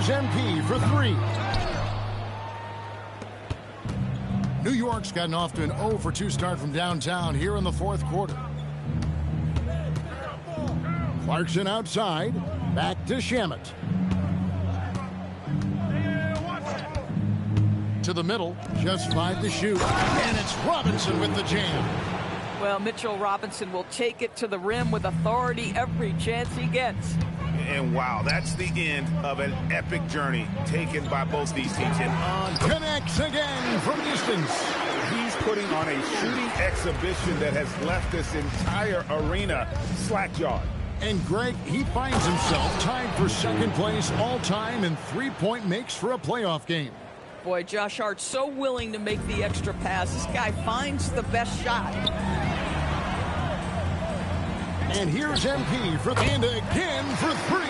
Here's MP for three. New York's gotten off to an 0-for-2 start from downtown here in the fourth quarter. Clarkson outside. Back to Shamet. To the middle. Just 5 to shoot. And it's Robinson with the jam. Well, Mitchell Robinson will take it to the rim with authority every chance he gets. And wow, that's the end of an epic journey taken by both these teams. And connects again from distance. He's putting on a shooting exhibition that has left this entire arena slack-jawed. And Greg, he finds himself tied for second place all-time in three-point makes for a playoff game. Boy, Josh Hart so willing to make the extra pass. This guy finds the best shot. And here's MP for and again for three.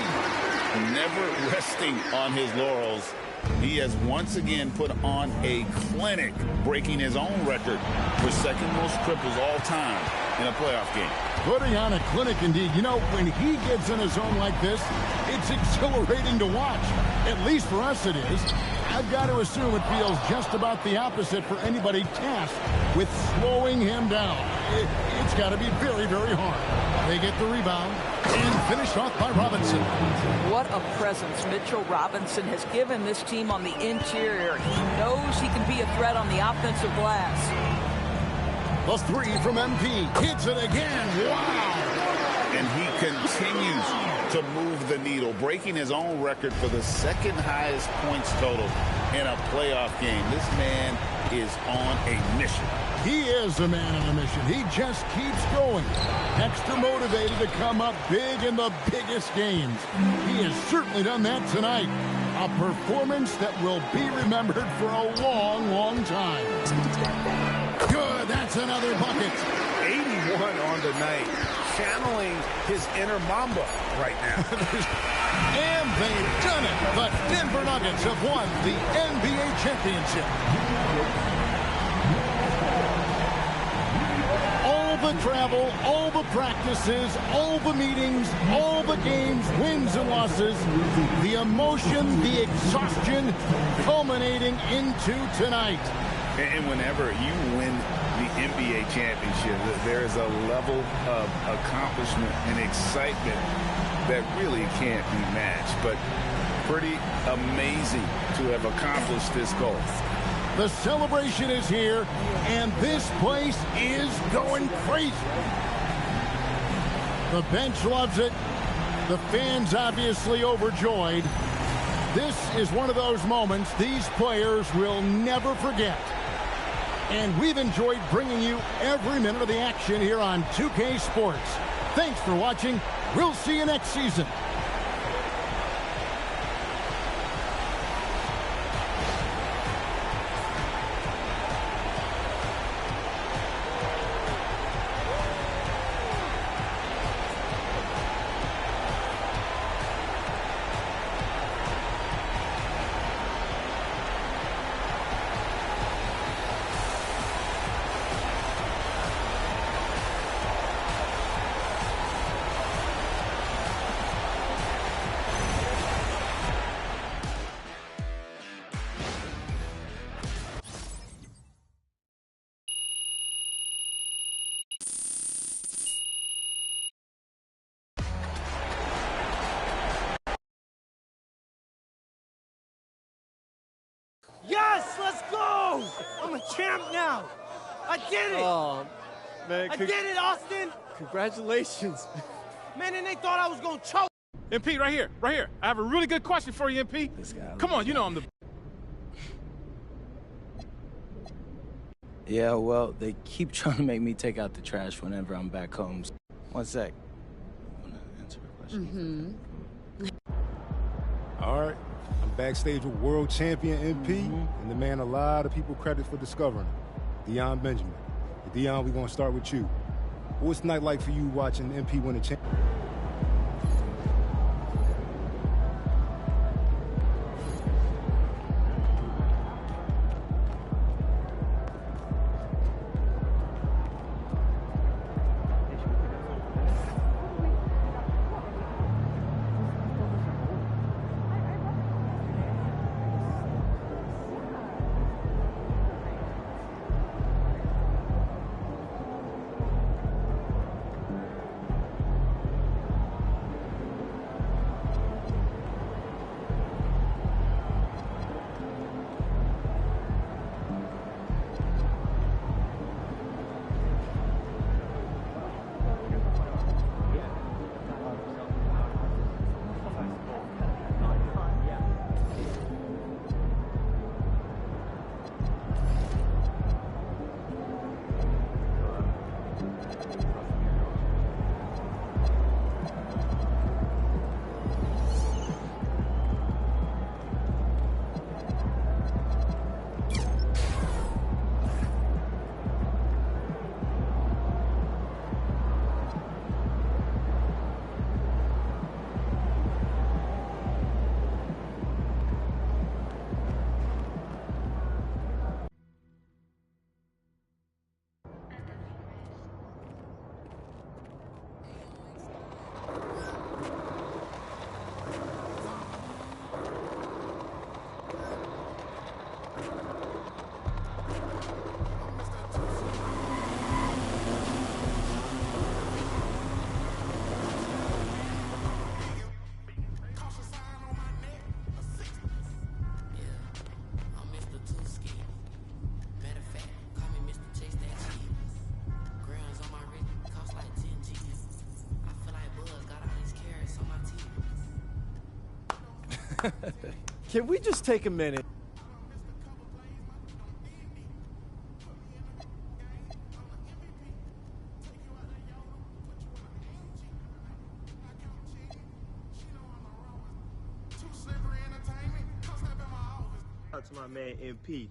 Never resting on his laurels. He has once again put on a clinic, breaking his own record for second most triples all time in a playoff game. Putting on a clinic indeed. You know, when he gets in a zone like this, it's exhilarating to watch. At least for us it is. I've got to assume it feels just about the opposite for anybody tasked with slowing him down. It's got to be very, very hard. They get the rebound and finished off by Robinson. What a presence Mitchell Robinson has given this team on the interior. He knows he can be a threat on the offensive glass. The three from MP. Hits it again. Wow. And he continues to move the needle, breaking his own record for the second highest points total in a playoff game. This man is on a mission. He is a man on a mission. He just keeps going. Extra motivated to come up big in the biggest games. He has certainly done that tonight. A performance that will be remembered for a long, long time. Good, that's another bucket. 81 on the night, channeling his inner Mamba right now. And they've done it. The Denver Nuggets have won the NBA championship. All the travel, all the practices, all the meetings, all the games, wins and losses, the emotion, the exhaustion culminating into tonight. And whenever you win the NBA championship, there is a level of accomplishment and excitement that really can't be matched. But pretty amazing to have accomplished this goal. The celebration is here, and this place is going crazy. The bench loves it. The fans obviously overjoyed. This is one of those moments these players will never forget. And we've enjoyed bringing you every minute of the action here on 2K Sports. Thanks for watching. We'll see you next season. Yes, let's go! I'm a champ now. I did it. Oh, man. I did it, Austin. Congratulations. Man, and they thought I was going to choke. MP, right here, right here. I have a really good question for you, MP. Come on, you know I'm the... Yeah, well, they keep trying to make me take out the trash whenever I'm back home. One sec. I want to answer a question. All right. I'm backstage with world champion MP and the man a lot of people credit for discovering, Deion Benjamin. And Deion, we're going to start with you. What's the night like for you watching MP win a championship? Can we just take a minute? Out to my man MP.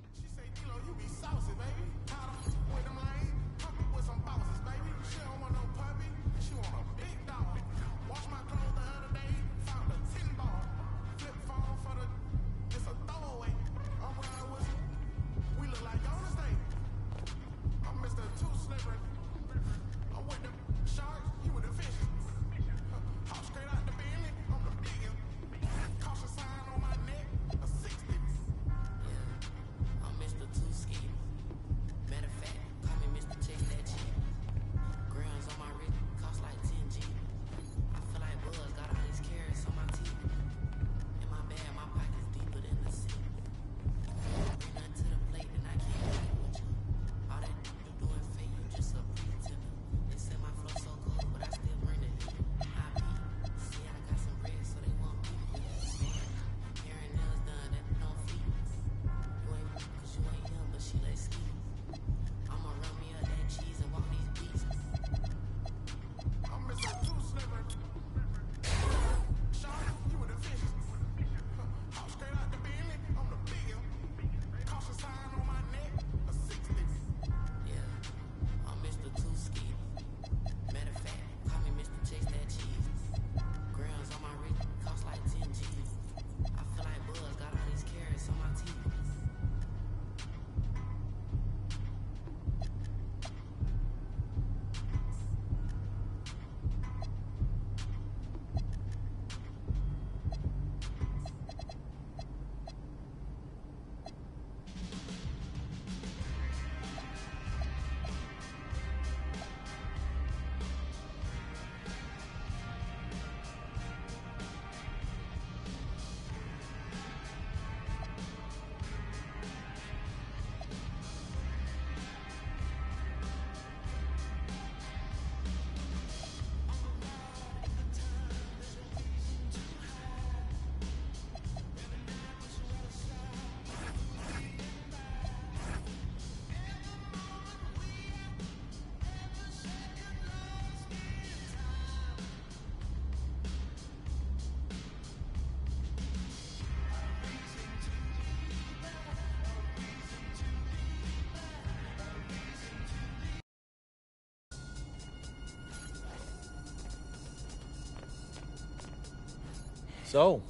So,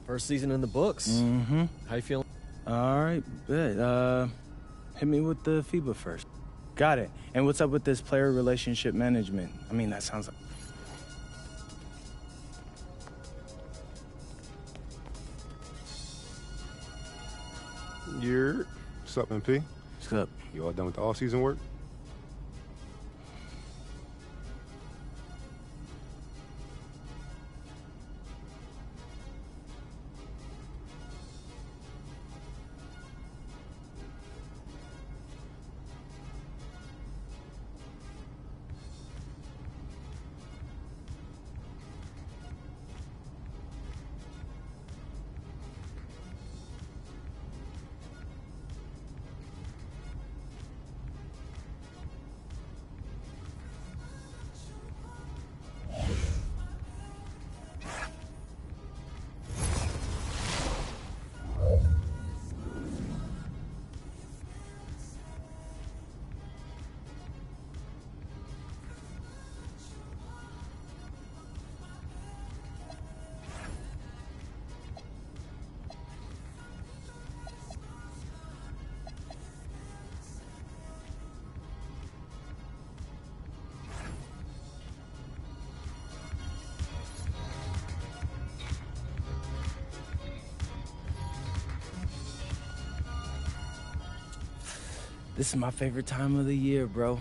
first season in the books. Mm-hmm. How you feeling? All right, bet. Hit me with the FIBA first. Got it. And what's up with this player relationship management? I mean, that sounds like... What's up, MP? What's up? You all done with the off-season work? This is my favorite time of the year, bro.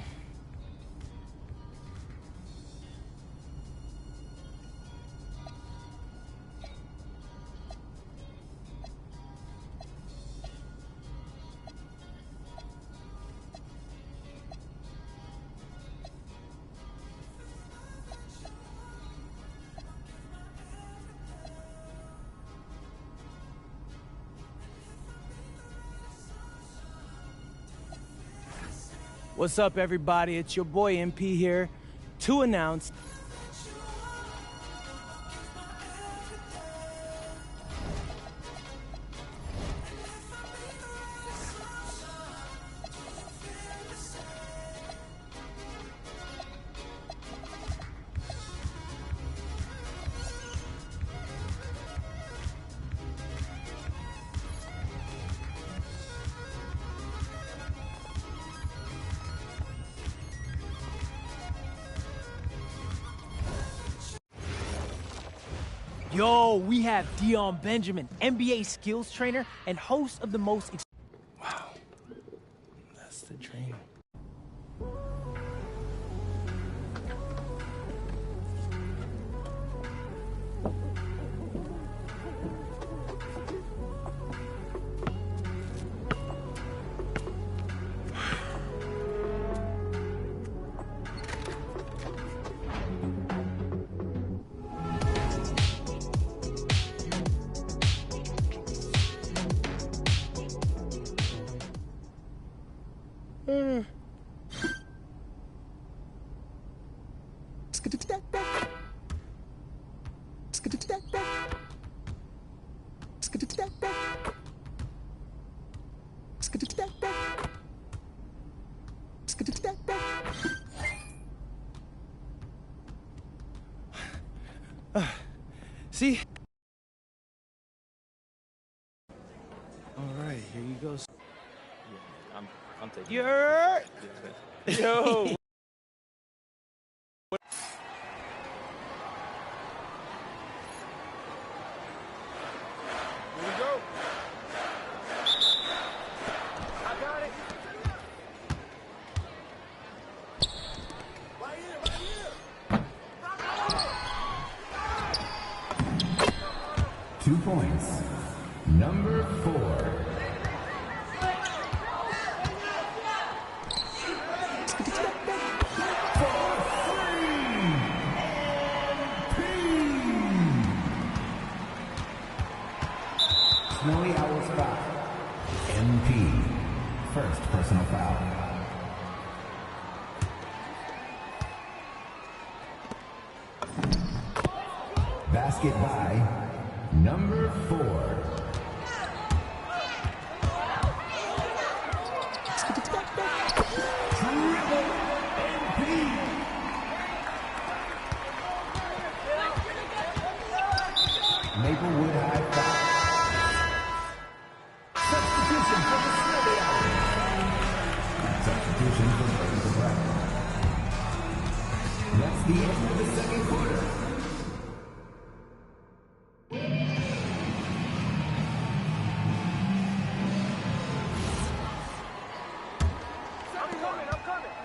What's up, everybody? It's your boy MP here to announce Yo, we have Dion Benjamin, NBA skills trainer and host of the most... Wow, that's the dream. See? All right, here you go. Yeah, I'm taking You're... Yo! Here we go. I got it. Right here, right here. 2 points. Number 4. Snowy Owls foul. MP. First personal foul. Basket by number 4. Maplewood High foul. Substitution for the Snowy Owls. Substitution for Brady Brown. That's the end of the second quarter. I'm coming.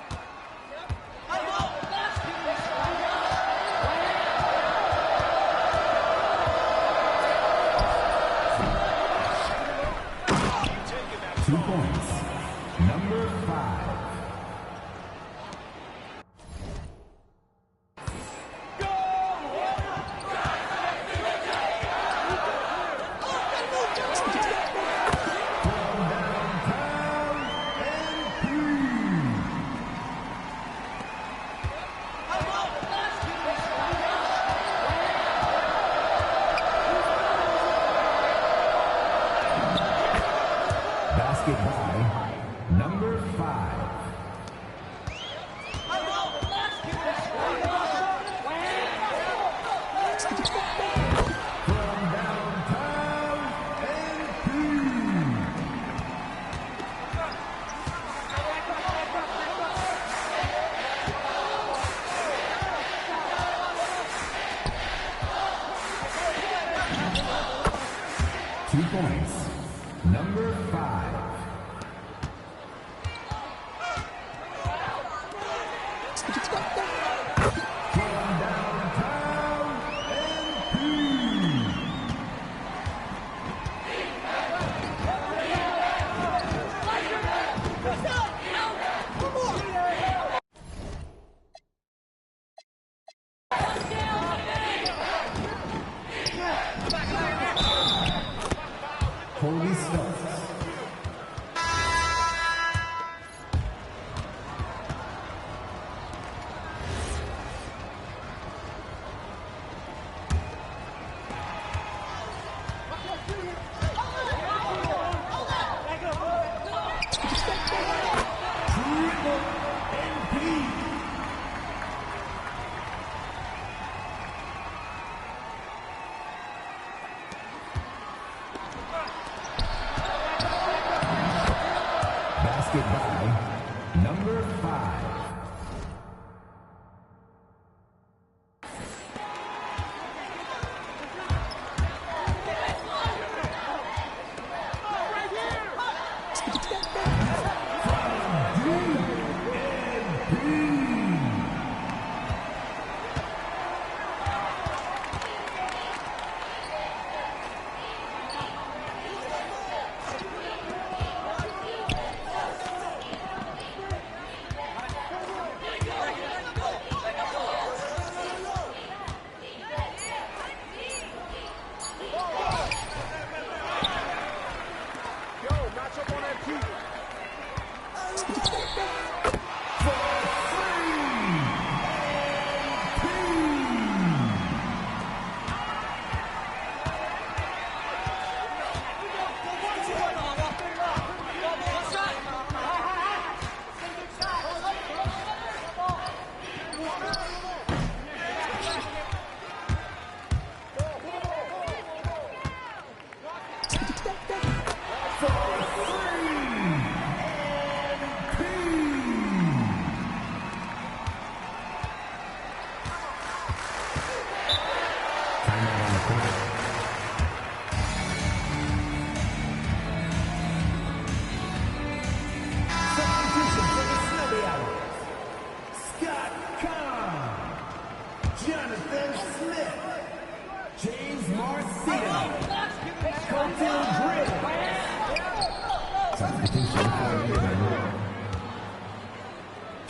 2 points. Number 5. Basket by number 5. From downtown and 2 points. Number 5. From downtown and Colby Stokes.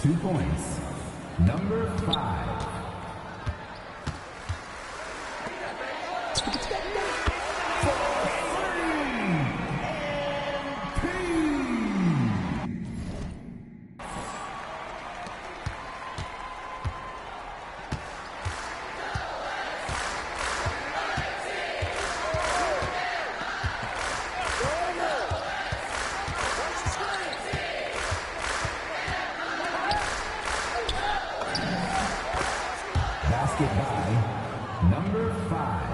2 points. Number 5. Basket by number 5.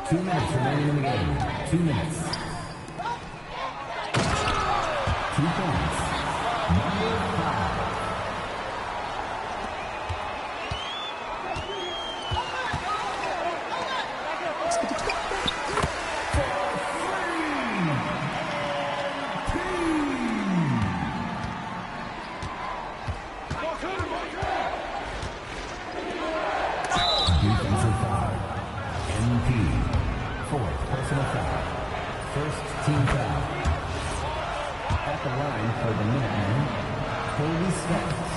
Two minutes remaining in the game. 2 minutes. 2 points. Number 5. Defensive foul. MP. 4th personal foul. 1st team foul. At the line for the Minutemen, Kobe Steffes.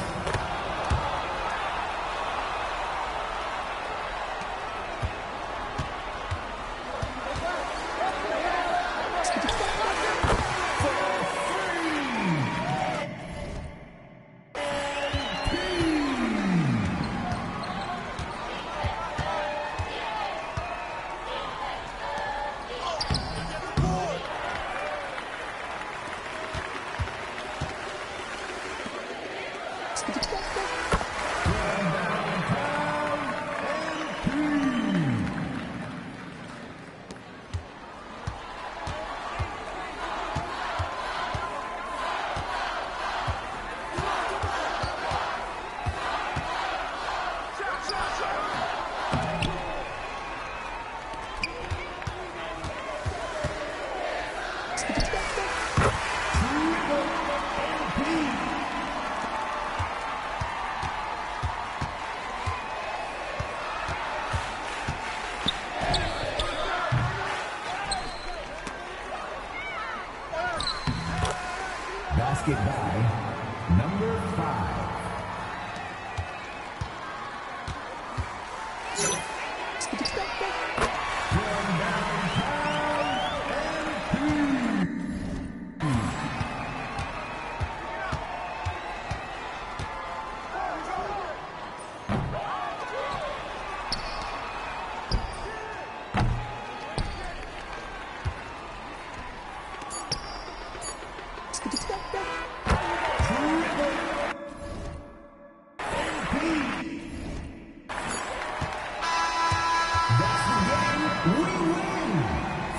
Basket by number 5.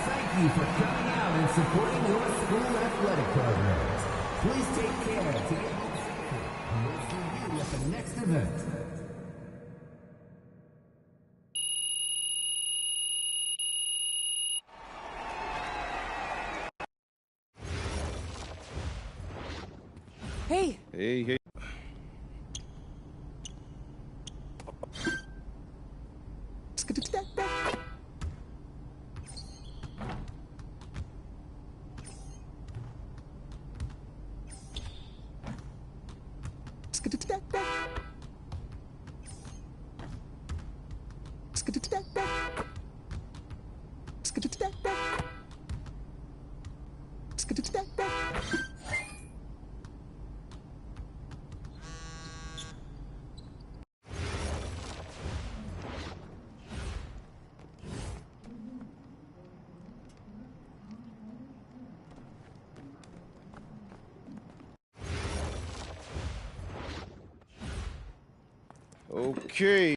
Thank you for coming out and supporting your school athletic programs. Please take care to get home safely. And we'll see you at the next event. Hey. Hey. Okay.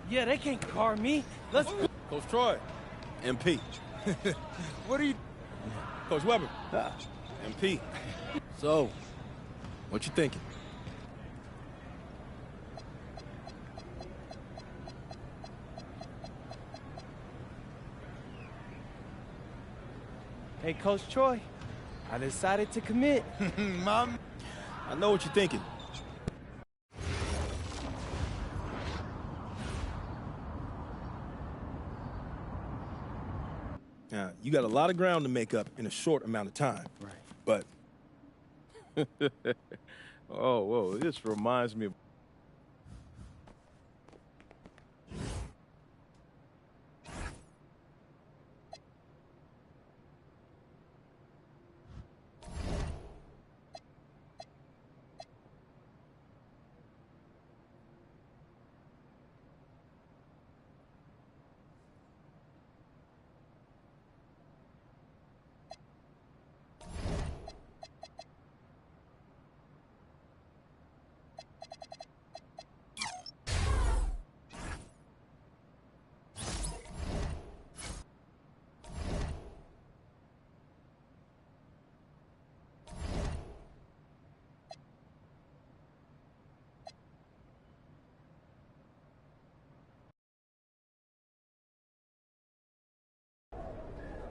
Yeah, they can't guard me. Let's go. Coach Troy, MP. What are you... Coach Weber, MP. So, what you thinking? Hey, Coach Troy, I decided to commit. Mom, I know what you're thinking. Now, you got a lot of ground to make up in a short amount of time. Right. But Oh, whoa, this reminds me of...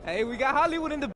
Hey, we got Hollywood in the...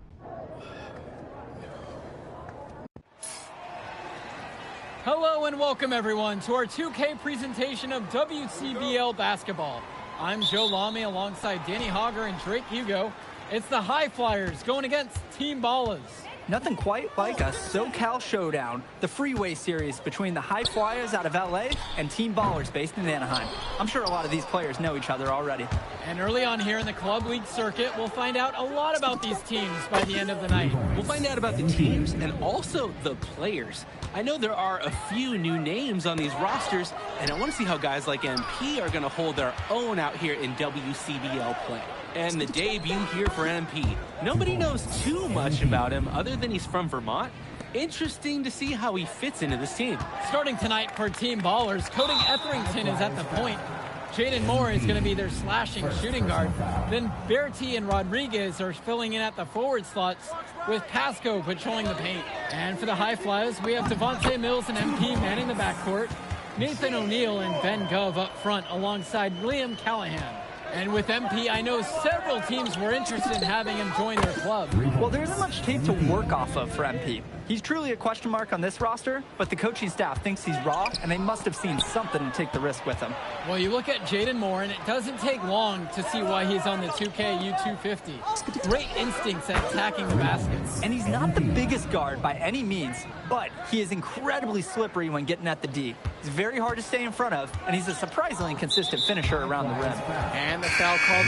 Hello and welcome everyone to our 2K presentation of WCBL basketball. I'm Joe Lamy alongside Danny Hogger and Drake Hugo. It's the High Flyers going against Team Ballas. Nothing quite like a SoCal showdown, the freeway series between the High Flyers out of LA and Team Ballers based in Anaheim. I'm sure a lot of these players know each other already. And early on here in the Club League circuit, we'll find out a lot about these teams by the end of the night. We'll find out about the teams and also the players. I know there are a few new names on these rosters, and I want to see how guys like MP are going to hold their own out here in WCBL play. And the debut here for MP. Nobody knows too much about him other than he's from Vermont, Interesting to see how he fits into this team. Starting tonight for Team Ballers, Cody Etherington is at the point. Jaden Moore is going to be their slashing shooting guard. Then Berti and Rodriguez are filling in at the forward slots, with Pasco patrolling the paint. And for the High Flyers, we have Devontae Mills and MP manning the backcourt, Nathan O'Neill and Ben Gove up front alongside Liam Callahan. And with MP, I know several teams were interested in having him join their club. Well, there isn't much tape to work off of for MP. He's truly a question mark on this roster, but the coaching staff thinks he's raw, and they must have seen something to take the risk with him. Well, you look at Jaden Moore, and it doesn't take long to see why he's on the 2K U250. Great instincts at attacking the baskets. And he's not the biggest guard by any means, but he is incredibly slippery when getting at the D. He's very hard to stay in front of, and he's a surprisingly consistent finisher around the rim. And the foul called.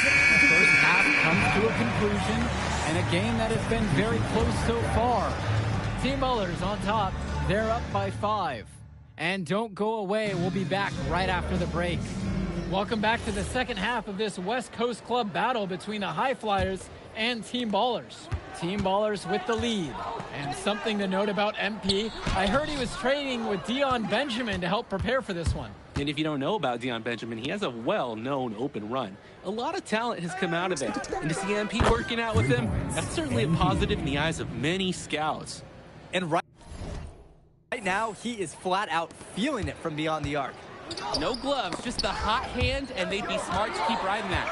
The first half comes to a conclusion, and a game that has been very close so far. Team Ballers on top. They're up by 5. And don't go away. We'll be back right after the break. Welcome back to the second half of this West Coast Club battle between the High Flyers and Team Ballers. Team Ballers with the lead. And something to note about MP, I heard he was training with Dion Benjamin to help prepare for this one. And if you don't know about Dion Benjamin, he has a well-known open run. A lot of talent has come out of it. And to see MP working out with him, that's certainly a positive in the eyes of many scouts. And right now, he is flat out feeling it from beyond the arc. No gloves, just the hot hand, and they'd be smart to keep riding that.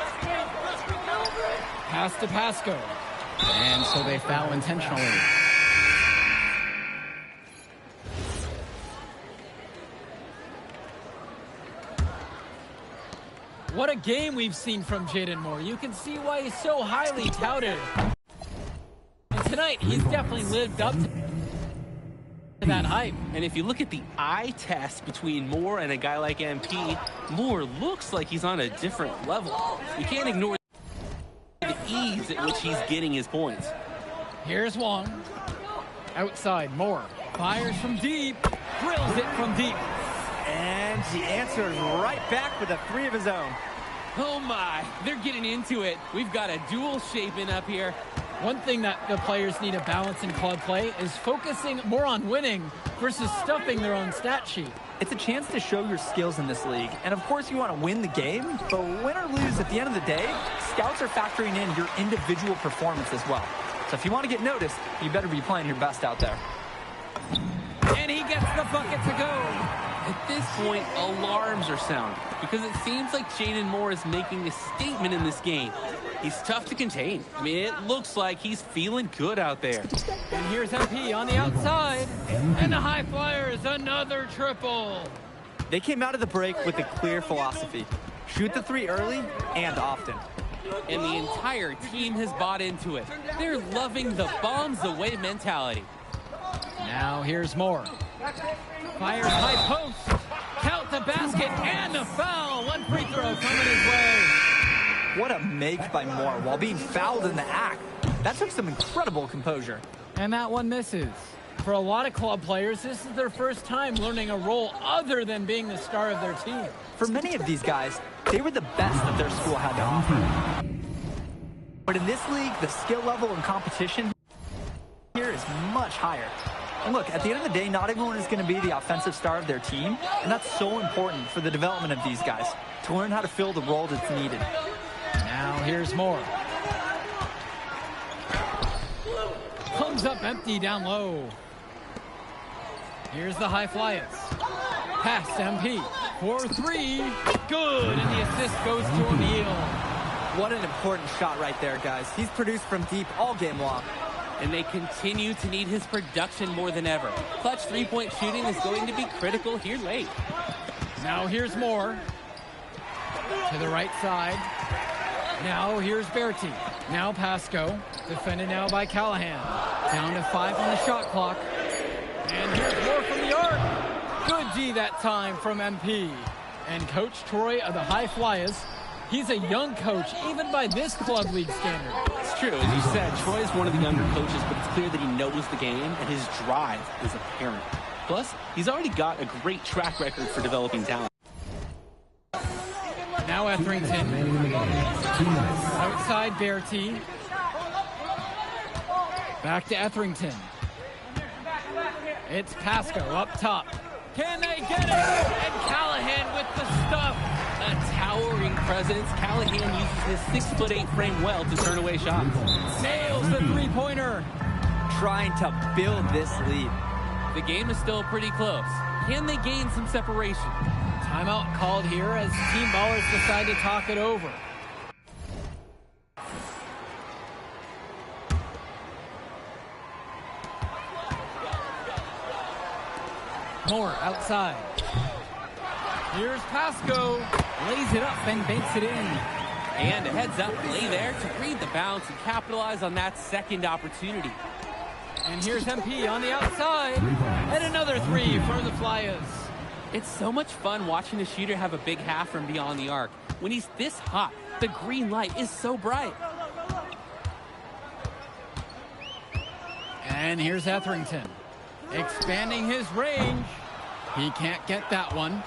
Pass to Pasco. And so they foul intentionally. What a game we've seen from Jaden Moore. You can see why he's so highly touted. And tonight, he's definitely lived up to that hype. And if you look at the eye test between Moore and a guy like MP, Moore looks like he's on a different level. You can't ignore the ease at which he's getting his points. Here's Wong. Outside, Moore fires from deep, drills it from deep. And he answers right back with a 3 of his own. Oh my, they're getting into it. We've got a duel shaping up here. One thing that the players need to balance in club play is focusing more on winning versus stuffing their own stat sheet. It's a chance to show your skills in this league. And of course you want to win the game, but win or lose at the end of the day, scouts are factoring in your individual performance as well. So if you want to get noticed, you better be playing your best out there. And he gets the bucket to go. At this point, alarms are sounding because it seems like Jaden Moore is making a statement in this game. He's tough to contain. I mean, it looks like he's feeling good out there. And here's MP on the outside. And the High Flyers, another triple. They came out of the break with a clear philosophy. Shoot the 3 early and often. And the entire team has bought into it. They're loving the bombs away mentality. Now here's Moore. Fires high post. Count the basket and the foul. One free throw coming his way. What a make by Moore while being fouled in the act. That took some incredible composure. And that one misses. For a lot of club players, this is their first time learning a role other than being the star of their team. For many of these guys, they were the best that their school had to offer. But in this league, the skill level and competition here is much higher. And look, at the end of the day, not everyone is going to be the offensive star of their team, and that's so important for the development of these guys, to learn how to fill the role that's needed. Now here's Moore. Comes up empty down low. Here's the High Flyers. Pass MP for 3. Good, and the assist goes to O'Neill. What an important shot right there, guys. He's produced from deep all game long. And they continue to need his production more than ever. Clutch three-point shooting is going to be critical here late. Now here's Moore. To the right side. Now here's Berti. Now Pasco. Defended now by Callahan. Down to 5 on the shot clock. And here's Moore from the arc. Good D that time from MP. And Coach Troy of the High Flyers, he's a young coach, even by this club league standard. It's true. As you said, Troy's one of the younger coaches, but it's clear that he knows the game, and his drive is apparent. Plus, he's already got a great track record for developing talent. Now Etherington. Outside Berti. Back to Etherington. It's Pasco up top. Can they get it? And Callahan with the stuff. A towering presence. Callahan uses his 6'8" frame well to turn away shots. Nails the three-pointer. Trying to build this lead. The game is still pretty close. Can they gain some separation? Timeout called here as Team Ballers decide to talk it over. Moore outside. Here's Pasco. Lays it up and banks it in. And a heads-up play there to read the bounce and capitalize on that second opportunity. And here's MP on the outside. And another three for the Flyers. It's so much fun watching a shooter have a big half from beyond the arc. When he's this hot, the green light is so bright. And here's Etherington. Expanding his range. He can't get that one.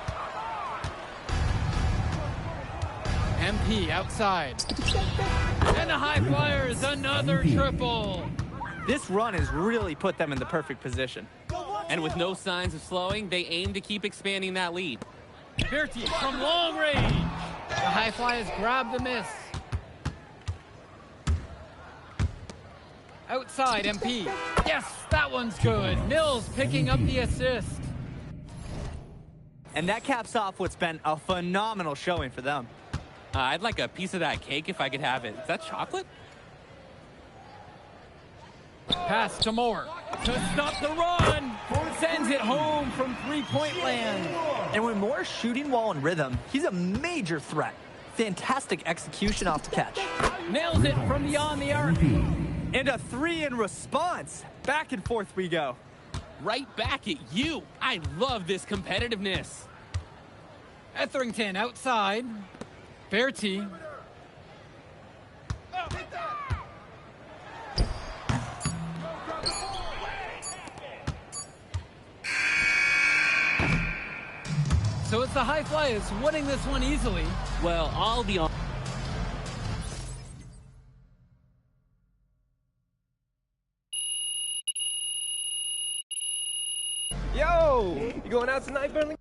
MP outside. And the High Flyers, another triple. This run has really put them in the perfect position. And with no signs of slowing, they aim to keep expanding that lead. Berti from long range. The High Flyers grab the miss. Outside, MP. Yes, that one's good. Mills picking up the assist. And that caps off what's been a phenomenal showing for them. I'd like a piece of that cake if I could have it. Is that chocolate? Pass to Moore to stop the run. Sends it home from three-point land. And when Moore's shooting while in rhythm, he's a major threat. Fantastic execution off the catch. Nails it from beyond the arc. And a three in response. Back and forth we go. Right back at you. I love this competitiveness. Etherington outside. Berti. So it's the High Flyers winning this one easily. Well, I'll be on. Yo, you going out tonight, Burlington?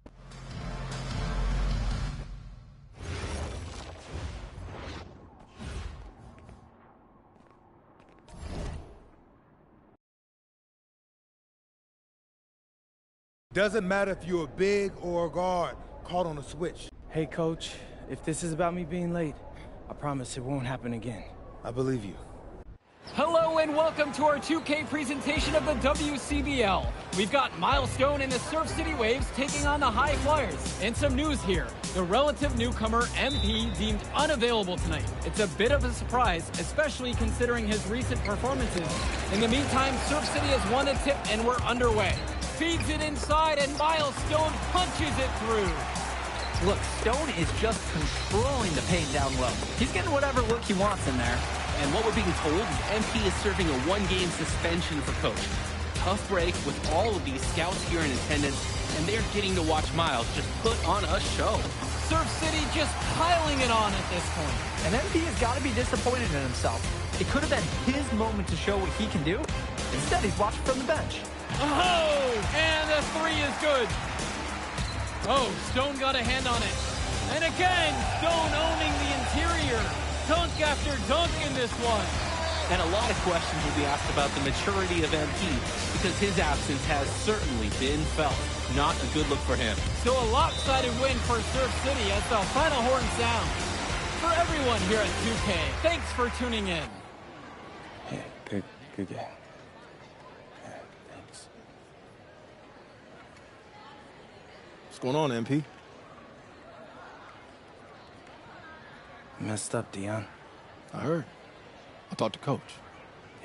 Doesn't matter if you're a big or a guard, caught on a switch. Hey, Coach, if this is about me being late, I promise it won't happen again. I believe you. Hello and welcome to our 2K presentation of the WCBL. We've got Milestone and the Surf City Waves taking on the High Flyers. And some news here. The relative newcomer, MP, deemed unavailable tonight. It's a bit of a surprise, especially considering his recent performances. In the meantime, Surf City has won a tip and we're underway. Feeds it inside and Milestone punches it through. Look, Stone is just controlling the paint down low. He's getting whatever look he wants in there. And what we're being told is MP is serving a one-game suspension for Coach. Tough break with all of these scouts here in attendance, and they're getting to watch Miles just put on a show. Surf City just piling it on at this point. And MP has got to be disappointed in himself. It could have been his moment to show what he can do. Instead, he's watching from the bench. Oh, and the three is good. Oh, Stone got a hand on it. And again, Stone owning the interior. Dunk after dunk in this one. And a lot of questions will be asked about the maturity of MP because his absence has certainly been felt. Not a good look for him. So a lopsided win for Surf City as the final horn sounds. For everyone here at 2K, thanks for tuning in. Yeah, good game. Yeah, thanks. What's going on, MP? Messed up, Dion. I heard. I talked to Coach.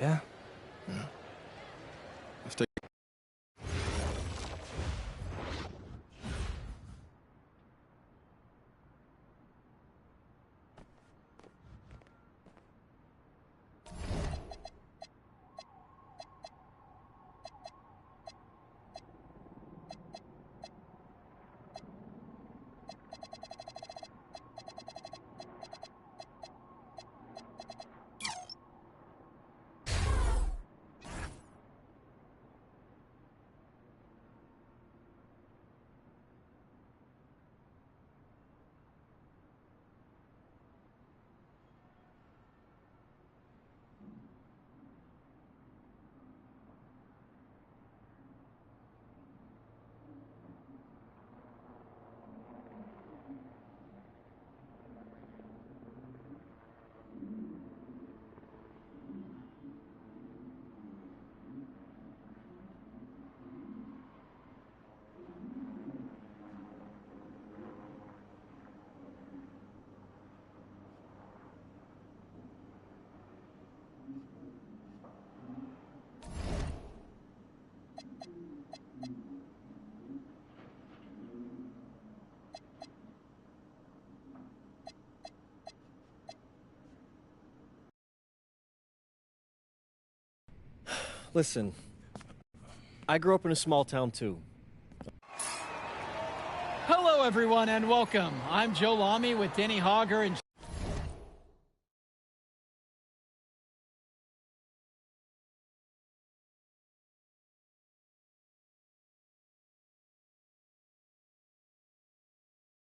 Yeah? Yeah. Let's take Listen, I grew up in a small town too. Hello, everyone, and welcome. I'm Joe Lamy with Danny Hogger and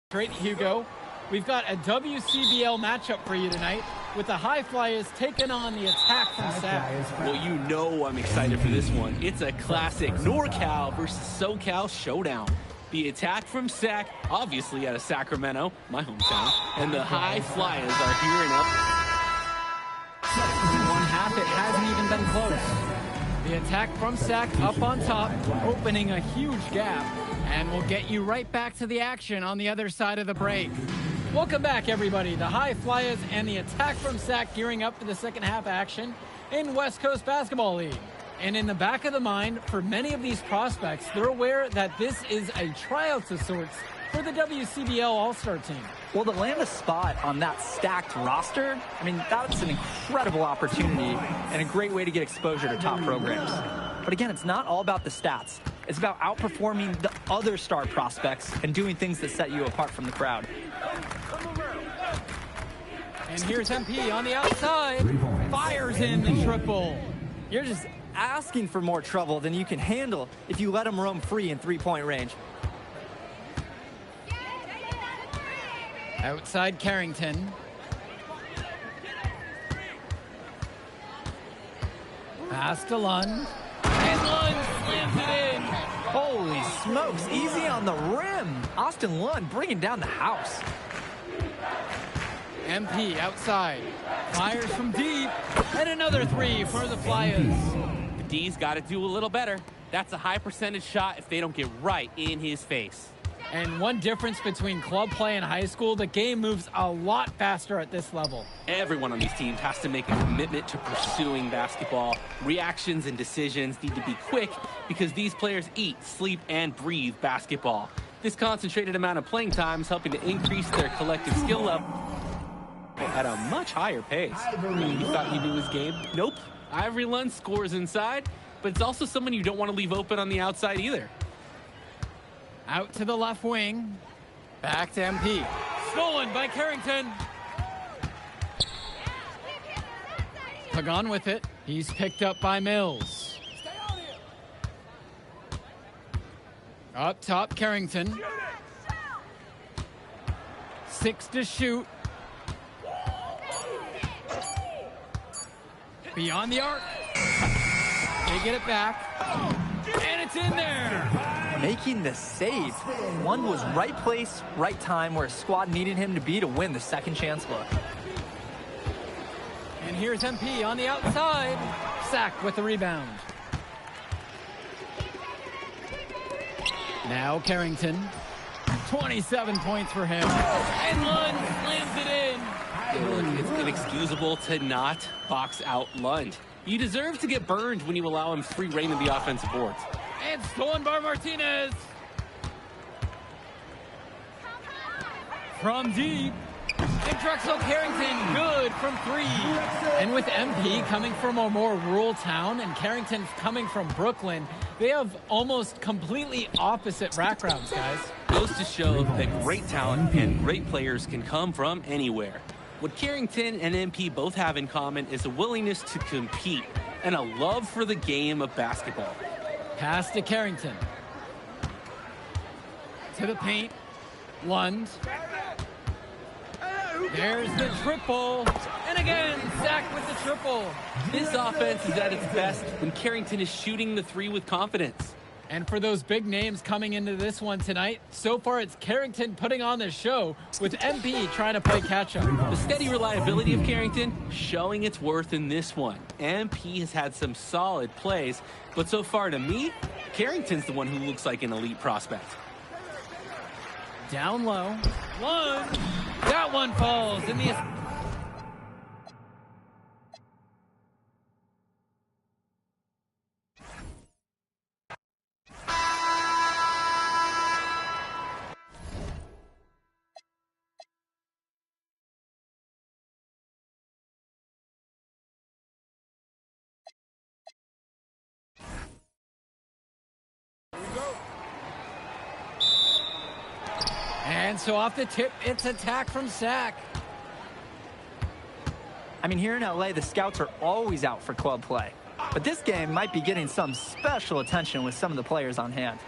Drake Hugo. We've got a WCBL matchup for you tonight with the High Flyers taking on the Attack from Sac. Well, you know I'm excited for this one. It's a classic NorCal versus SoCal showdown. The Attack from Sac, obviously out of Sacramento, my hometown, and the High Flyers are gearing up. One half, it hasn't even been close. The Attack from Sac up on top, opening a huge gap, and we'll get you right back to the action on the other side of the break. Welcome back, everybody. The High Flyers and the Attack from Sac gearing up for the second half action in West Coast Basketball League. And in the back of the mind, for many of these prospects, they're aware that this is a tryout of sorts for the WCBL All-Star team. Well, to land a spot on that stacked roster, I mean, that's an incredible opportunity and a great way to get exposure to top programs. But again, it's not all about the stats. It's about outperforming the other star prospects and doing things that set you apart from the crowd. And here's MP on the outside. Fires in the triple. You're just asking for more trouble than you can handle if you let them roam free in three-point range. Outside Carrington. Pass to Lund. And Lund slams it in. Holy smokes, easy on the rim. Austin Lund bringing down the house. MP outside. Fires from deep. And another three for the Flyers. The D's got to do a little better. That's a high percentage shot if they don't get right in his face. And one difference between club play and high school, the game moves a lot faster at this level. Everyone on these teams has to make a commitment to pursuing basketball. Reactions and decisions need to be quick because these players eat, sleep, and breathe basketball. This concentrated amount of playing time is helping to increase their collective skill level at a much higher pace. You thought he knew his game? Nope. Ivory Lund scores inside, but it's also someone you don't want to leave open on the outside either. Out to the left wing. Back to MP. Stolen by Carrington. Pagan with it. He's picked up by Mills. Up top, Carrington. 6 to shoot. Beyond the arc. They get it back. And it's in there. Making the save. One was right place, right time where his squad needed him to be to win the second chance look. And here's MP on the outside. Sack with the rebound. Now Carrington. 27 points for him. And Lund slams it in. It's inexcusable to not box out Lund. You deserve to get burned when you allow him free reign in the offensive boards. And stolen by Martinez. From deep. And Drexel Carrington good from 3. And with MP coming from a more rural town and Carrington coming from Brooklyn, they have almost completely opposite backgrounds, guys. Goes to show that great talent and great players can come from anywhere. What Carrington and MP both have in common is a willingness to compete and a love for the game of basketball. Pass to Carrington. To the paint. Lund. There's the triple. And again, Sack with the triple. This offense is at its best when Carrington is shooting the 3 with confidence. And for those big names coming into this one tonight, so far it's Carrington putting on the show with MP trying to play catch-up. The steady reliability of Carrington showing its worth in this one. MP has had some solid plays, but so far to me, Carrington's the one who looks like an elite prospect. Down low. Lund. That one falls in the... And so off the tip, it's attack from Sack. I mean, here in LA, the scouts are always out for club play. But this game might be getting some special attention with some of the players on hand.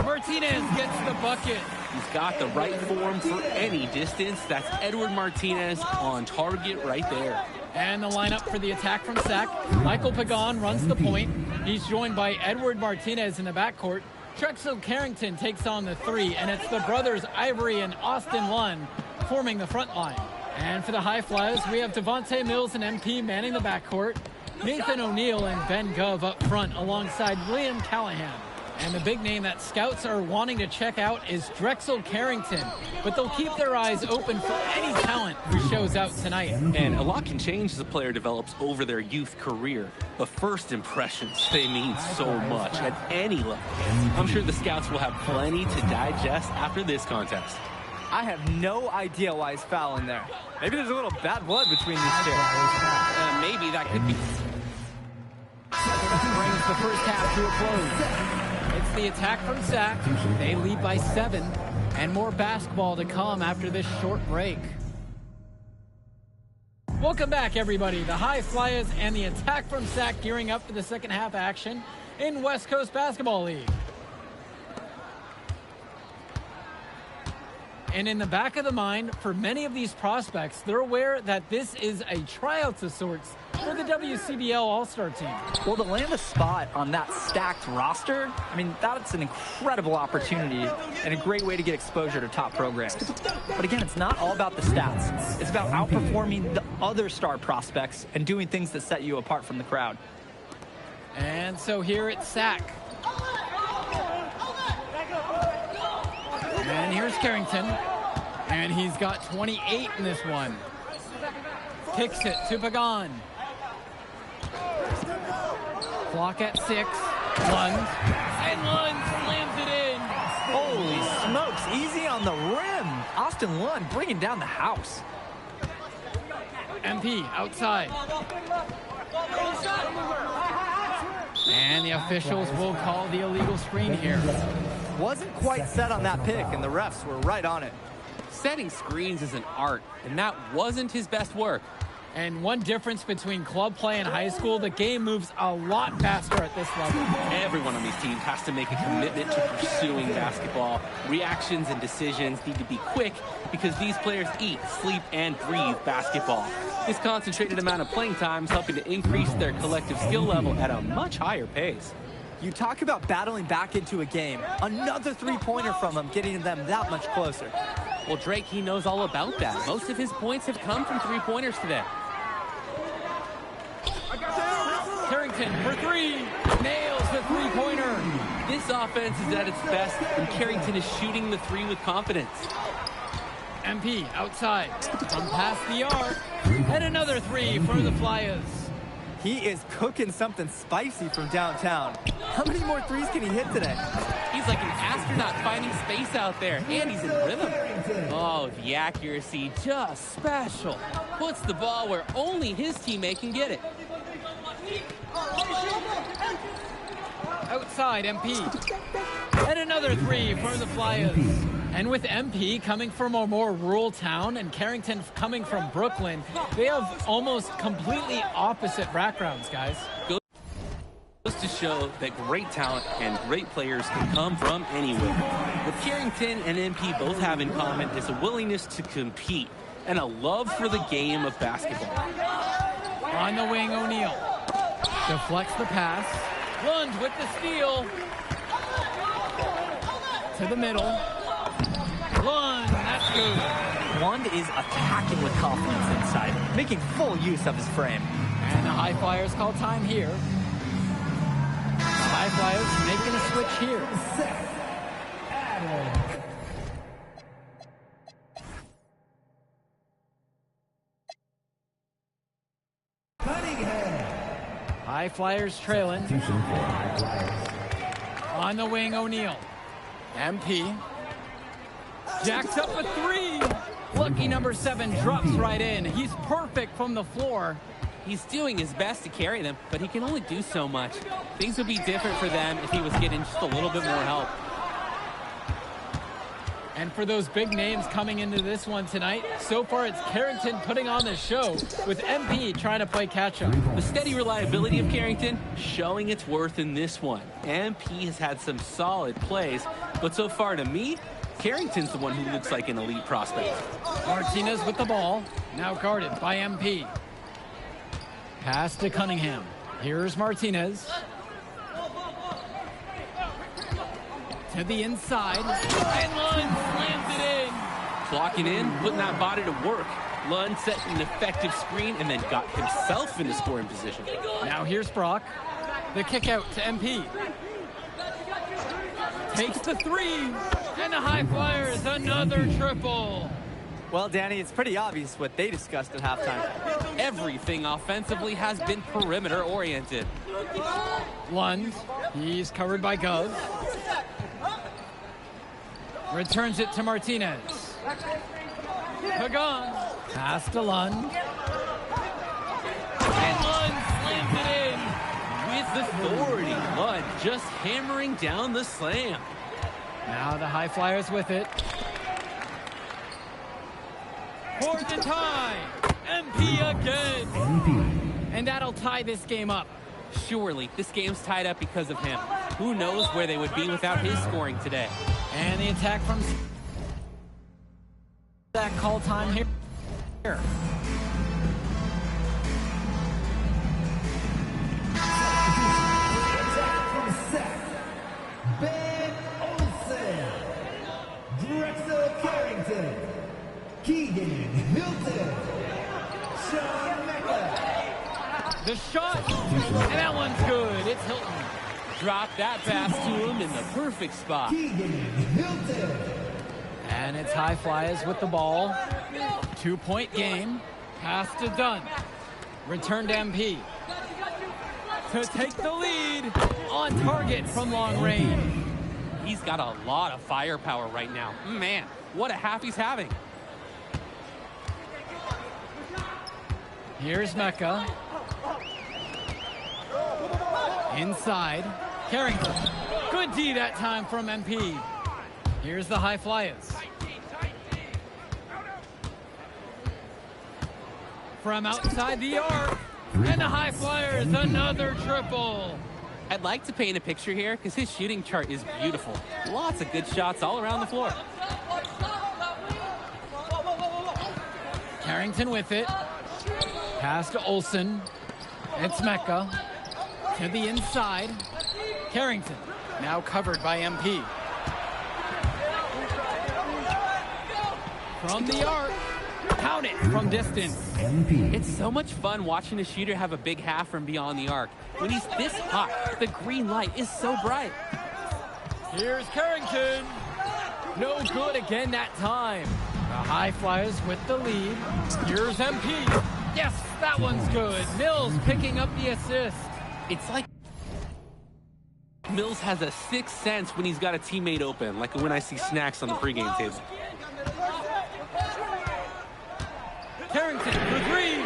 Martinez gets the bucket. He's got the right form for any distance. That's Edward Martinez on target right there. And the lineup for the attack from Sack. Michael Pagan runs the point. He's joined by Edward Martinez in the backcourt. Drexel Carrington takes on the three, and it's the brothers Ivory and Austin Lunn forming the front line. And for the High Flyers, we have Devontae Mills and MP manning the backcourt. Nathan O'Neill and Ben Gove up front alongside William Callahan. And the big name that scouts are wanting to check out is Drexel Carrington. But they'll keep their eyes open for any talent who shows out tonight. And a lot can change as a player develops over their youth career. But first impressions, they mean so much at any level. I'm sure the scouts will have plenty to digest after this contest. I have no idea why he's fouling there. Maybe there's a little bad blood between these two. Maybe that could be. Brings the first half to a close. It's the attack from Sack. They lead by 7. And more basketball to come after this short break. Welcome back, everybody. The High Flyers and the attack from Sack gearing up for the second half action in West Coast Basketball League. And in the back of the mind, for many of these prospects, they're aware that this is a tryout of sorts for the WCBL All-Star team. Well, to land a spot on that stacked roster, I mean, that's an incredible opportunity and a great way to get exposure to top programs. But again, it's not all about the stats. It's about outperforming the other star prospects and doing things that set you apart from the crowd. And so here it's Sack. And here's Carrington. And he's got 28 in this one. Kicks it to Pagan. Clock at 6. Lund. And Lund slams it in. Holy smokes, easy on the rim. Austin Lund bringing down the house. MP outside. And the officials will call the illegal screen here. Wasn't quite set on that pick, and the refs were right on it. Setting screens is an art, and that wasn't his best work. And one difference between club play and high school, the game moves a lot faster at this level. Everyone on these teams has to make a commitment to pursuing basketball. Reactions and decisions need to be quick because these players eat, sleep, and breathe basketball. This concentrated amount of playing time is helping to increase their collective skill level at a much higher pace. You talk about battling back into a game. Another three-pointer from him, getting them that much closer. Well, Drake, he knows all about that. Most of his points have come from three-pointers today. Carrington for 3. Nails the three-pointer. This offense is at its best, and Carrington is shooting the 3 with confidence. MP outside from past the arc. And another 3 for the Flyers. He is cooking something spicy from downtown. How many more threes can he hit today? He's like an astronaut finding space out there, and he's in rhythm. Oh, the accuracy, just special. Puts the ball where only his teammate can get it. Outside, MP. And another 3 for the Flyers. And with MP coming from a more rural town and Carrington coming from Brooklyn, they have almost completely opposite backgrounds, guys. Goes to show that great talent and great players can come from anywhere. What Carrington and MP both have in common is a willingness to compete and a love for the game of basketball. On the wing, O'Neill. Deflects the pass. Lund with the steal. To the middle. Lund, that's good. Lund is attacking with confidence inside, making full use of his frame. And the High Flyers call time here. The High Flyers making a switch here. High Flyers trailing. On the wing, O'Neill. MP. Jacks up a 3. Lucky number 7 drops right in. He's perfect from the floor. He's doing his best to carry them, but he can only do so much. Things would be different for them if he was getting just a little bit more help. And for those big names coming into this one tonight, so far it's Carrington putting on the show with MP trying to play catch-up. The steady reliability of Carrington showing its worth in this one. MP has had some solid plays, but so far to me, Carrington's the one who looks like an elite prospect. Martinez with the ball, now guarded by MP. Pass to Cunningham. Here's Martinez. To the inside, and Lund slams it in. Clocking in, putting that body to work. Lund set an effective screen and then got himself into scoring position. Now here's Brock. The kick out to MP. Takes the three, and the High Flyers another triple. Well, Danny, it's pretty obvious what they discussed at halftime. Everything offensively has been perimeter oriented. Lund, he's covered by Gov. Returns it to Martinez. Pagan. Pass to Lund. And Lund slams it in. With authority, Lund just hammering down the slam. Now the High Flyers with it. Fourth and tie. MP again. And that'll tie this game up. Surely, this game's tied up because of him. Who knows where they would be without his scoring today. And the attack from that call time here. Ben Olsen, Drexel Carrington, Keegan Hilton, Sean Mecca. The shot, and that one's good. It's Hilton. Drop that pass to him in the perfect spot. Keegan Hilton. And it's High Flyers with the ball. 2-point game. Pass to Dunn. Return to MP. To take the lead. On target from long range. He's got a lot of firepower right now. Man, what a half he's having. Here's Mecca. Inside. Carrington. Good D that time from MP. Here's the High Flyers. From outside the arc. And the High Flyers, another triple. I'd like to paint a picture here because his shooting chart is beautiful. Lots of good shots all around the floor. Carrington with it. Pass to Olsen. It's Mecca. To the inside. Carrington, now covered by MP. From the arc. Count it from distance. It's so much fun watching a shooter have a big half from beyond the arc. When he's this hot, the green light is so bright. Here's Carrington. No good again that time. The High Flyers with the lead. Here's MP. Yes, that one's good. Mills picking up the assist. It's like Mills has a sixth sense when he's got a teammate open, like when I see snacks on the pregame table. Carrington for three.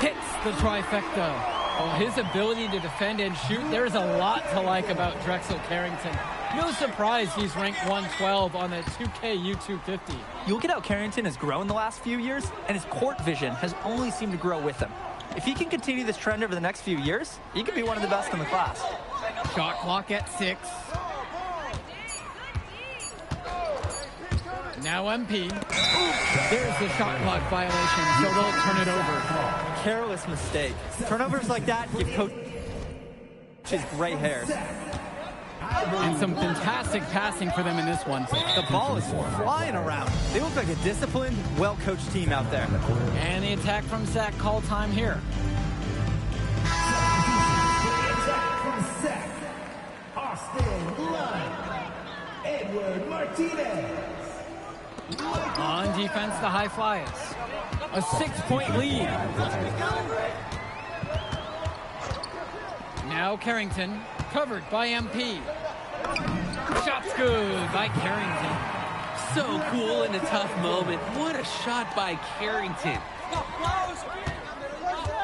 Hits the trifecta. Oh, his ability to defend and shoot, there's a lot to like about Drexel Carrington. No surprise he's ranked 112 on the 2K YouTube 50. You look at how Carrington has grown the last few years, and his court vision has only seemed to grow with him. If he can continue this trend over the next few years, he could be one of the best in the class. Shot clock at 6. Now MP. There's the shot clock violation, so they'll turn it over. Careless mistake. Turnovers like that give coach his gray hair. And some fantastic passing for them in this one. The ball is flying around. They look like a disciplined, well-coached team out there. And the attack from Zach call time here. Attack from Zach. Austin Lund. Edward Martinez. On defense, the High Flyers. A 6-point lead. Now Carrington, covered by MP. Shot's good by Carrington. So cool in a tough moment. What a shot by Carrington.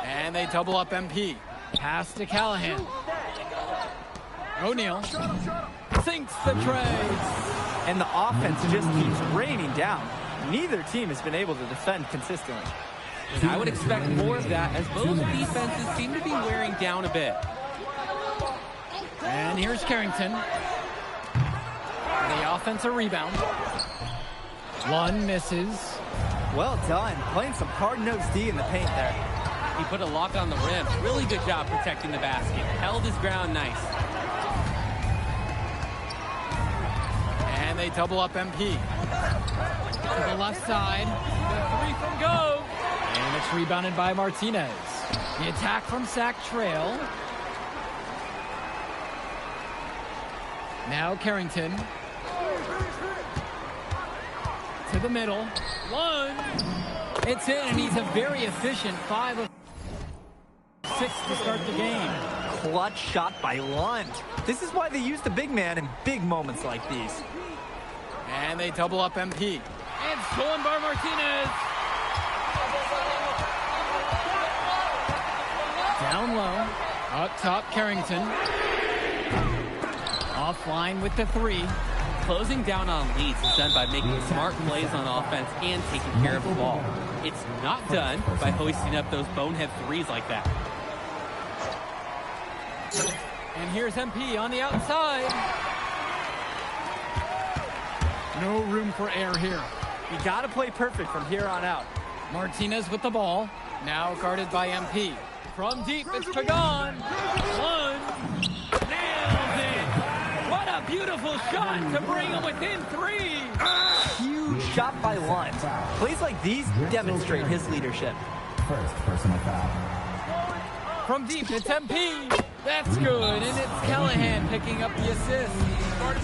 And they double up MP. Pass to Callahan. O'Neal sinks the tray. and the offense just keeps raining down. Neither team has been able to defend consistently. And I would expect more of that as both defenses seem to be wearing down a bit. And here's Carrington. The offensive rebound. Lund misses. Well done. Playing some hard-nosed D in the paint there. He put a lock on the rim. Really good job protecting the basket. Held his ground nice. And they double up MP. To the left side. The three from Gove. And it's rebounded by Martinez. The attack from Sack Trail. Now Carrington. To the middle. Lund. It's in, and he's a very efficient 5 of 6 to start the game. Clutch shot by Lund. This is why they use the big man in big moments like these. And they double up MP. And stolen by Martinez. Down low. Up top, Carrington. Offline with the 3. Closing down on leads is done by making smart plays on offense and taking care of the ball. It's not done by hoisting up those bonehead threes like that. And here's MP on the outside. No room for error here. You got to play perfect from here on out. Martinez with the ball. Now guarded by MP. From deep, it's Pagan. One. Nails it. What a beautiful shot to bring him within 3. Huge shot by Lund. Plays like these demonstrate his leadership. First personal foul. From deep, it's MP. That's good, and it's Callahan picking up the assist.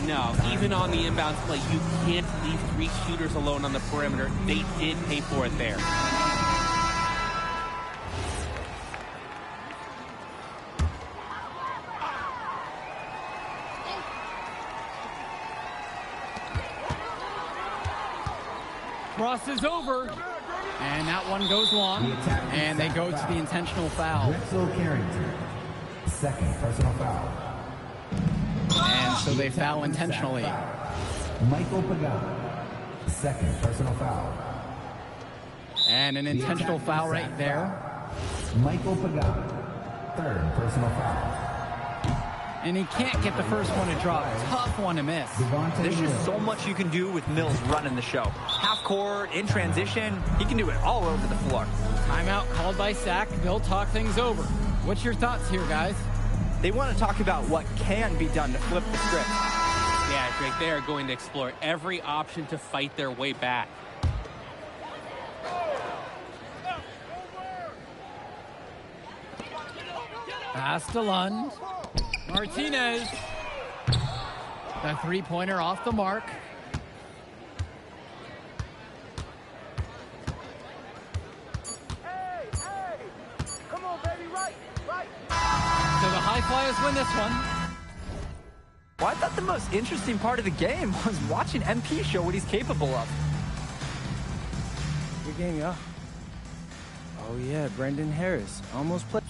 No, even on the inbounds play, you can't leave 3 shooters alone on the perimeter. They did pay for it there. Crosses over, and that one goes long, and they go to the intentional foul. Drexel Carrington, second personal foul. And so they foul intentionally. Michael Pagan, second personal foul. And an intentional foul right there. Michael Pagan, third personal foul. And he can't get the first one to drop. Tough one to miss. There's just so much you can do with Mills running the show. Half court, in transition, he can do it all over the floor. Timeout called by Sack. They'll talk things over. What's your thoughts here, guys? They want to talk about what can be done to flip the script. Yeah, Drake, they are going to explore every option to fight their way back. Pass to Lund. Martinez. The three-pointer off the mark. Come on, baby, right. So the High Flyers win this one. Well, I thought the most interesting part of the game was watching MP show what he's capable of. Good game, y'all. Oh yeah, Brandon Harris almost played.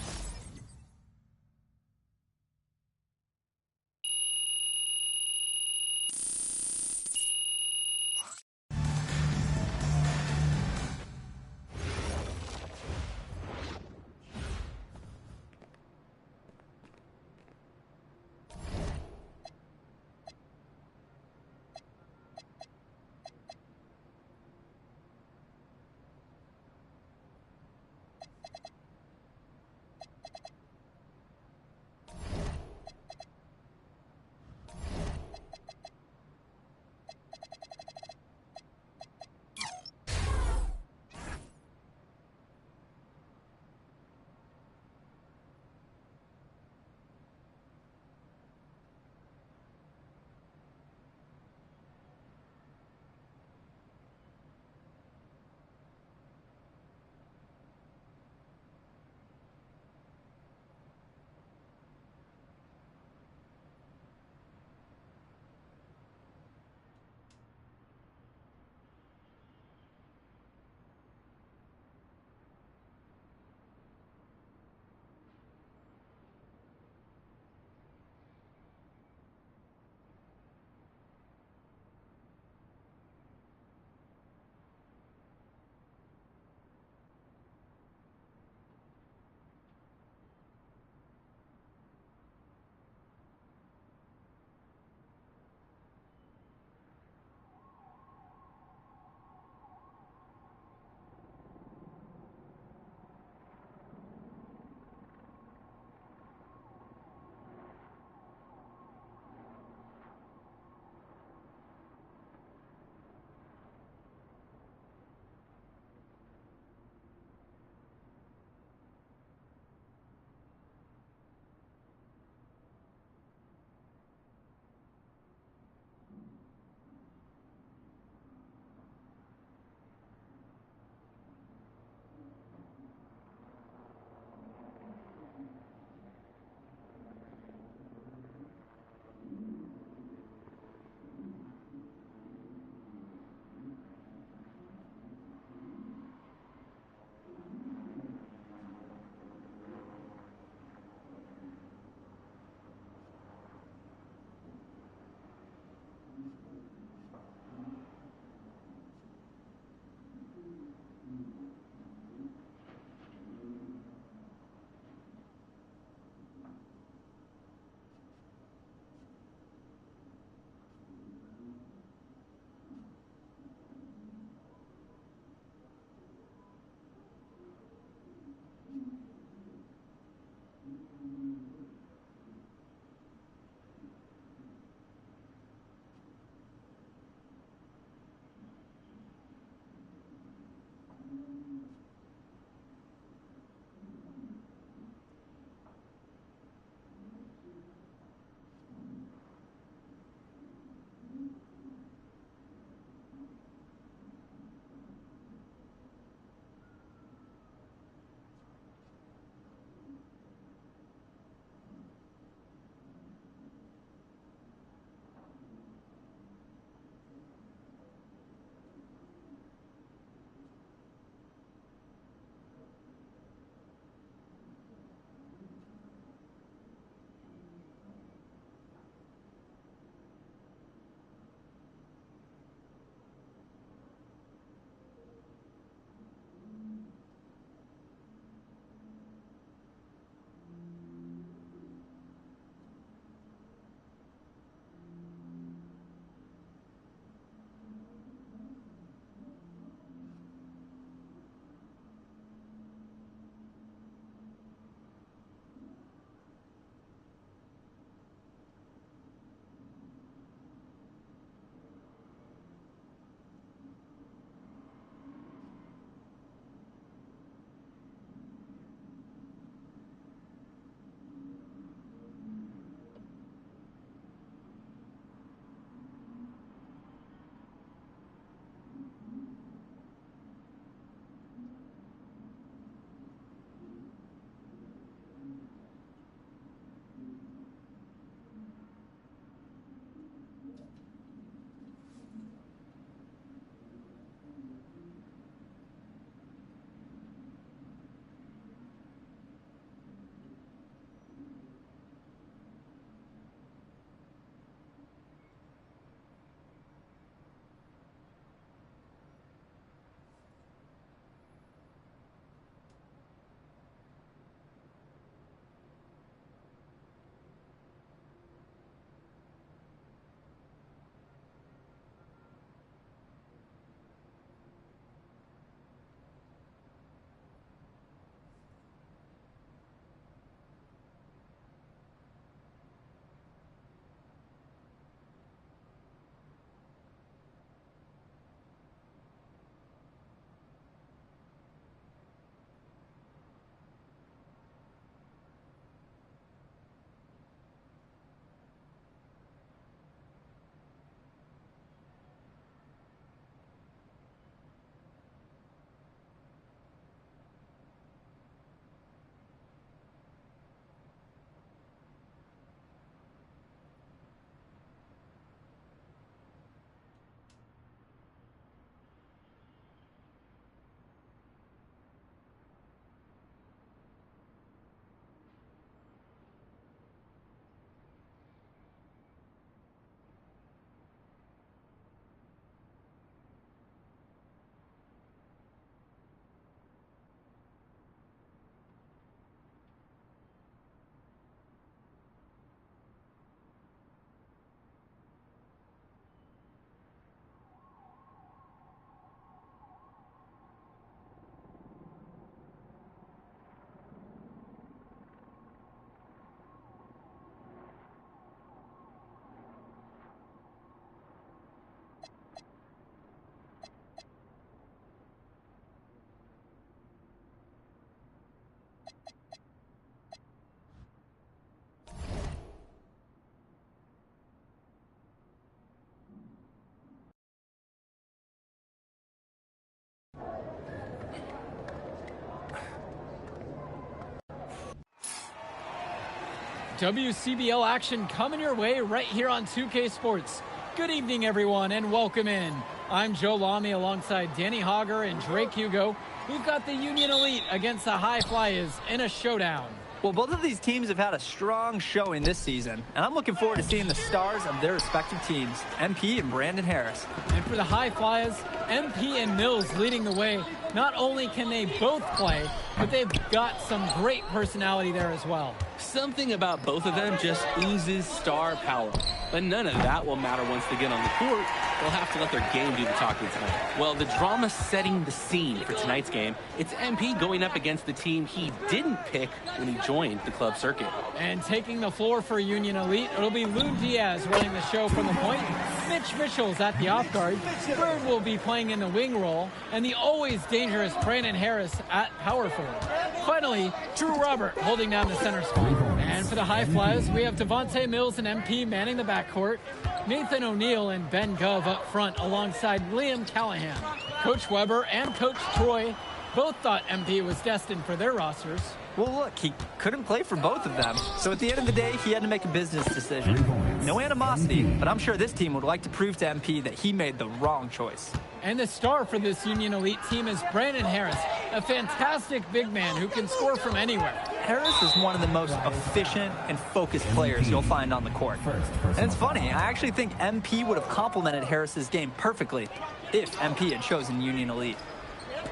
WCBL action coming your way right here on 2K Sports. Good evening, everyone, and welcome in. I'm Joe Lamy alongside Danny Hogger and Drake Hugo. We've got the Union Elite against the High Flyers in a showdown. Well, both of these teams have had a strong showing this season, and I'm looking forward to seeing the stars of their respective teams, MP and Brandon Harris. And for the High Flyers, MP and Mills leading the way. Not only can they both play, but they've got some great personality there as well. Something about both of them just oozes star power. But none of that will matter once they get on the court. They'll have to let their game do the talking tonight. Well, the drama setting the scene for tonight's game, it's MP going up against the team he didn't pick when he joined the club circuit. And taking the floor for Union Elite, it'll be Lou Diaz running the show from the point. Mitch Mitchell's at the off guard. Bird will be playing in the wing role. And the always dangerous Brandon Harris at power forward. Finally, Drew Robert holding down the center spot. And for the High Flyers, we have Devontae Mills and MP manning the backcourt. Nathan O'Neill and Ben Gov up front alongside Liam Callahan. Coach Weber and Coach Troy both thought MP was destined for their rosters. Well, look, he couldn't play for both of them. So at the end of the day, he had to make a business decision. No animosity, but I'm sure this team would like to prove to MP that he made the wrong choice. And the star for this Union Elite team is Brandon Harris, a fantastic big man who can score from anywhere. Harris is one of the most efficient and focused players you'll find on the court. And it's funny, I actually think MP would have complemented Harris's game perfectly if MP had chosen Union Elite.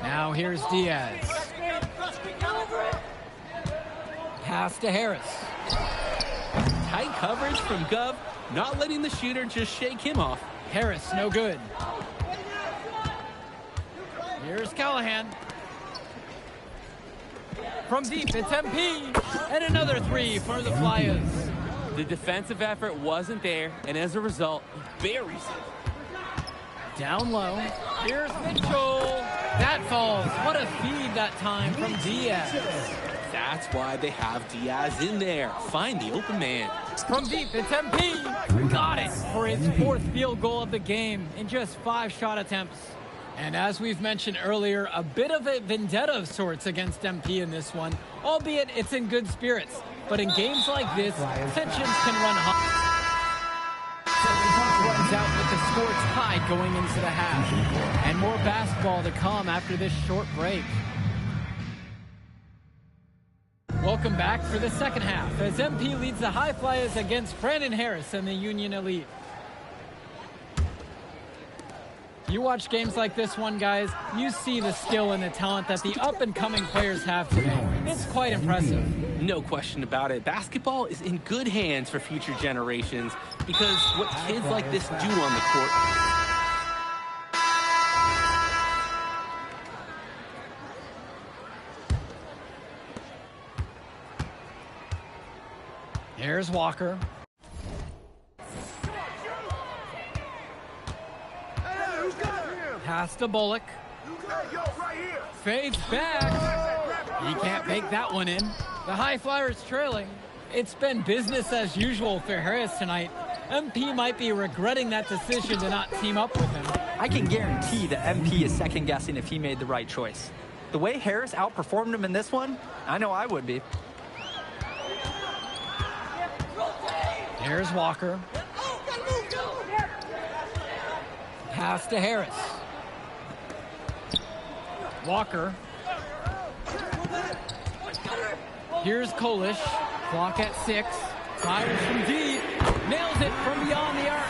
Now here's Diaz. Pass to Harris. Tight coverage from Gov, not letting the shooter just shake him off. Harris, no good. Here's Callahan. From deep, it's MP. And another three for the Flyers. The defensive effort wasn't there, and as a result, he buries it. Down low. Here's Mitchell. That falls. What a feed that time from Diaz. That's why they have Diaz in there. Find the open man. From deep, it's MP. Got it for his fourth field goal of the game in just 5 shot attempts. And as we've mentioned earlier, a bit of a vendetta of sorts against MP in this one, albeit it's in good spirits. But in games like this, tensions can run high. Runs out with the score tied going into the half. And more basketball to come after this short break. Welcome back for the second half as MP leads the High Flyers against Brandon Harris and the Union Elite. You watch games like this one, guys, you see the skill and the talent that the up-and-coming players have today. It's quite impressive. No question about it. Basketball is in good hands for future generations because what kids like this do on the court. Here's Walker. Pass to Bullock. Fades back. He can't make that one in. The High Flyers trailing. It's been business as usual for Harris tonight. MP might be regretting that decision to not team up with him. I can guarantee that MP is second-guessing if he made the right choice. The way Harris outperformed him in this one, I know I would be. Here's Walker. Pass to Harris. Walker. Here's Kolish. Clock at 6. Fires from deep. Nails it from beyond the arc.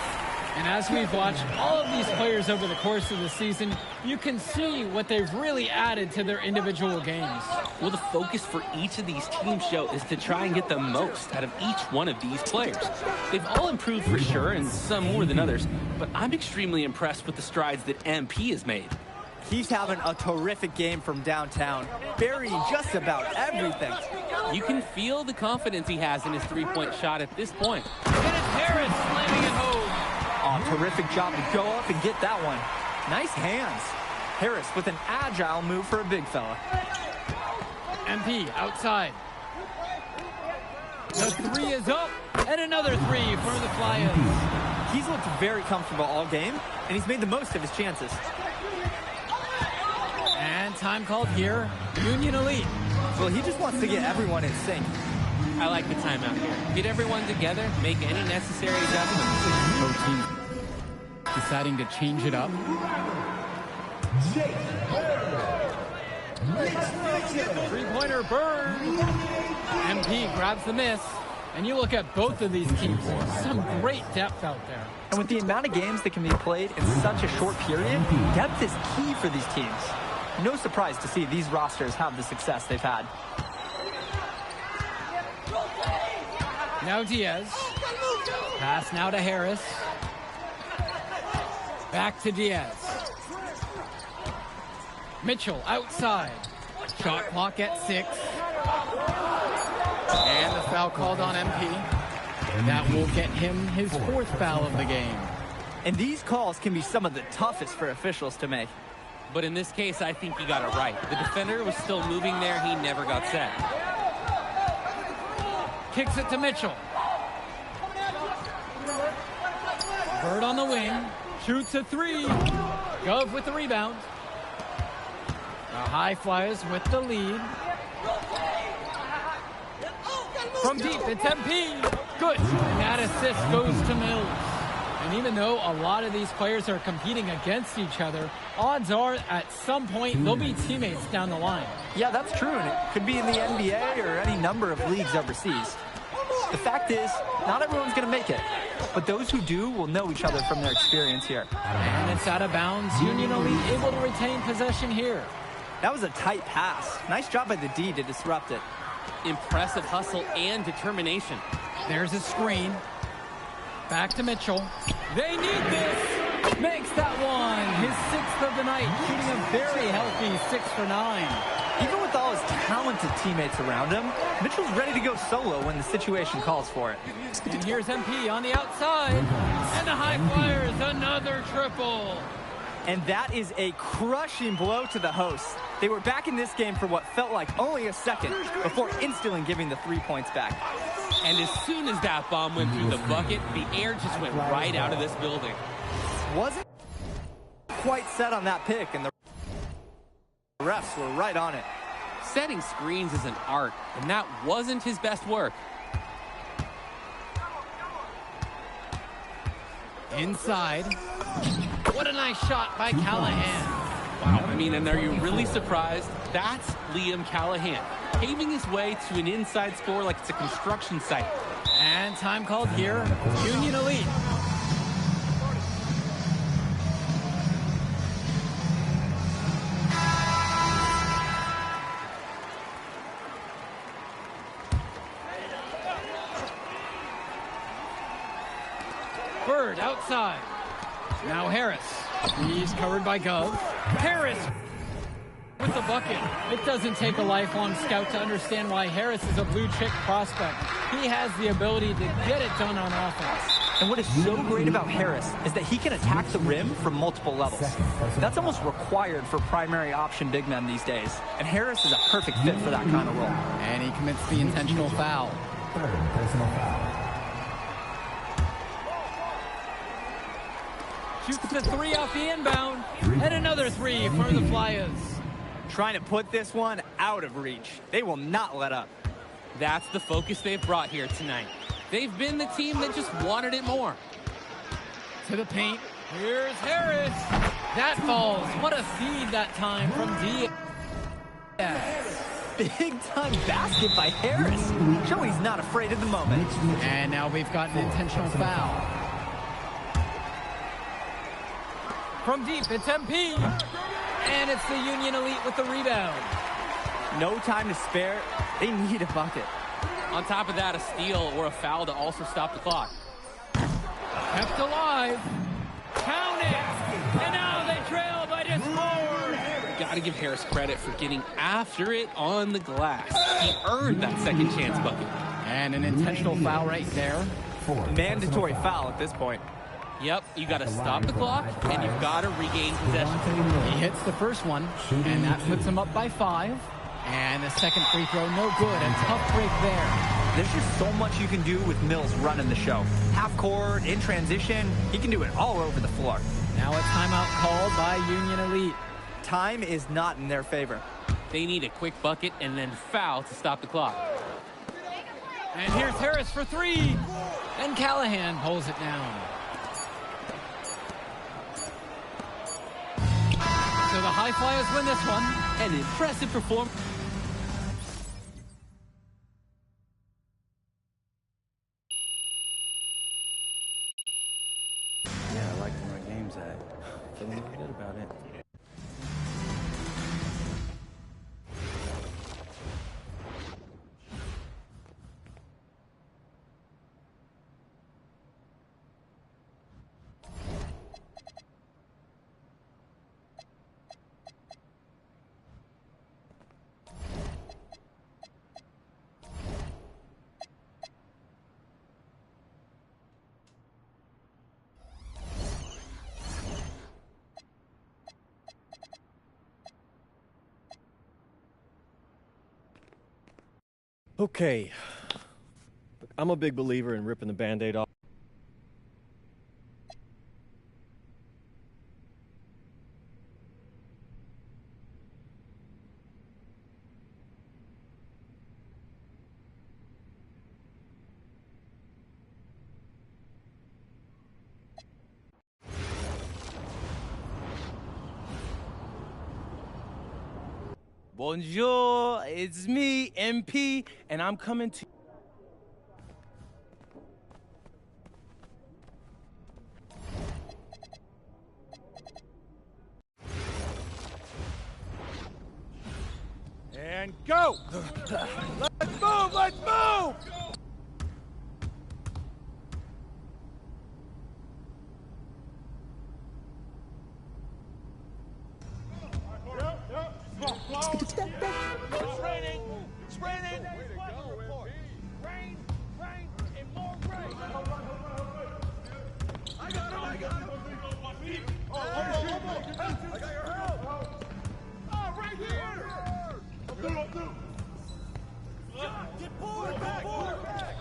And as we've watched all of these players over the course of the season, you can see what they've really added to their individual games. Well, the focus for each of these teams, Joe, is to try and get the most out of each one of these players. They've all improved for sure, and some more than others, but I'm extremely impressed with the strides that MP has made. He's having a terrific game from downtown, burying just about everything. You can feel the confidence he has in his three-point shot at this point. And it's Harris slamming it home. Oh, terrific job to go up and get that one. Nice hands. Harris with an agile move for a big fella. MP outside. The three is up, and another three for the Flyers. He's looked very comfortable all game, and he's made the most of his chances. And time called here, Union Elite. Well, he just wants to get everyone in sync. I like the timeout here. Get everyone together, make any necessary adjustments. Both teams deciding to change it up. Three-pointer Bird. MP grabs the miss. And you look at both of these teams, some great depth out there. And with the amount of games that can be played in such a short period, depth is key for these teams. No surprise to see these rosters have the success they've had. Now Diaz. Pass now to Harris. Back to Diaz. Mitchell outside. Shot clock at 6. And the foul called on MP. That will get him his 4th foul of the game. And these calls can be some of the toughest for officials to make. But in this case, I think he got it right. The defender was still moving there. He never got set. Kicks it to Mitchell. Bird on the wing. Shoots a 3. Gov with the rebound. The High Flyers with the lead. From deep, it's MP. Good. And that assist goes to Mills. And even though a lot of these players are competing against each other, odds are at some point they'll be teammates down the line. Yeah, that's true. And it could be in the NBA or any number of leagues overseas. The fact is, not everyone's going to make it. But those who do will know each other from their experience here. And it's out of bounds. Union Elite able to retain possession here. That was a tight pass. Nice job by the D to disrupt it. Impressive hustle and determination. There's a screen. Back to Mitchell. They need this. Makes that one. His 6th of the night. Shooting a very healthy 6 for 9. Even with all his talented teammates around him, Mitchell's ready to go solo when the situation calls for it. And here's MP on the outside. And the High Flyers, another triple. And that is a crushing blow to the hosts. They were back in this game for what felt like only a second before instantly giving the 3 points back. And as soon as that bomb went through the bucket, the air just went right out of this building. Wasn't quite set on that pick, and the refs were right on it. Setting screens is an art, and that wasn't his best work. Inside. What a nice shot by Callahan. Wow, I mean, and are you really surprised? That's Liam Callahan, paving his way to an inside score like it's a construction site. And time called here, Union Elite. Bird outside. Now Harris. He's covered by Gov. Harris with the bucket. It doesn't take a lifelong scout to understand why Harris is a blue chip prospect. He has the ability to get it done on offense. And what is so great about Harris is that he can attack the rim from multiple levels. That's almost required for primary option big men these days. And Harris is a perfect fit for that kind of role. And he commits the intentional foul. Third personal foul. Shoots the 3 off the inbound. And another 3 for the Flyers. Trying to put this one out of reach. They will not let up. That's the focus they've brought here tonight. They've been the team that just wanted it more. To the paint. Here's Harris. That falls. What a feed that time from Diaz. Big time basket by Harris. Showing he's not afraid of the moment. And now we've got an intentional foul. From deep, it's MP. And it's the Union Elite with the rebound. No time to spare. They need a bucket. On top of that, a steal or a foul to also stop the clock. Kept alive. Count it. And now they trail by just 4. Got to give Harris credit for getting after it on the glass. He earned that second chance bucket. And an intentional foul right there. Mandatory foul at this point. Yep, you got to stop the clock, and you've got to regain possession. He hits the first one, and that puts him up by 5. And the second free throw, no good. A tough break there. There's just so much you can do with Mills running the show. Half court, in transition, he can do it all over the floor. Now a timeout called by Union Elite. Time is not in their favor. They need a quick bucket and then foul to stop the clock. And here's Harris for three. And Callahan pulls it down. So the High Flyers win this one. An impressive performance. Yeah, I like where my game's at. Feeling really good about it. Okay. Look, I'm a big believer in ripping the Band-Aid off. Bonjour, it's me, MP, and I'm coming to... And go! Let's move! Let's move! It's raining! It's raining! Rain! Rain! And more rain! I got him! I got him! I got your help! Oh, right here! I'll do. Get forward! Back! Forward! Back!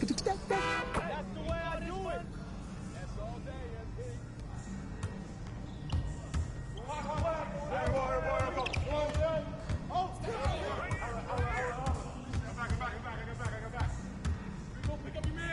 That's the way I do it. That's all day, MP. Pick up your man.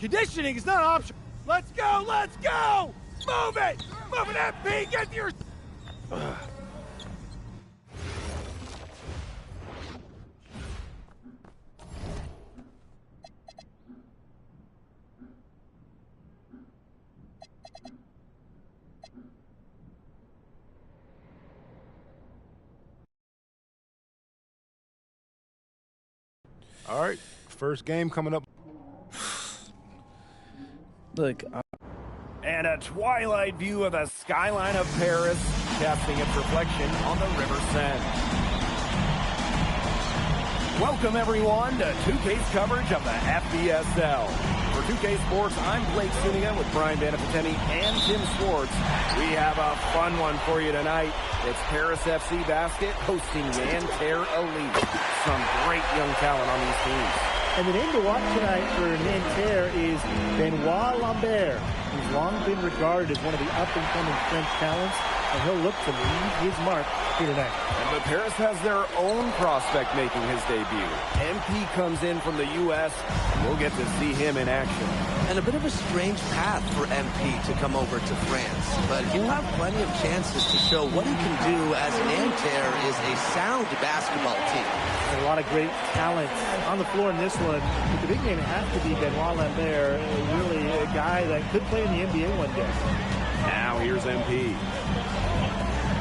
Conditioning is not optional. Let's go! Let's go! Move it! Move it, MP! Get to your... All right, first game coming up. Look, And a twilight view of the skyline of Paris, casting its reflection on the River Seine. Welcome, everyone, to 2K's coverage of the FBSL. For 2K Sports, I'm Blake Suniga with Brian Banafiteni and Tim Swartz. We have a fun one for you tonight. It's Paris FC Basket hosting Nanterre Elite. Some great young talent on these teams. And the name to watch tonight for Nanterre is Benoit Lambert, who's long been regarded as one of the up-and-coming French talents, and he'll look to leave his mark here tonight. But Paris has their own prospect making his debut. MP comes in from the U.S., and we'll get to see him in action. And a bit of a strange path for MP to come over to France, but he'll have plenty of chances to show what he can do, as Nanterre is a sound basketball team. And a lot of great talent on the floor in this one. But the big name has to be Benoit Lambert, really a guy that could play in the NBA one day. Now here's MP.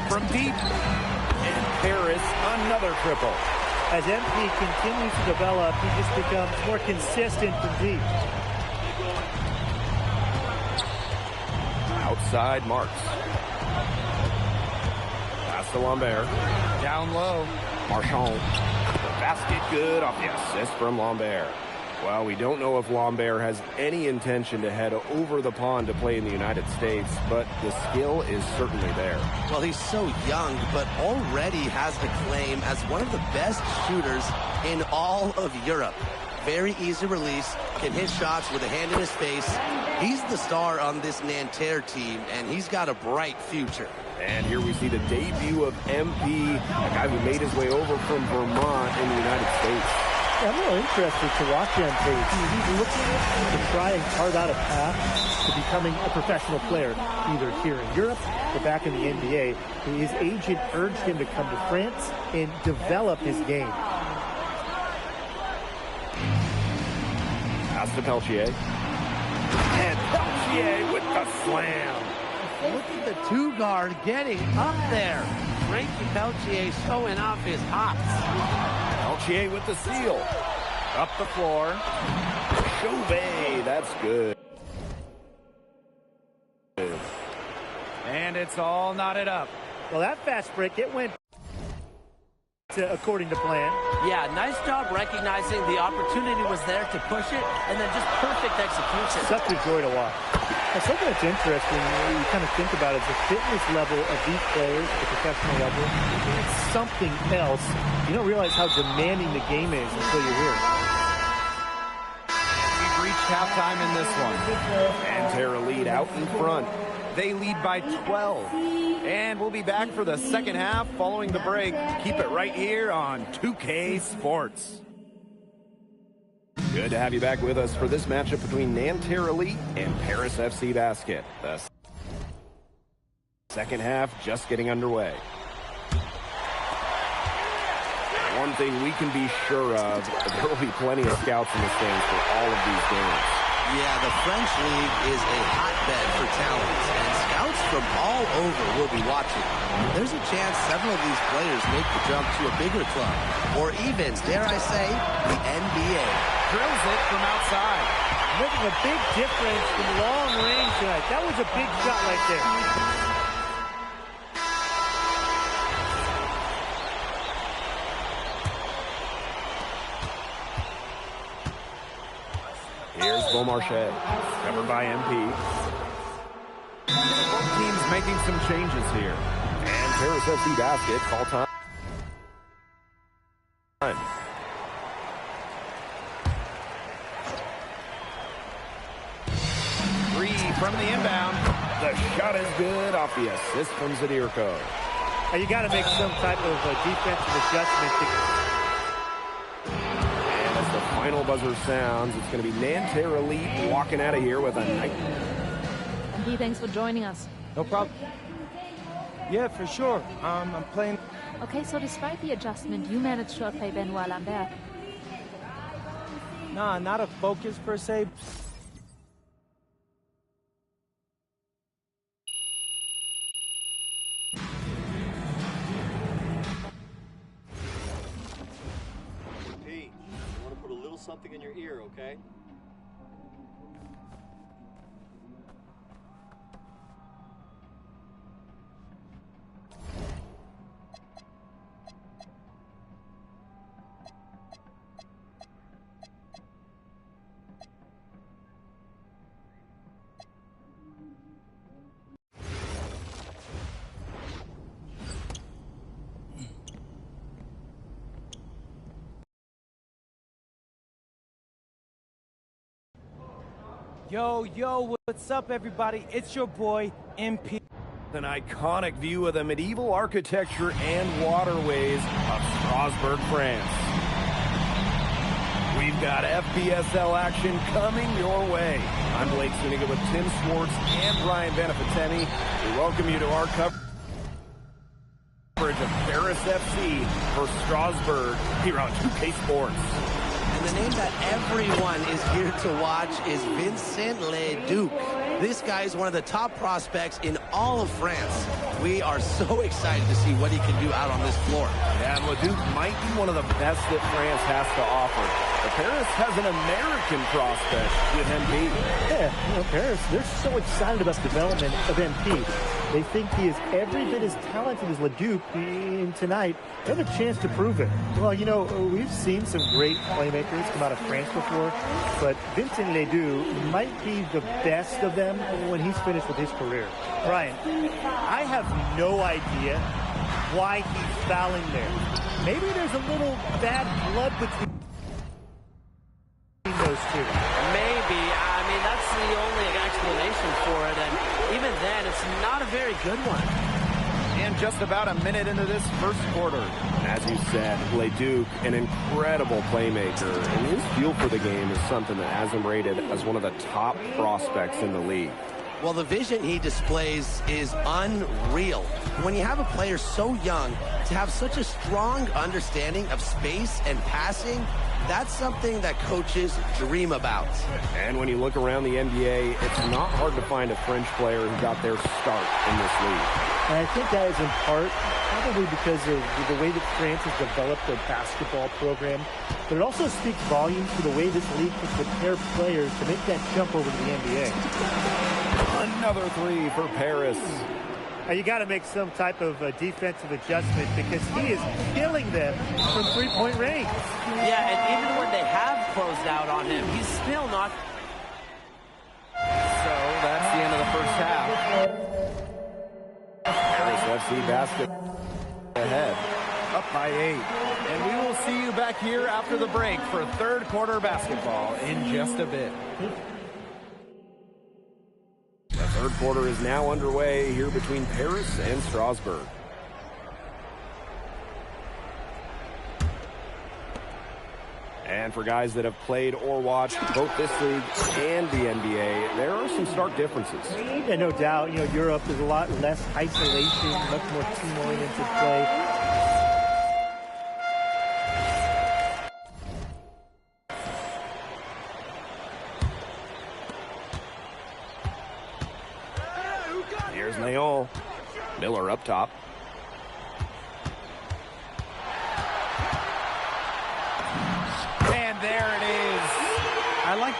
From deep, and Paris, another triple. As MP continues to develop, he just becomes more consistent from deep. Outside Marks. Pass to Lambert. Down low. Marchand. The basket good off the assist from Lambert. Well, we don't know if Lambert has any intention to head over the pond to play in the United States, but the skill is certainly there. Well, he's so young, but already has the claim as one of the best shooters in all of Europe. Very easy release, can hit shots with a hand in his face. He's the star on this Nanterre team, and he's got a bright future. And here we see the debut of MP, a guy who made his way over from Vermont in the United States. Yeah, I'm really interested to watch MP. He's looking to try and carve out a path to becoming a professional player, either here in Europe or back in the NBA. His agent urged him to come to France and develop his game. Pass to Peltier. And Peltier with the slam. Look at the two-guard getting up there. Frankie Peltier showing off his hops. Peltier with the steal. Up the floor. Chauvet, that's good. And it's all knotted up. Well, that fast break, it went according to plan. Yeah, nice job recognizing the opportunity was there to push it, and then just perfect execution. Such a joy to watch. And something that's interesting, you kind of think about it, the fitness level of these players at the professional level, it's something else. You don't realize how demanding the game is until you're here. We've reached halftime in this one. Nanterre lead out in front. They lead by 12. And we'll be back for the second half following the break. Keep it right here on 2K Sports. Good to have you back with us for this matchup between Nanterre Elite and Paris FC Basket. The second half just getting underway. One thing we can be sure of, there will be plenty of scouts in the stands for all of these games. Yeah, the French league is a hotbed for talent, and scouts from all over will be watching. There's a chance several of these players make the jump to a bigger club, or even, dare I say, the NBA. Drills it from outside. Making a big difference from long range tonight. That was a big shot right there. Here's Beaumarchais, covered by MP. Both teams making some changes here. And Paris FC Basket, call time. Three from the inbound. The shot is good off the assist from Zadirko. You got to make some type of defensive adjustment. And as the final buzzer sounds, it's going to be Nanterre Elite walking out of here with a night. MP, thanks for joining us. No problem. Yeah, for sure. I'm playing. Okay, so despite the adjustment, you managed to outplay Benoit Lambert. Nah, not a focus per se. Pete, I want to put a little something in your ear, okay? Yo, what's up, everybody? It's your boy, MP. An iconic view of the medieval architecture and waterways of Strasbourg, France. We've got FBSL action coming your way. I'm Blake Suniga with Tim Swartz and Brian Benefitemi. We welcome you to our coverage of Paris FC for Strasbourg here on 2K Sports. And the name that everyone is here to watch is Vincent Leduc. This guy is one of the top prospects in all of France. We are so excited to see what he can do out on this floor. Yeah, and Leduc might be one of the best that France has to offer. But Paris has an American prospect with MP. Yeah, Paris, they're so excited about the development of MP. They think he is every bit as talented as Leduc, and tonight they have a chance to prove it. Well, we've seen some great playmakers come out of France before, but Vincent Leduc might be the best of them when he's finished with his career. Brian, I have no idea why he's fouling there. Maybe there's a little bad blood between those two. Maybe. I mean, that's the only explanation for it, and even then, it's not a very good one. And just about a minute into this first quarter. As you said, Leduc, an incredible playmaker, and his feel for the game is something that has him rated as one of the top prospects in the league. Well, the vision he displays is unreal. When you have a player so young, to have such a strong understanding of space and passing, that's something that coaches dream about. And when you look around the NBA, it's not hard to find a French player who got their start in this league. And I think that is in part probably because of the way that France has developed their basketball program. But it also speaks volumes to the way this league can prepare players to make that jump over to the NBA. Another three for Paris. Now you got to make some type of defensive adjustment because he is killing them from three-point range. Yeah, and even when they have closed out on him, he's still not. So that's the end of the first half. Paris FC basket ahead, up by 8. And we will see you back here after the break for third quarter basketball in just a bit. The third quarter is now underway here between Paris and Strasbourg. And for guys that have played or watched both this league and the NBA, there are some stark differences. Yeah, no doubt. Europe is a lot less isolation, much more team-oriented play. Here's Nayon. Miller up top. And there it is. I like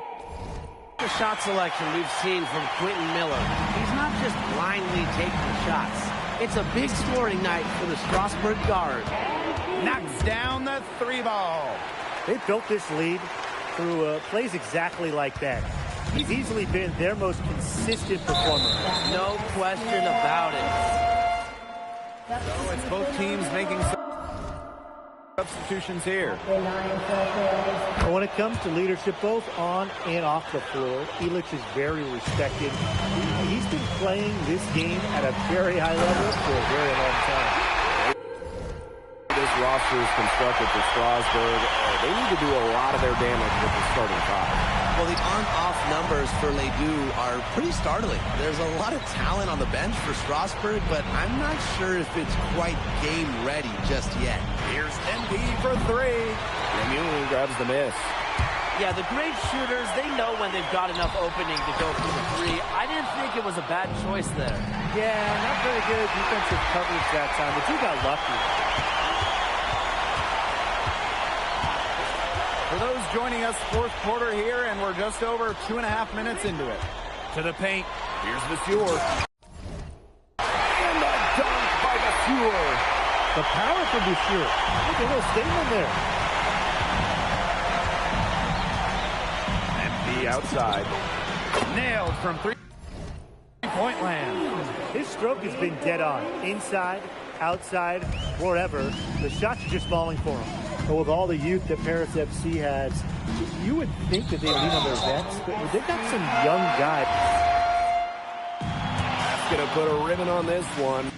the shot selection we've seen from Quentin Miller. He's not just blindly taking shots. It's a big scoring night for the Strasbourg guard. Knocks down the three ball. They built this lead through plays exactly like that. He's easily been their most consistent performer. No question about it. So it's both teams making substitutions here. When it comes to leadership, both on and off the floor, Illich is very respected. He's been playing this game at a very high level for a very long time. This roster pressure is constructed for Strasburg. They need to do a lot of their damage with the starting five. Well, the on-off numbers for Ledoux are pretty startling. There's a lot of talent on the bench for Strasburg, but I'm not sure if it's quite game ready just yet. Here's MP for three. Lemieux grabs the miss. Yeah, the great shooters, they know when they've got enough opening to go for the three. I didn't think it was a bad choice there. Yeah, not very good defensive coverage that time. The two got lucky. For those joining us, fourth quarter here, and we're just over 2.5 minutes into it. To the paint. Here's Vasseur. And the dunk by Vasseur. The power for Vasseur. Look at a little statement there. Outside. Nailed from three-point land. His stroke has been dead on. Inside, outside, wherever. The shots are just falling for him. But with all the youth that Paris FC has, you would think that they lean on their vets, but they've got some young guys. That's going to put a ribbon on this one.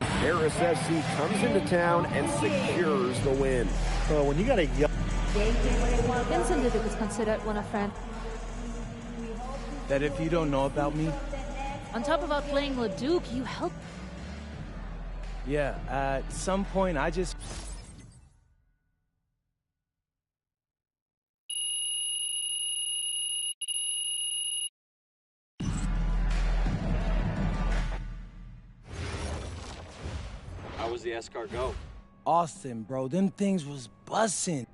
Paris FC comes into town and secures the win. So when you got a young... Vincent Ledoux is considered one of France. That if you don't know about me? On top of outplaying Ledoux, you help. Yeah, at some point I just... How was the escargot? Austin, bro, them things was bussin'.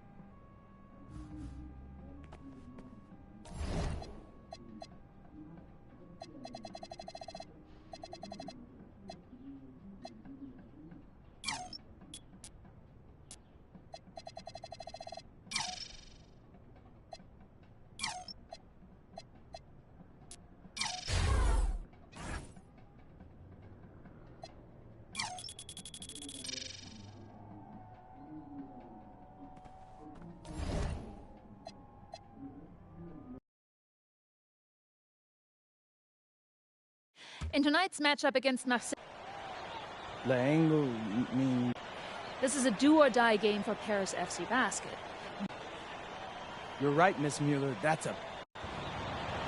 In tonight's matchup against Marseille, L'Angle, mean... this is a do-or-die game for Paris FC Basket. You're right, Miss Mueller. That's a...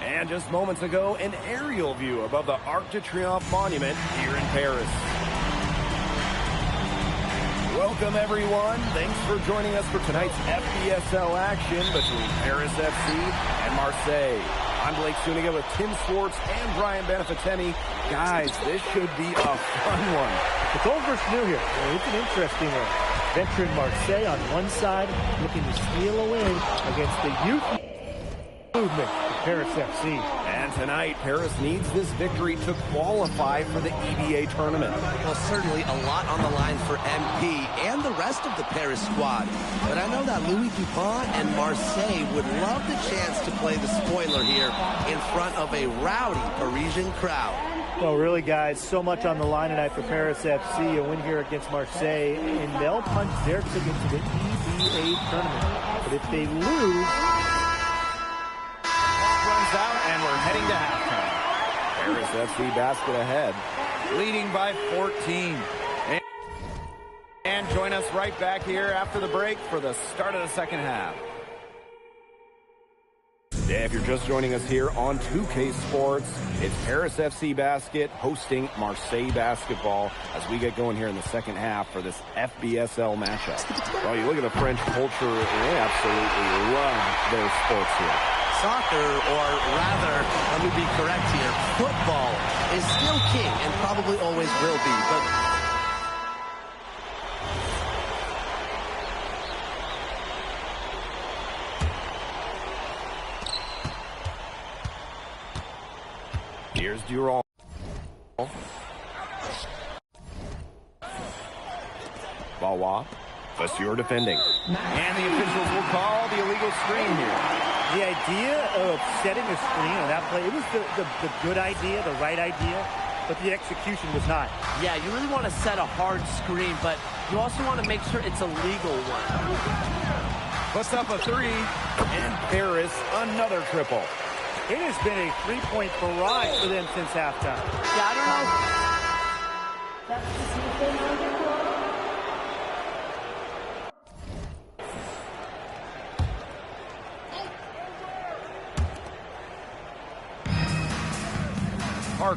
And just moments ago, an aerial view above the Arc de Triomphe monument here in Paris. Welcome, everyone. Thanks for joining us for tonight's FBSL action between Paris FC and Marseille. I'm Blake Suniga with Tim Swartz and Brian Benefitemi. Guys, this should be a fun one. It's old versus new here. It's an interesting one. Veteran Marseille on one side, looking to steal a win against the youth movement of Paris FC. And tonight, Paris needs this victory to qualify for the EBA tournament. Well, certainly a lot on the line for MP and the rest of the Paris squad. But I know that Louis Dupont and Marseille would love the chance to play the spoiler here in front of a rowdy Parisian crowd. Well, really, guys, so much on the line tonight for Paris FC. A win here against Marseille, and they'll punch their ticket to the EBA tournament. But if they lose... runs out, and we're heading to halftime. Paris FC basket ahead. Leading by 14. And join us right back here after the break for the start of the second half. Yeah, if you're just joining us here on 2K Sports, it's Paris FC Basket hosting Marseille Basketball as we get going here in the second half for this FBSL matchup. Well, you look at the French culture, they absolutely love their sports here. Soccer, or rather, let me be correct here, football is still king and probably always will be, but... Here's Durand. Valois. Vasseur defending. And the officials will call the illegal screen here. The idea of setting a screen on that play, it was the good idea, the right idea, but the execution was not. Yeah, you really want to set a hard screen, but you also want to make sure it's a legal one. Puts up a three. And Paris, another triple. It has been a three-point barrage for them since halftime. Yeah, I don't know.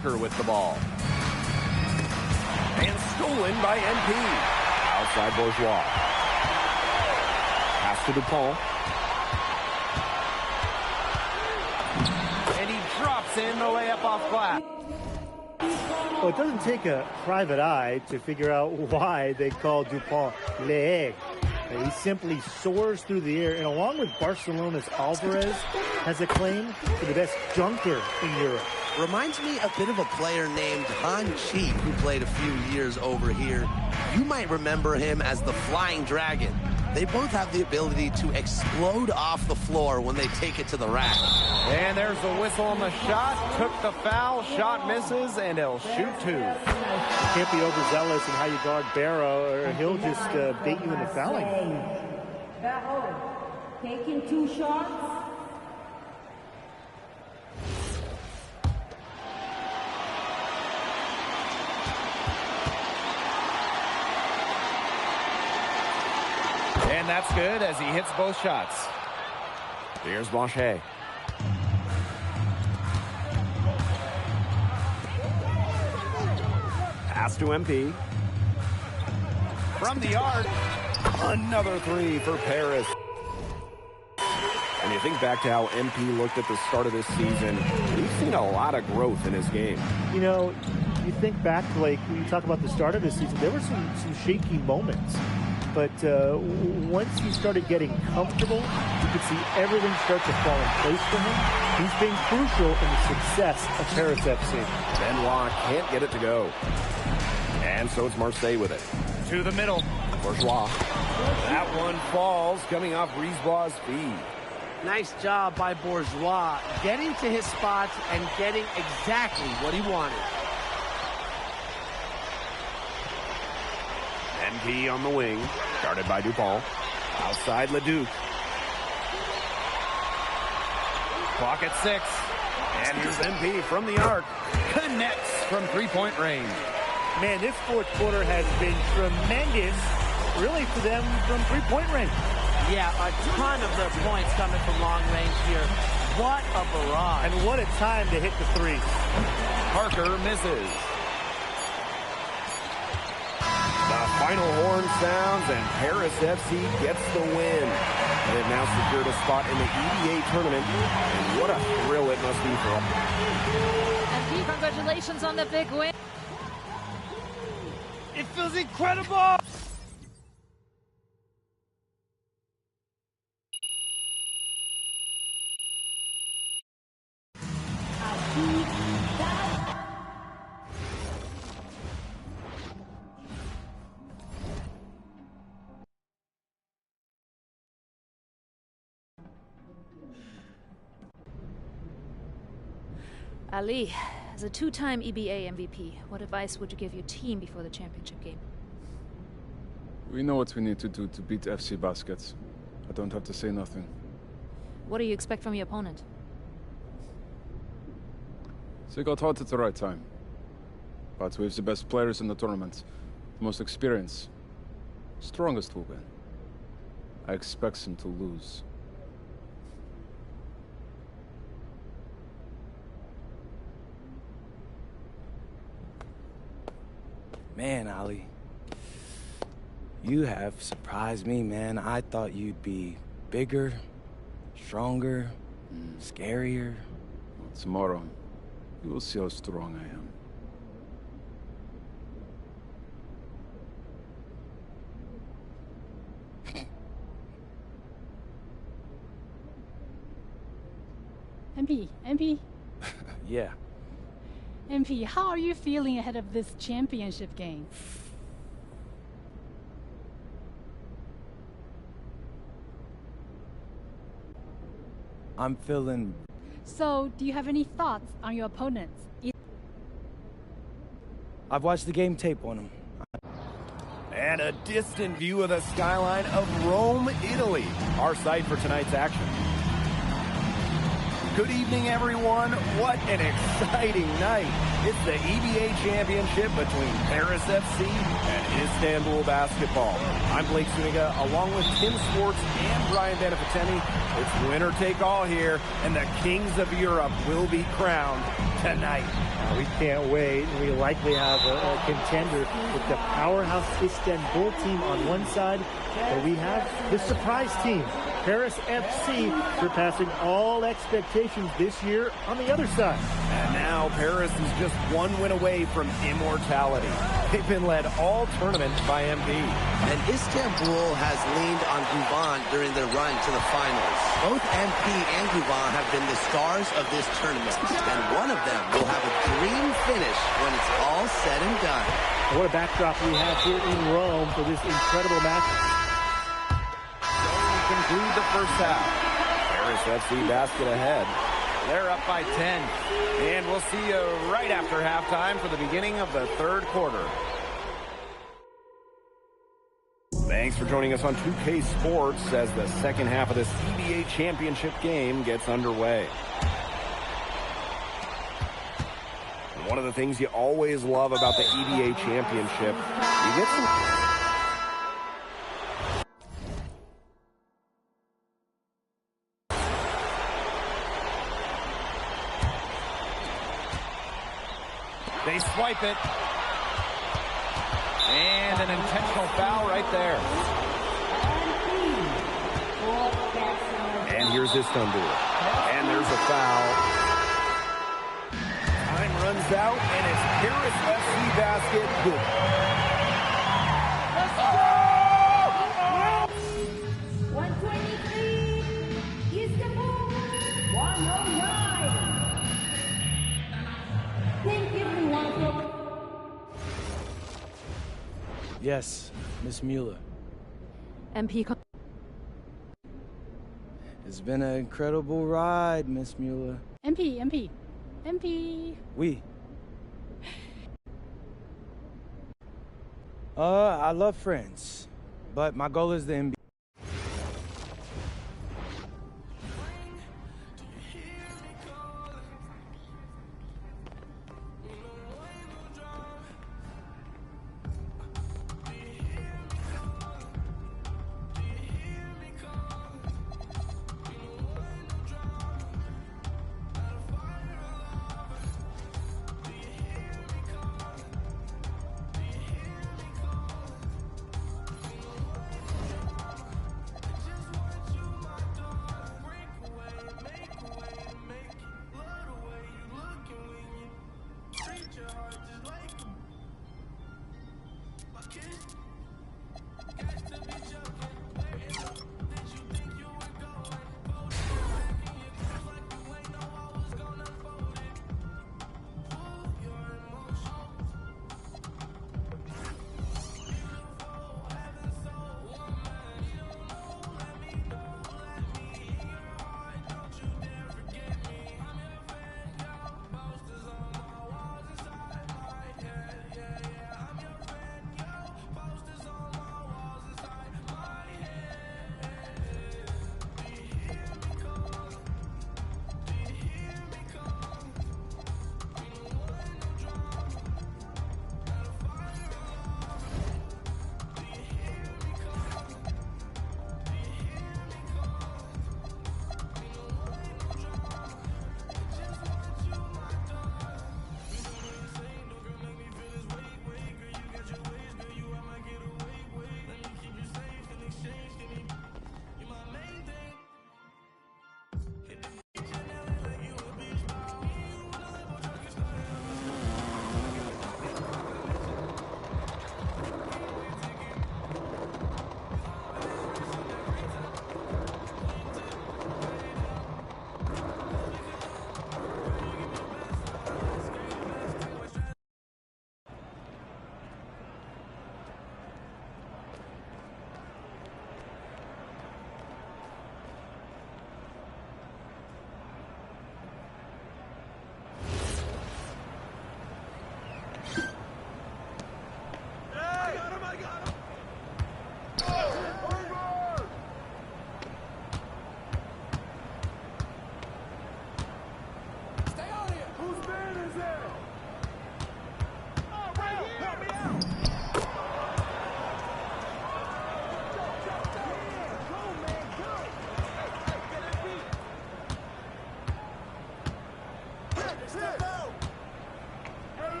Parker with the ball. And stolen by NP. Outside Bourgeois. Pass to DuPont. And he drops in the layup off glass. Well, it doesn't take a private eye to figure out why they call DuPont Le. He simply soars through the air, and along with Barcelona's Alvarez, has a claim to the best dunker in Europe. Reminds me a bit of a player named Han Chi, who played a few years over here. You might remember him as the Flying Dragon. They both have the ability to explode off the floor when they take it to the rack. And there's the whistle on the shot. Took the foul. Shot misses, and he'll shoot two. You can't be overzealous in how you guard Barrow, or he'll just bait you into fouling. Barrow taking 2 shots. And that's good as he hits both shots. Here's Blanchet. Pass to MP. From the arc, another three for Paris. When you think back to how MP looked at the start of this season, we've seen a lot of growth in his game. You know, you think back, like, when you talk about the start of this season, there were some shaky moments. But once he started getting comfortable, you could see everything start to fall in place for him. He's been crucial in the success of Paris FC. Benoit can't get it to go. And so it's Marseille with it. To the middle. Bourgeois. That one falls, coming off Brisebois' feed. Nice job by Bourgeois, getting to his spots and getting exactly what he wanted. NP on the wing, guarded by DuPont. Outside Leduc. Clock at 6. And here's MP from the arc. Connects from three-point range. Man, this fourth quarter has been tremendous, really, for them from three-point range. Yeah, a ton of their points coming from long range here. What a barrage. And what a time to hit the three. Parker misses. The final horn sounds, and Paris FC gets the win. They've now secured a spot in the EDA tournament, and what a thrill it must be for them. And congratulations on the big win. It feels incredible! Ali, as a 2-time EBA MVP, what advice would you give your team before the championship game? We know what we need to do to beat FC Baskets. I don't have to say nothing. What do you expect from your opponent? They got hot at the right time. But we have the best players in the tournament. The most experienced. Strongest will win. I expect them to lose. Man, Ali, you have surprised me, man. I thought you'd be bigger, stronger, scarier. Well, tomorrow, you will see how strong I am. MP? Yeah. MP, how are you feeling ahead of this championship game? I'm feeling... So, do you have any thoughts on your opponents? I've watched the game tape on them. And a distant view of the skyline of Rome, Italy, our site for tonight's action. Good evening, everyone. What an exciting night. It's the EBA championship between Paris FC and Istanbul Basketball. I'm Blake Zuniga, along with Tim Swartz and Brian Benefitemi. It's winner take all here, and the kings of Europe will be crowned tonight. We can't wait. We likely have a contender with the powerhouse Istanbul team on one side, but we have the surprise team, Paris FC, surpassing all expectations this year on the other side. And now Paris is just one win away from immortality. They've been led all tournament by MP. And Istanbul has leaned on Guvan during their run to the finals. Both MP and Guvan have been the stars of this tournament, and one of them will have a green finish when it's all said and done. What a backdrop we have here in Rome for this incredible match. Conclude the first half. Paris FC basket ahead. They're up by 10. And we'll see you right after halftime for the beginning of the third quarter. Thanks for joining us on 2K Sports as the second half of this EBA championship game gets underway. One of the things you always love about the EBA championship, you get some... They swipe it. And an intentional foul right there. And here's Istanbul. And there's a foul. Time runs out, and it's Paris FC basket. Good. 123, Istanbul, 109. Thank you, everyone. Yes, Miss Mueller. MP. It's been an incredible ride, Miss Mueller. MP. Oui. I love France, but my goal is the NBA.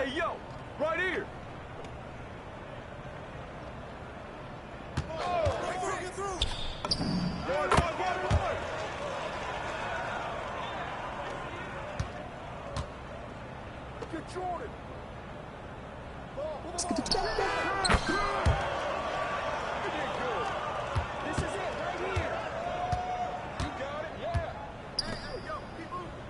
Hey, yo, right here. Get through. Get Jordan. This is it right here. You got it? Yeah. Hey, yo, keep moving.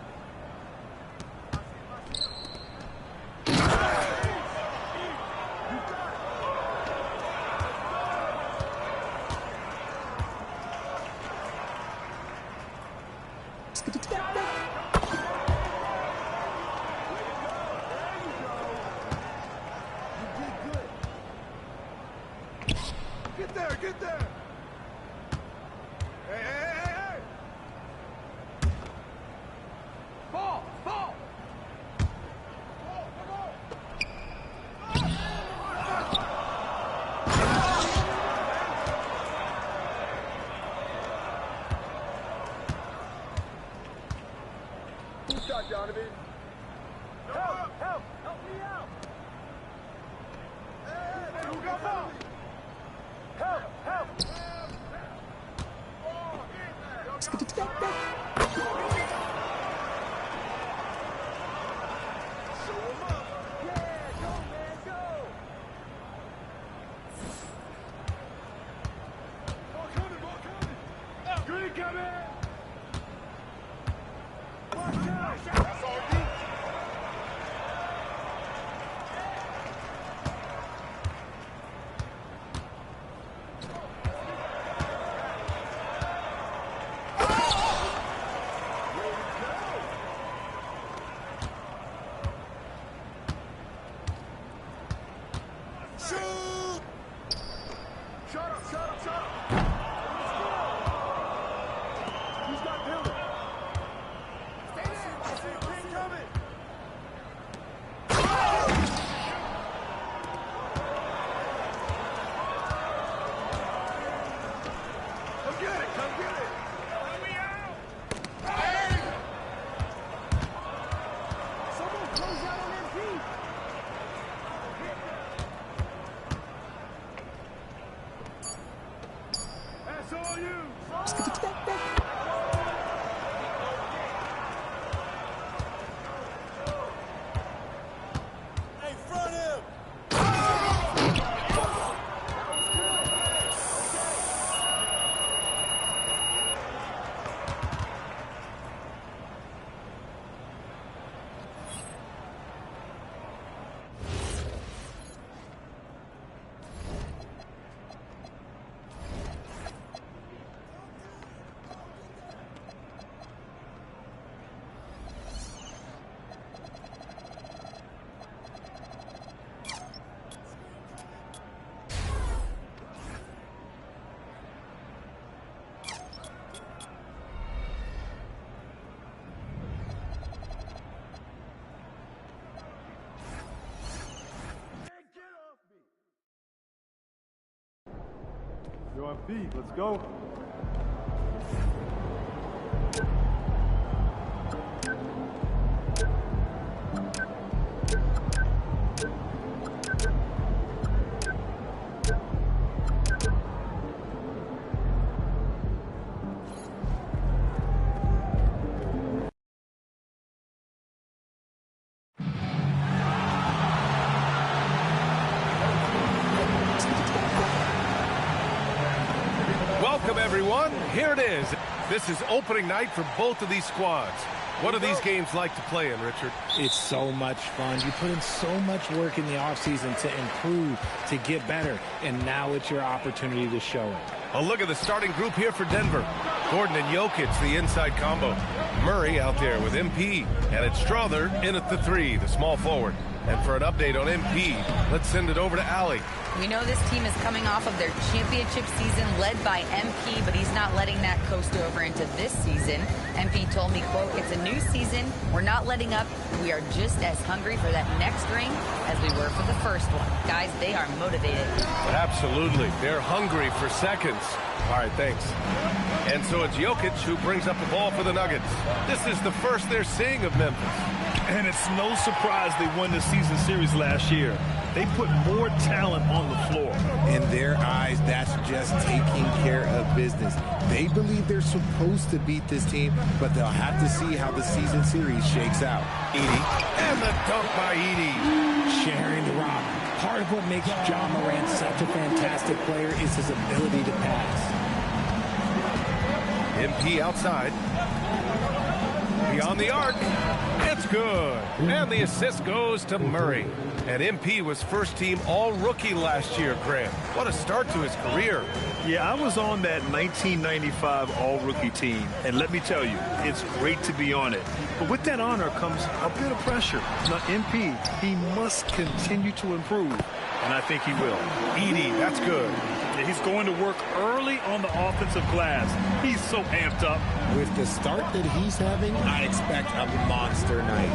Good shot, Donovan. Help! Help! Help me out! Hey, who got help? Help! Help! Green coming! Watch out! That's all deep! Shoot! Shut up, shut up, shut up! Who's got Dillon? Stay there! I see a green coming! Come get it! Come get it! Let me out! Hey! Someone close out on MP! That's all you! Hey, front him! Yo, MP, let's go. Welcome, everyone. Here it is. This is opening night for both of these squads. What are these games like to play in, Richard? It's so much fun. You put in so much work in the offseason to improve, to get better, and now it's your opportunity to show it. A look at the starting group here for Denver. Gordon and Jokic, the inside combo. Murray out there with MP. And it's Strother in at the 3, the small forward. And for an update on MP, let's send it over to Allie. We know this team is coming off of their championship season led by MP, but he's not letting that coast over into this season. MP told me, quote, "It's a new season. We're not letting up. We are just as hungry for that next ring as we were for the first one." Guys, they are motivated. Absolutely. They're hungry for seconds. All right, thanks. And so it's Jokic who brings up the ball for the Nuggets. This is the first they're seeing of Memphis. And it's no surprise they won the season series last year. They put more talent on the floor. In their eyes, that's just taking care of business. They believe they're supposed to beat this team, but they'll have to see how the season series shakes out. Edey. And the dunk by Edey. Sharing the rock. Part of what makes Ja Morant such a fantastic player is his ability to pass. MP outside. Beyond the arc. It's good. And the assist goes to Murray. And MP was first team all-rookie last year, Graham. What a start to his career. Yeah, I was on that 1995 all-rookie team. And let me tell you, it's great to be on it. But with that honor comes a bit of pressure. Now, MP, he must continue to improve. And I think he will. Edey, that's good. Yeah, he's going to work early on the offensive glass. He's so amped up. With the start that he's having, I expect a monster night.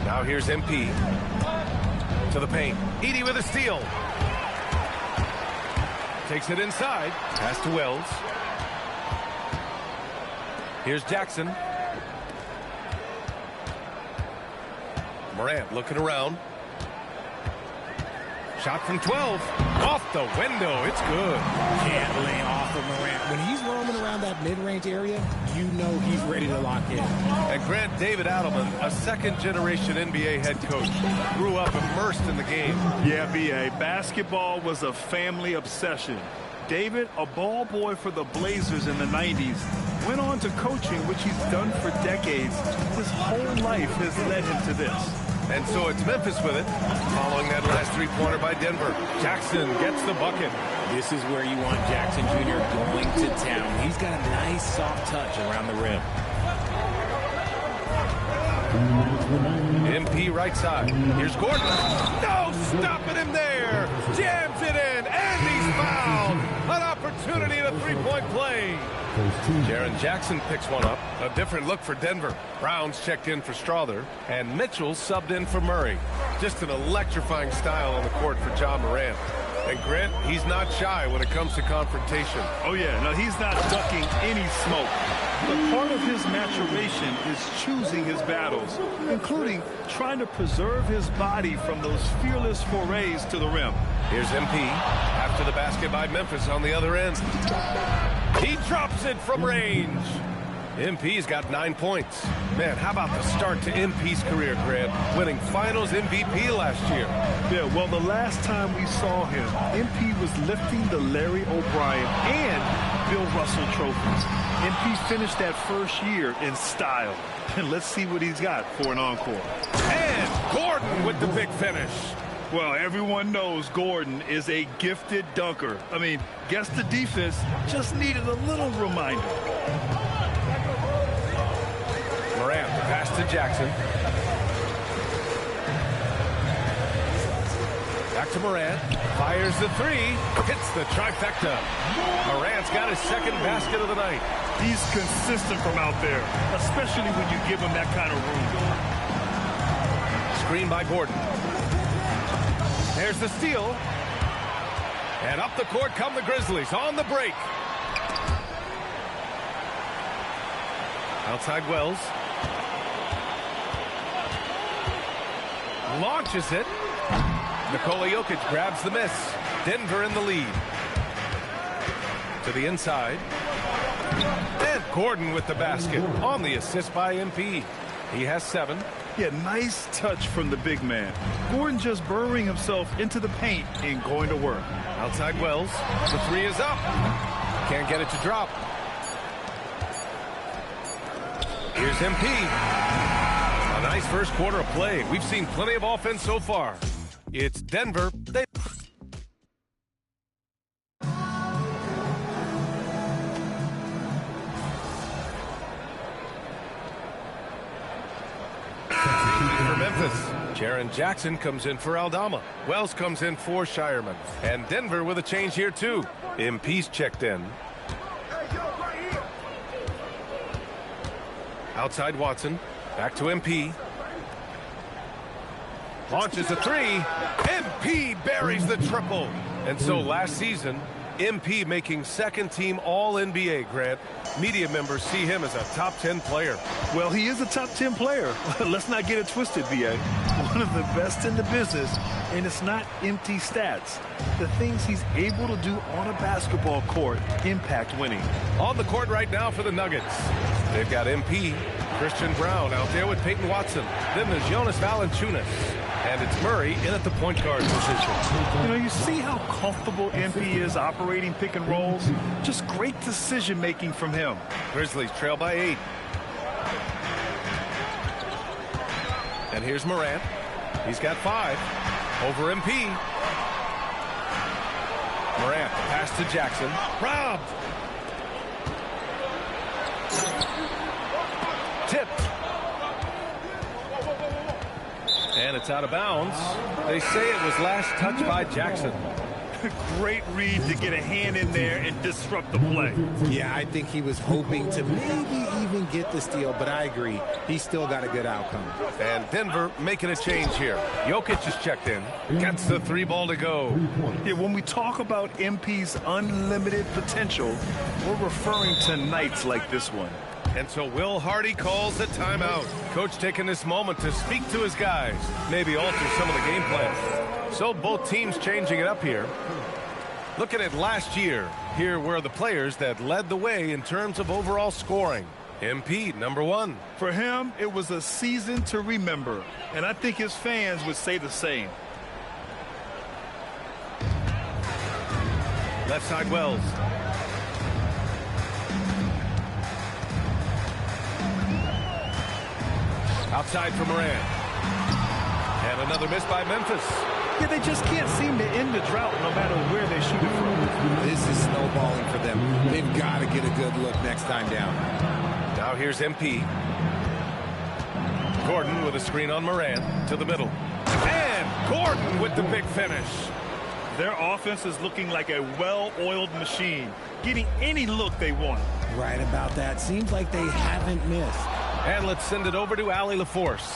Now here's MP. To the paint. Edey with a steal. Takes it inside. Pass to Wells. Here's Jackson. Morant looking around. Shot from 12. Off the window. It's good. Can't lay off of Morant. When he's roaming around that mid-range area, you know he's ready to lock in. And Grant, David Adelman, a second-generation NBA head coach, grew up immersed in the game. Yeah, B.A. Basketball was a family obsession. David, a ball boy for the Blazers in the 90s, went on to coaching, which he's done for decades. His whole life has led him to this. And so it's Memphis with it, following that last three-pointer by Denver. Jackson gets the bucket. This is where you want Jackson Jr. going to town. He's got a nice soft touch around the rim. MP right side. Here's Gordon. No, stopping him there. Jams it in, and he's fouled. An opportunity in a three-point play. Jaren Jackson picks one up. A different look for Denver. Brown's checked in for Strother, and Mitchell subbed in for Murray. Just an electrifying style on the court for John Morant. And Grant, he's not shy when it comes to confrontation. Oh, yeah. No, he's not ducking any smoke. But part of his maturation is choosing his battles, including trying to preserve his body from those fearless forays to the rim. Here's MP after the basket by Memphis on the other end. He drops it from range. MP's got 9 points. Man, how about the start to MP's career, Grant? Winning Finals MVP last year. Yeah, well, the last time we saw him, MP was lifting the Larry O'Brien and Bill Russell trophies. MP finished that first year in style. And let's see what he's got for an encore. And Gordon with the big finish. Well, everyone knows Gordon is a gifted dunker. I mean, guess the defense just needed a little reminder. Morant, the pass to Jackson. Back to Morant. Fires the three. Hits the trifecta. Morant's got his second basket of the night. He's consistent from out there, especially when you give him that kind of room. Screen by Gordon. There's the steal. And up the court come the Grizzlies on the break. Outside Wells. Launches it. Nikola Jokic grabs the miss. Denver in the lead. To the inside. And Gordon with the basket on the assist by MP. He has 7. Yeah, nice touch from the big man. Gordon just burrowing himself into the paint and going to work. Outside Wells. The three is up. Can't get it to drop. Here's MP. A nice first quarter of play. We've seen plenty of offense so far. It's Denver. For Memphis, Jaren Jackson comes in for Aldama. Wells comes in for Shireman. And Denver with a change here too. MP's checked in. Outside Watson. Back to MP. Launches a three. MP buries the triple. And so last season, MP making second-team All-NBA, Grant. Media members see him as a top 10 player. Well, he is a top 10 player. Let's not get it twisted, VA. One of the best in the business, and it's not empty stats. The things he's able to do on a basketball court impact winning. On the court right now for the Nuggets. They've got MP, Christian Brown out there with Peyton Watson. Then there's Jonas Valanciunas. And it's Murray in at the point guard position. You know, you see how comfortable MP is operating pick and rolls? Just great decision-making from him. Grizzlies trail by 8. And here's Morant. He's got 5. Over MP. Morant, pass to Jackson. Robbed. Tipped. And it's out of bounds. They say it was last touched by Jackson. Great read to get a hand in there and disrupt the play. Yeah, I think he was hoping to maybe even get the steal, but I agree. He still got a good outcome. And Denver making a change here. Jokic is checked in. Gets the 3 ball to go. Yeah, when we talk about MP's unlimited potential, we're referring to nights like this one. And so Will Hardy calls a timeout. Coach taking this moment to speak to his guys, maybe alter some of the game plan. So both teams changing it up here. Looking at last year, here were the players that led the way in terms of overall scoring. MP, number 1. For him, it was a season to remember, and I think his fans would say the same. Left side Wells. Outside for Moran. And another miss by Memphis. Yeah, they just can't seem to end the drought no matter where they shoot it from. This is snowballing for them. They've got to get a good look next time down. Now here's MP. Gordon with a screen on Moran to the middle. And Gordon with the big finish. Their offense is looking like a well-oiled machine, getting any look they want. Right about that. Seems like they haven't missed. And let's send it over to Allie LaForce.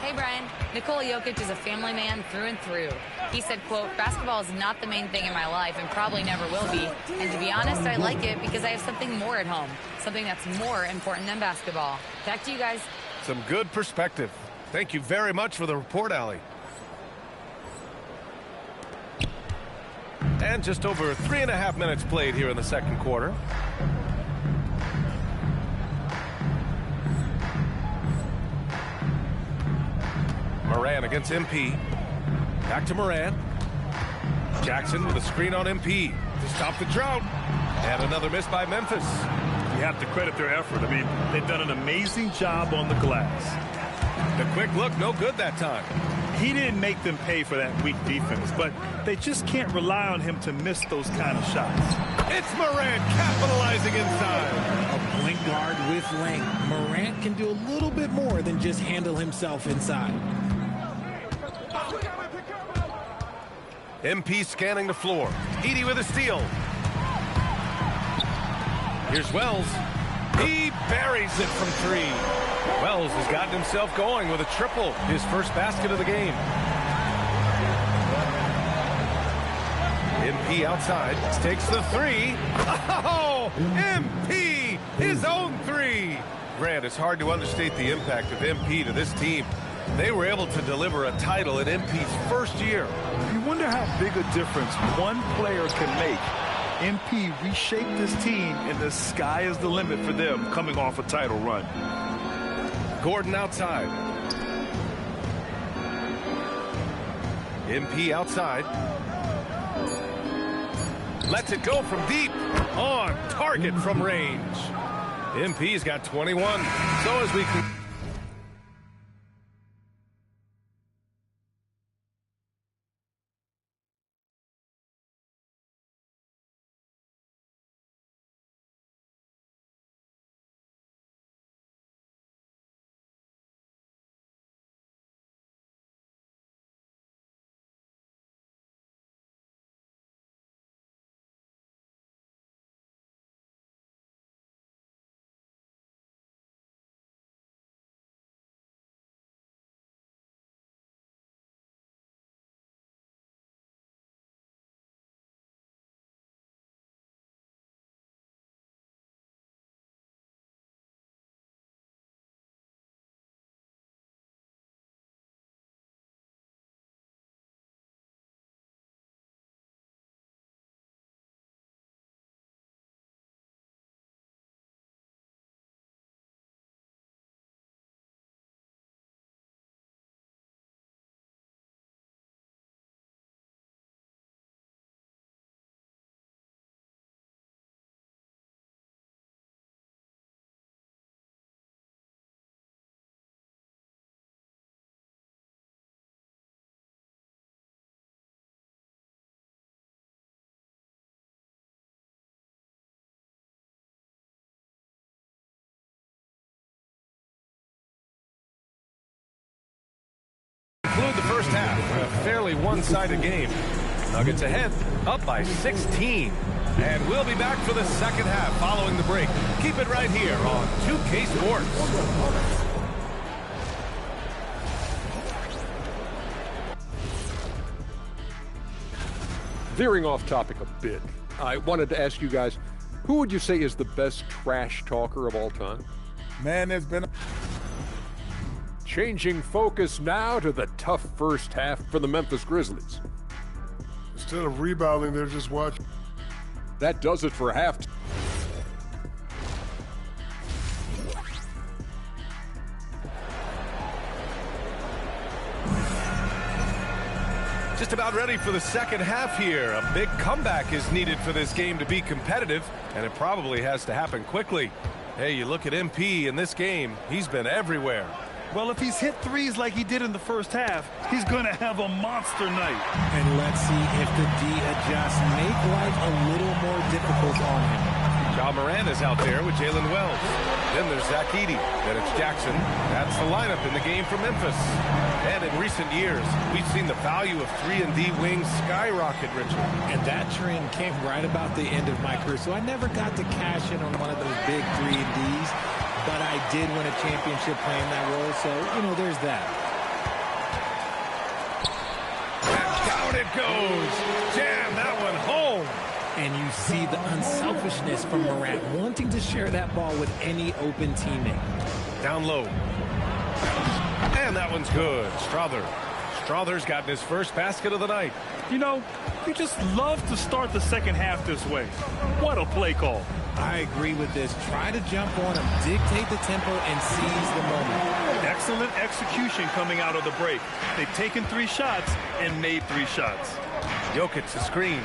Hey, Brian. Nikola Jokic is a family man through and through. He said, quote, basketball is not the main thing in my life and probably never will be. And to be honest, I like it because I have something more at home, something that's more important than basketball. Back to you guys. Some good perspective. Thank you very much for the report, Allie. And just over 3.5 minutes played here in the second quarter. Moran against MP. Back to Moran. Jackson with a screen on MP to stop the drought. And another miss by Memphis. You have to credit their effort. I mean, they've done an amazing job on the glass. The quick look, no good that time. He didn't make them pay for that weak defense, but they just can't rely on him to miss those kind of shots. It's Moran capitalizing inside. A point guard with length. Morant can do a little bit more than just handle himself inside. MP scanning the floor. Edey with a steal. Here's Wells. He buries it from 3. Wells has gotten himself going with a triple, his first basket of the game. MP outside, takes the 3. Oh, MP, his own 3. Grant, it's hard to understate the impact of MP to this team. They were able to deliver a title in MP's first year. You wonder how big a difference one player can make. MP reshaped this team, and the sky is the limit for them coming off a title run. Gordon outside. MP outside. Lets it go from deep. On target from range. MP's got 21. So as we can... conclude the first half with a fairly one-sided game. Nuggets ahead, up by 16. And we'll be back for the second half following the break. Keep it right here on 2K Sports. Veering off topic a bit, I wanted to ask you guys, who would you say is the best trash talker of all time? Man, there's been... Changing focus now to the tough first half for the Memphis Grizzlies. Instead of rebounding, they're just watching. That does it for half. Just about ready for the second half here. A big comeback is needed for this game to be competitive, and it probably has to happen quickly. Hey, you look at MP in this game, he's been everywhere. Well, if he's hit threes like he did in the first half, he's going to have a monster night. And let's see if the D adjusts, make life a little more difficult on him. Ja Morant is out there with Jalen Wells. Then there's Zach Edey. Then it's Jackson. That's the lineup in the game for Memphis. And in recent years, we've seen the value of 3-and-D wings skyrocket, Richard. And that trend came right about the end of my career. So I never got to cash in on one of those big 3-and-Ds. But I did win a championship playing that role, so, you know, there's that. And down it goes. Jam that one home. And you see the unselfishness from Morant, wanting to share that ball with any open teammate. Down low. And that one's good. Strother's gotten his first basket of the night. You know, you just love to start the second half this way. What a play call. I agree with this. Try to jump on him, dictate the tempo, and seize the moment. Excellent execution coming out of the break. They've taken 3 shots and made 3 shots. Jokic the screen.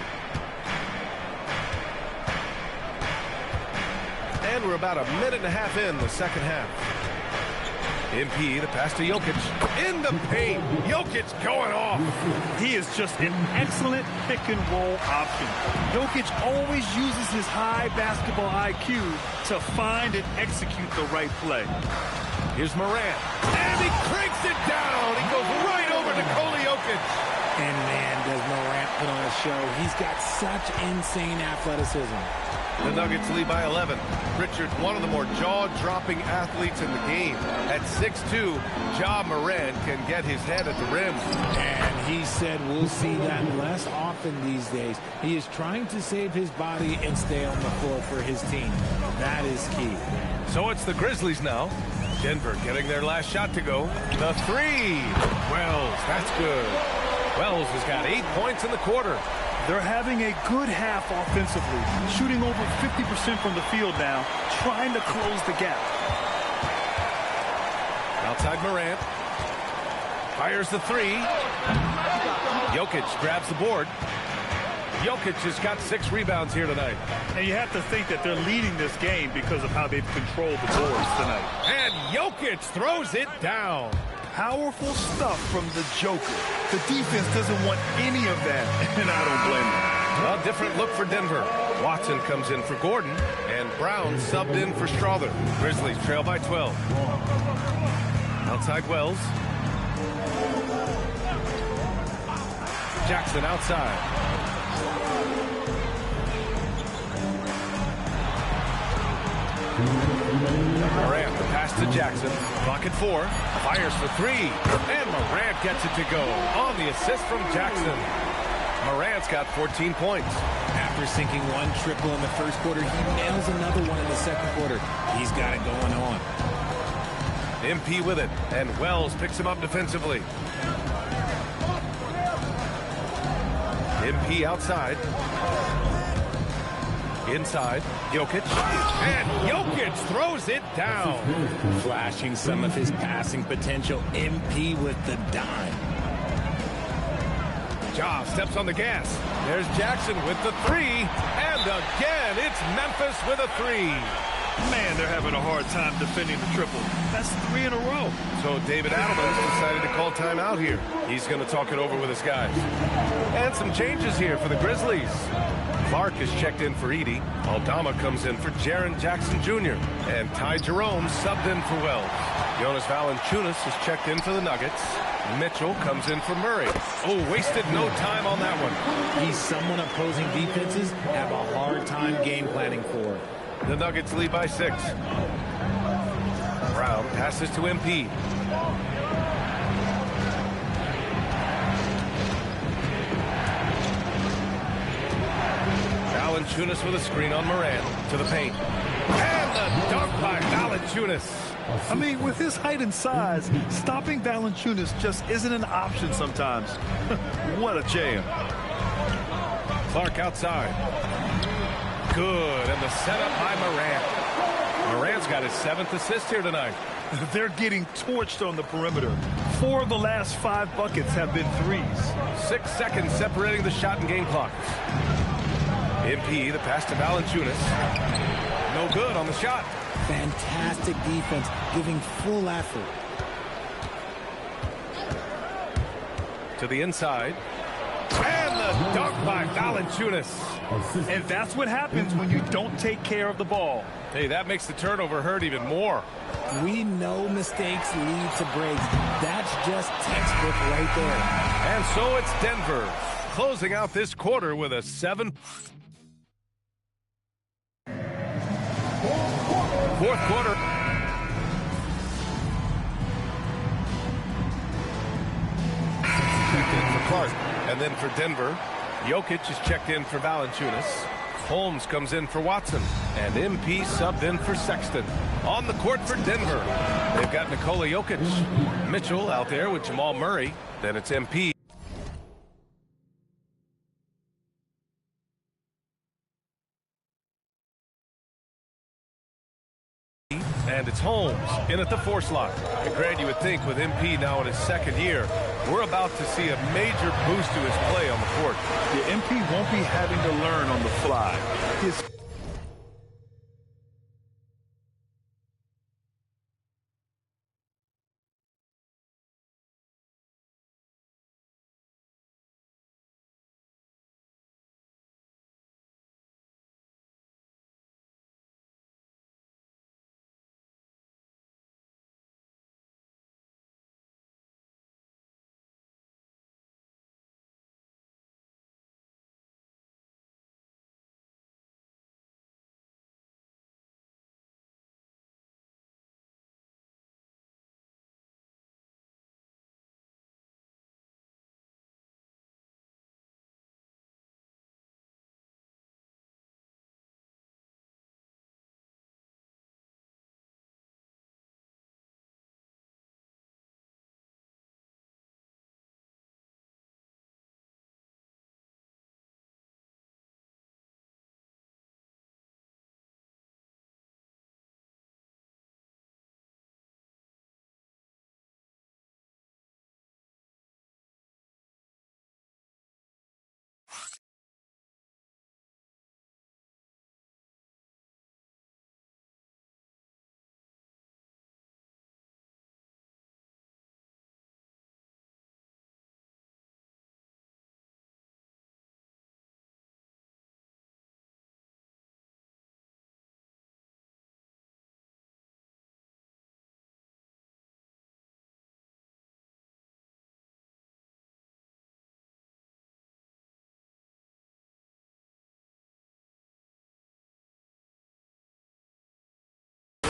And we're about a minute and a half in the second half. MP, the pass to Jokic. In the paint. Jokic going off. He is just an excellent pick-and-roll option. Jokic always uses his high basketball IQ to find and execute the right play. Here's Morant. And he cranks it down. He goes right over Nikola Jokic. And man, does Morant put on a show. He's got such insane athleticism. The Nuggets lead by 11. Richard, one of the more jaw-dropping athletes in the game. At 6'2", Ja Morant can get his head at the rim. And he said we'll see that less often these days. He is trying to save his body and stay on the floor for his team. That is key. So it's the Grizzlies now. Denver getting their last shot to go. The 3. Wells, that's good. Wells has got 8 points in the quarter. They're having a good half offensively, shooting over 50% from the field now, trying to close the gap. Outside Morant. Fires the 3. Jokic grabs the board. Jokic has got 6 rebounds here tonight. And you have to think that they're leading this game because of how they've controlled the boards tonight. And Jokic throws it down. Powerful stuff from the Joker. The defense doesn't want any of that, and I don't blame them. A different look for Denver. Watson comes in for Gordon, and Brown subbed in for Strother. Grizzlies trail by 12. Outside Wells. Jackson outside. Morant, the pass to Jackson. Clock at 4. Fires for 3. And Morant gets it to go on the assist from Jackson. Morant's got 14 points. After sinking 1 triple in the first quarter, he nails another one in the second quarter. He's got it going on. MP with it, and Wells picks him up defensively. MP outside. Inside, Jokic. And Jokic throws it down. Flashing some of his passing potential. MP with the dime. Ja steps on the gas. There's Jackson with the 3. And again, it's Memphis with a 3. Man, they're having a hard time defending the triple. That's 3 in a row. So David Adelman's decided to call timeout here. He's going to talk it over with his guys. And some changes here for the Grizzlies. Clark is checked in for Edey. Aldama comes in for Jaren Jackson Jr. And Ty Jerome subbed in for Wells. Jonas Valanciunas is checked in for the Nuggets. Mitchell comes in for Murray. Oh, wasted no time on that one. He's someone opposing defenses have a hard time game planning for. The Nuggets lead by 6. Brown passes to MP. Valanciunas with a screen on Morant to the paint. And the dunk by Valanciunas. I mean, with his height and size, stopping Valanciunas just isn't an option sometimes. What a jam. Clark outside. Good, and the setup by Morant. Morant's got his 7th assist here tonight. They're getting torched on the perimeter. 4 of the last 5 buckets have been threes. 6 seconds separating the shot and game clock. MP, the pass to Valanciunas. No good on the shot. Fantastic defense, giving full effort. To the inside. And the dunk by Valanciunas. And that's what happens when you don't take care of the ball. Hey, that makes the turnover hurt even more. We know mistakes lead to breaks. That's just textbook right there. And so it's Denver closing out this quarter with a 7. Fourth quarter. Checked in for Clark. And then for Denver, Jokic is checked in for Valanciunas. Holmes comes in for Watson. And MP subbed in for Sexton. On the court for Denver, they've got Nikola Jokic. Mitchell out there with Jamal Murray. Then it's MP. And it's Holmes in at the 4 slot. And Grant, you would think with MP now in his 2nd year, we're about to see a major boost to his play on the court. The MP won't be having to learn on the fly. His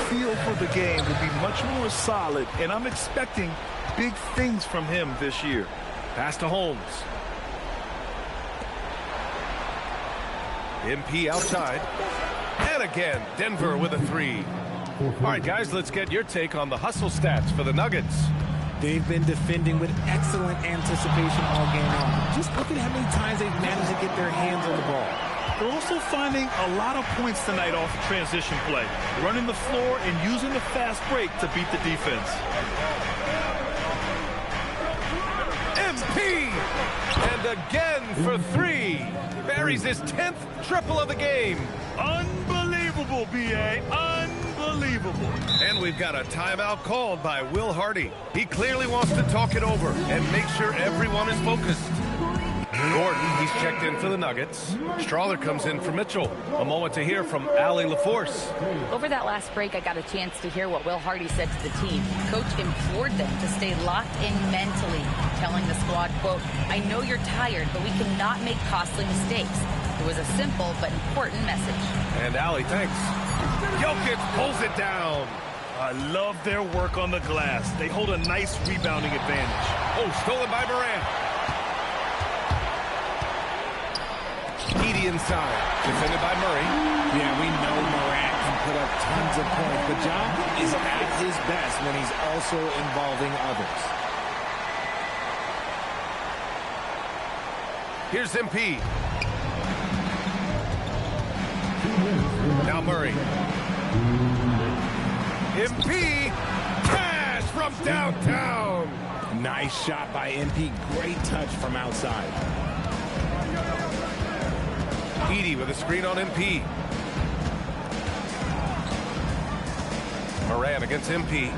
feel for the game will be much more solid, and I'm expecting big things from him this year. Pass to Holmes. MP outside. And again, Denver with a 3. All right, guys, let's get your take on the hustle stats for the Nuggets. They've been defending with excellent anticipation all game long. Just look at how many times they've managed to get their hands on the ball. They're also finding a lot of points tonight off transition play, running the floor and using the fast break to beat the defense. MP! And again for 3. Buries his 10th triple of the game. Unbelievable, B.A. Unbelievable. And we've got a timeout called by Will Hardy. He clearly wants to talk it over and make sure everyone is focused. Gordon, he's checked in for the Nuggets. Strawther comes in for Mitchell. A moment to hear from Allie LaForce. Over that last break, I got a chance to hear what Will Hardy said to the team. Coach implored them to stay locked in mentally, telling the squad, quote, "I know you're tired, but we cannot make costly mistakes." It was a simple but important message. And Allie, thanks. Jokic pulls it down. I love their work on the glass. They hold a nice rebounding advantage. Oh, stolen by Morant. Edey inside, defended by Murray. Yeah, we know Morant can put up tons of points, but Ja is at his best when he's also involving others. Here's MP. Now Murray. MP. Cash from downtown. Nice shot by MP. Great touch from outside. Edey with a screen on MP. Moran against MP.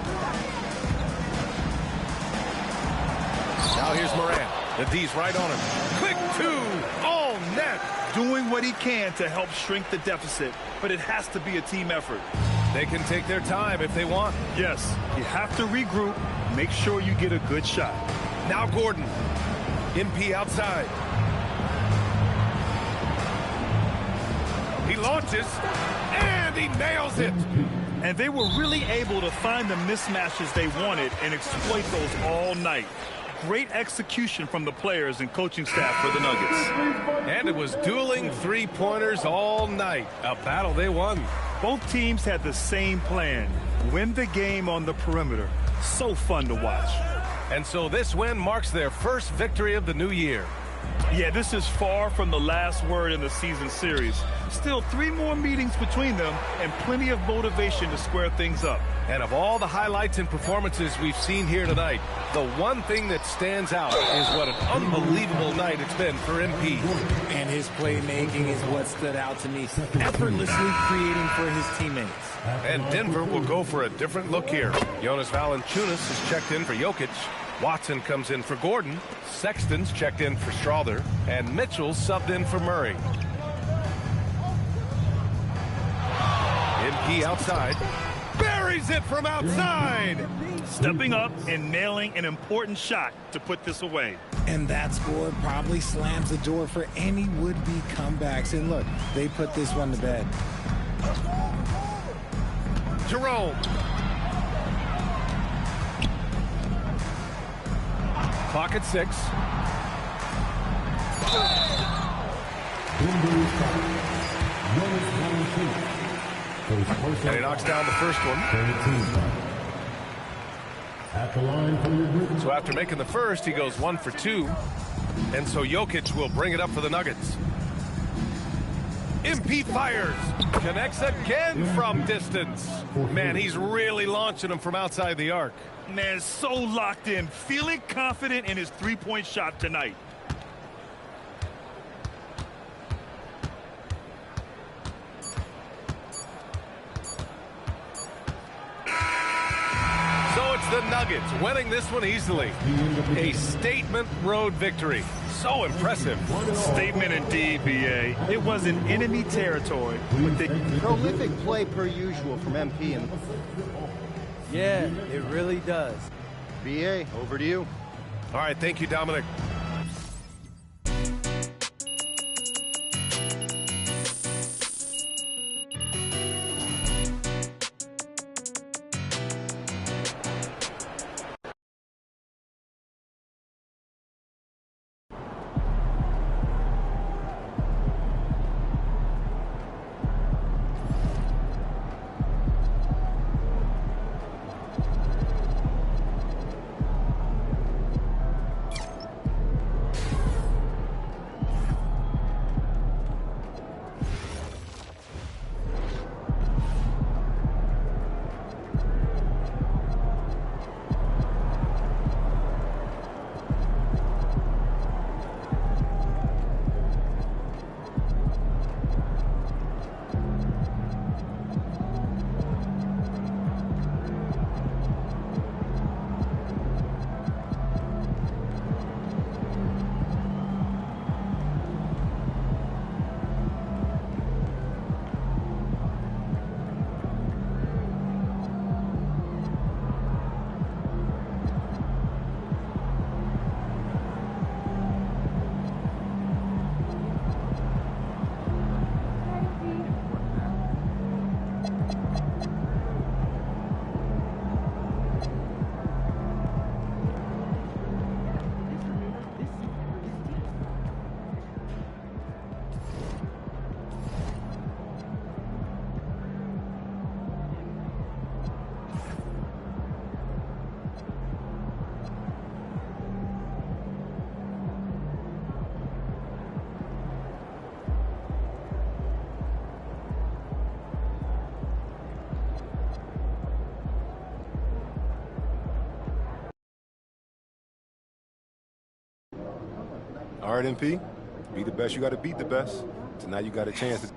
Now here's Moran. The D's right on him. Quick two. All net. Doing what he can to help shrink the deficit, but it has to be a team effort. They can take their time if they want. Yes, you have to regroup. Make sure you get a good shot. Now Gordon. MP outside. He launches, and he nails it. And they were really able to find the mismatches they wanted and exploit those all night. Great execution from the players and coaching staff for the Nuggets. And it was dueling three-pointers all night. A battle they won. Both teams had the same plan. Win the game on the perimeter. So fun to watch. And so this win marks their first victory of the new year. Yeah, this is far from the last word in the season series. Still 3 more meetings between them and plenty of motivation to square things up. And of all the highlights and performances we've seen here tonight, the one thing that stands out is what an unbelievable night it's been for MP. And his playmaking is what stood out to me. Effortlessly creating for his teammates. And Denver will go for a different look here. Jonas Valanciunas is checked in for Jokic. Watson comes in for Gordon. Sexton's checked in for Strother. And Mitchell's subbed in for Murray. MP outside. Buries it from outside. Stepping up and nailing an important shot to put this away. And that score probably slams the door for any would-be comebacks. And look, they put this one to bed. Jerome. Clock at 6. And he knocks down the first one. So after making the first, he goes 1 for 2. And so Jokic will bring it up for the Nuggets. MP fires. Connects again from distance. Man, he's really launching them from outside the arc. Man, so locked in. Feeling confident in his three-point shot tonight. The Nuggets winning this one easily. A statement road victory. So impressive. Statement indeed, B.A. It was in enemy territory. But they... Prolific play per usual from MP. And yeah, it really does. B.A., over to you. All right, thank you, Dominic. All right, MP. Be the best. You got to beat the best. So now you got a chance to...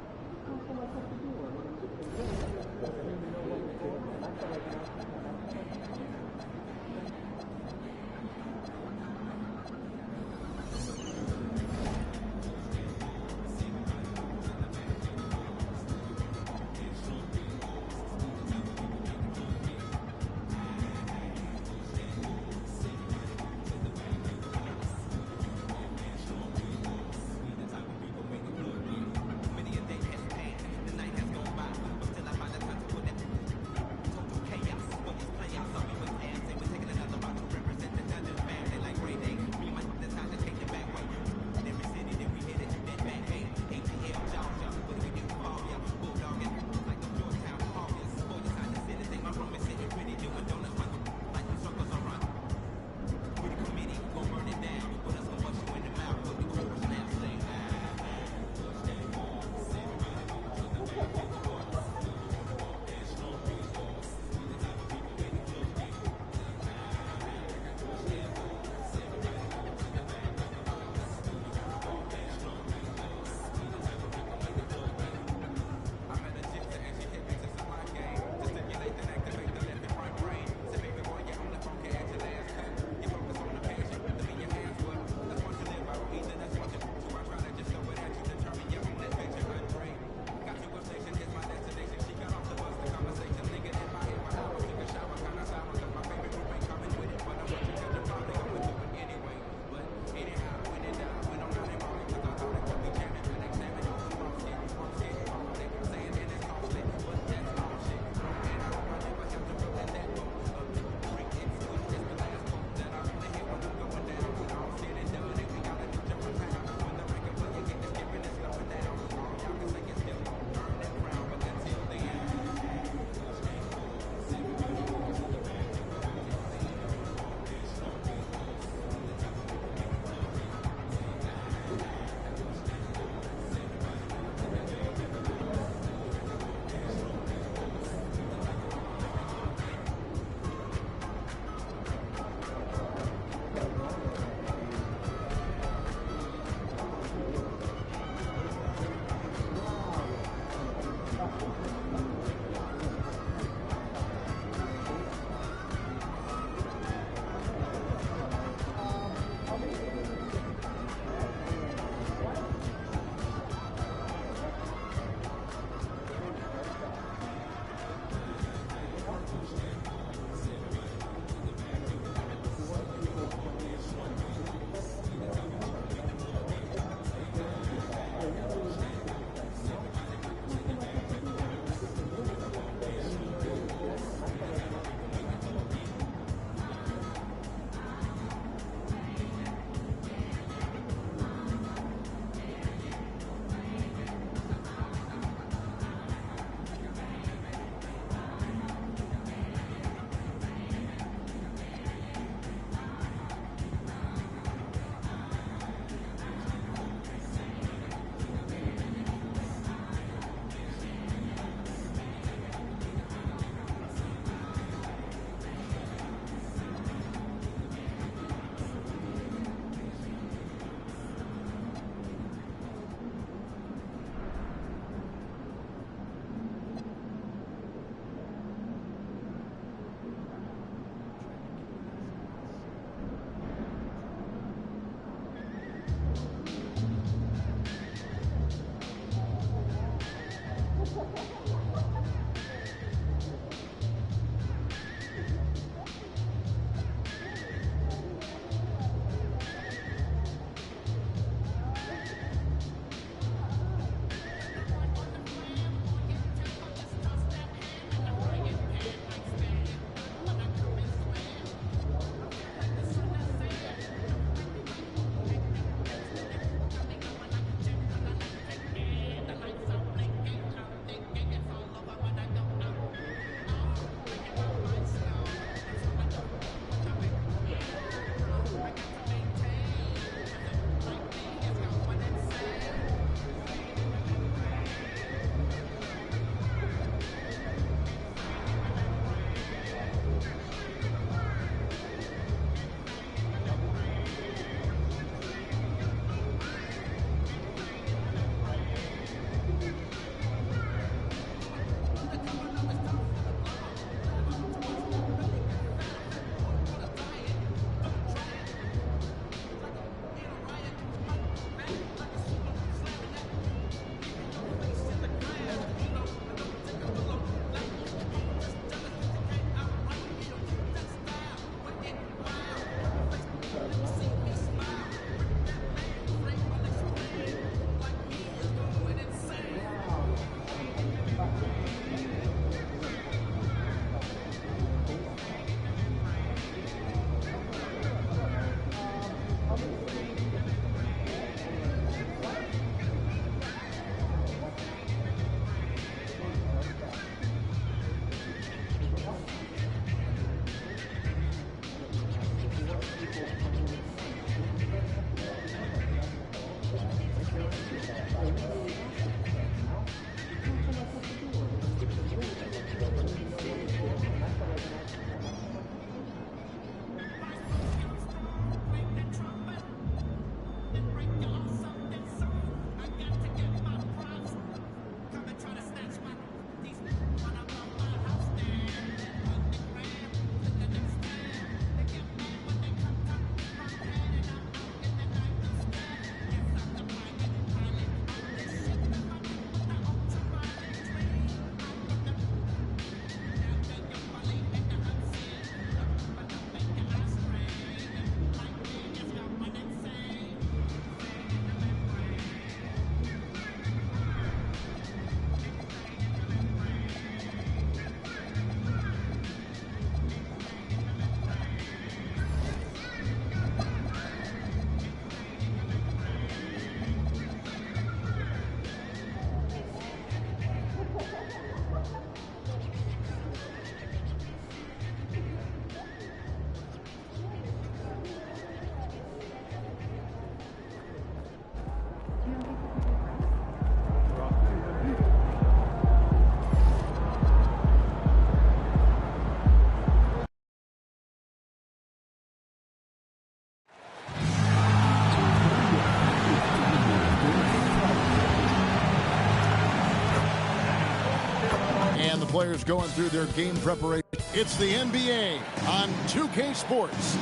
players going through their game preparation. It's the NBA on 2K Sports.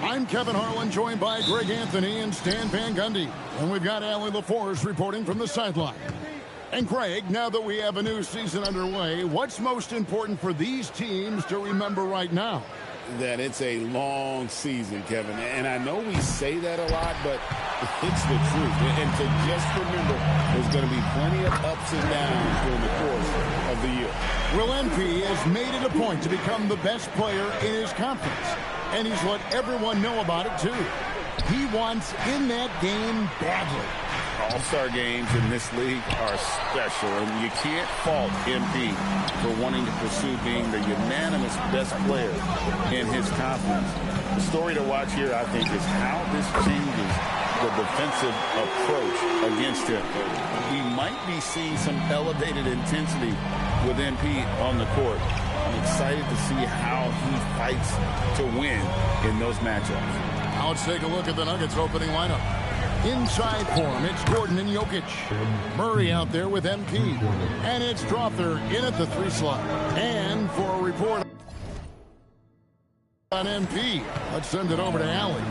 I'm Kevin Harlan, joined by Greg Anthony and Stan Van Gundy. And we've got Allie LaForce reporting from the sideline. And Greg, now that we have a new season underway, what's most important for these teams to remember right now? That it's a long season, Kevin. And I know we say that a lot, but it's the truth. And to just remember, there's going to be plenty of ups and downs during the course of the year. Will MP has made it a point to become the best player in his conference. And he's let everyone know about it, too. He wants in that game badly. All-star games in this league are special, and you can't fault MP for wanting to pursue being the unanimous best player in his conference. The story to watch here, I think, is how this changes the defensive approach against him. We might be seeing some elevated intensity with MP on the court. I'm excited to see how he fights to win in those matchups. Now let's take a look at the Nuggets opening lineup. Inside for him, it's Gordon and Jokic. Murray out there with MP. And it's Strawther in at the 3 slot. And for a report on MP, let's send it over to Allie.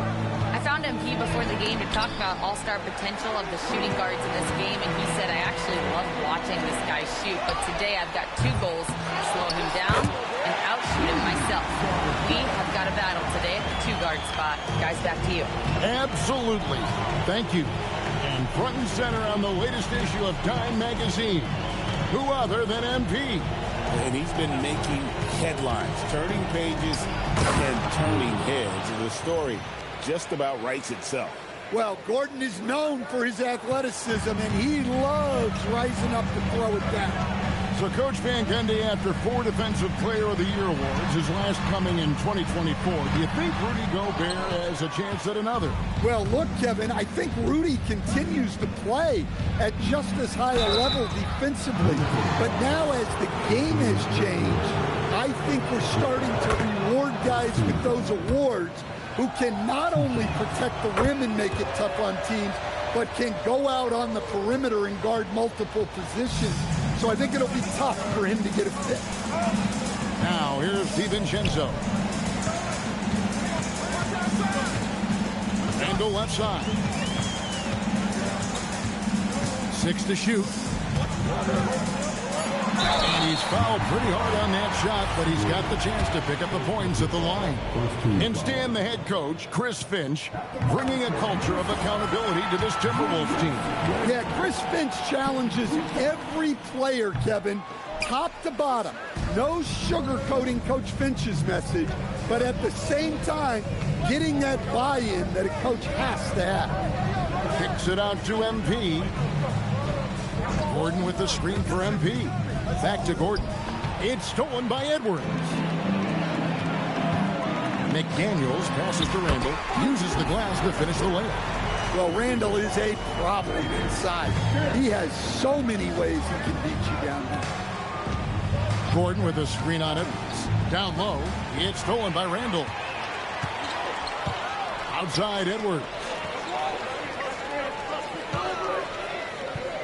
I found MP before the game to talk about all-star potential of the shooting guards in this game, and he said, I actually love watching this guy shoot, but today I've got 2 goals, slow him down and outshoot him myself. We have got a battle today at the 2-guard spot. Guys, back to you. Absolutely. Thank you. And front and center on the latest issue of Time Magazine, who other than MP? And he's been making headlines, turning pages and turning heads. And the story just about writes itself. Well, Gordon is known for his athleticism, and he loves rising up to throw it down. So Coach Van Gundy, after 4 Defensive Player of the Year awards, his last coming in 2024, do you think Rudy Gobert has a chance at another? Well, look, Kevin, I think Rudy continues to play at just as high a level defensively. But now as the game has changed, I think we're starting to reward guys with those awards who can not only protect the rim and make it tough on teams, but can go out on the perimeter and guard multiple positions. So I think it'll be tough for him to get a fit. Now, here's DiVincenzo. Randle left side. 6 to shoot. And he's fouled pretty hard on that shot, but he's got the chance to pick up the points at the line. And Stan, the head coach, Chris Finch, bringing a culture of accountability to this Timberwolves team. Yeah, Chris Finch challenges every player, Kevin, top to bottom. No sugarcoating Coach Finch's message, but at the same time, getting that buy-in that a coach has to have. Kicks it out to MP. Gordon with the screen for MP. Back to Gordon. It's stolen by Edwards. McDaniels passes to Randle. Uses the glass to finish the layup. Well, Randle is a problem inside. He has so many ways he can beat you down there. Gordon with a screen on Edwards. Down low. It's stolen by Randle. Outside Edwards.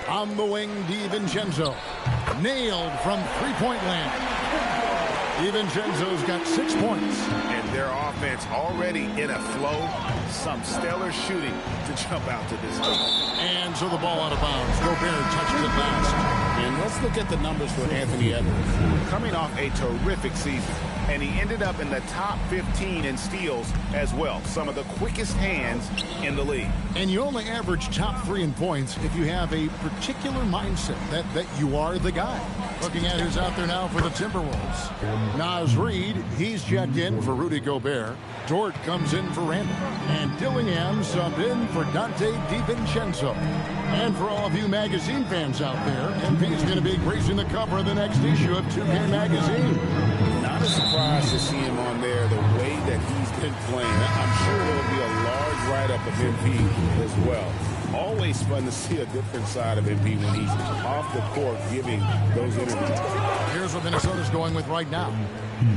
On the wing, DiVincenzo. Nailed from three-point land. DiVincenzo's got 6 points. And their offense already in a flow. Some stellar shooting to jump out to this game. And so the ball out of bounds. Gobert touched it last. And let's look at the numbers for Anthony Edwards. Coming off a terrific season. And he ended up in the top 15 in steals as well. Some of the quickest hands in the league. And you only average top 3 in points if you have a particular mindset that you are the guy. Looking at who's out there now for the Timberwolves. Naz Reid, he's checked in for Rudy Gobert. Dort comes in for Randle. And Dillingham subbed in for Dante DiVincenzo. And for all of you magazine fans out there, MP is going to be gracing the cover of the next issue of 2K Magazine. Not a surprise to see him on there the way that he's been playing. I'm sure there'll be a large write-up of MP as well. Always fun to see a different side of MP when he's off the court giving those interviews. Here's what Minnesota's going with right now.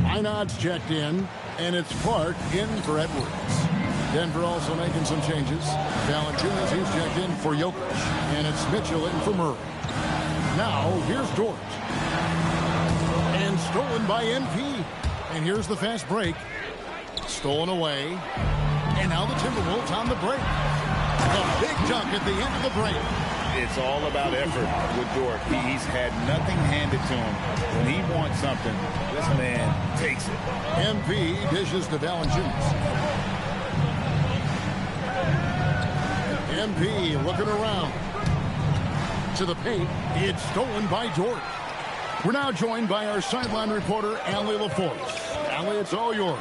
Minot's checked in, and it's Clark in for Edwards. Denver also making some changes. Valanciunas, he's checked in for Jokic, and it's Mitchell in for Murray. Now, here's Dort. stolen by MP. And here's the fast break. Stolen away. And now the Timberwolves on the break. A big dunk at the end of the break. It's all about effort with Dort. He's had nothing handed to him. When he wants something, this man takes it. MP dishes to Valanciunas. MP looking around. To the paint. It's stolen by Dort. We're now joined by our sideline reporter, Allie LaForce. Allie, it's all yours.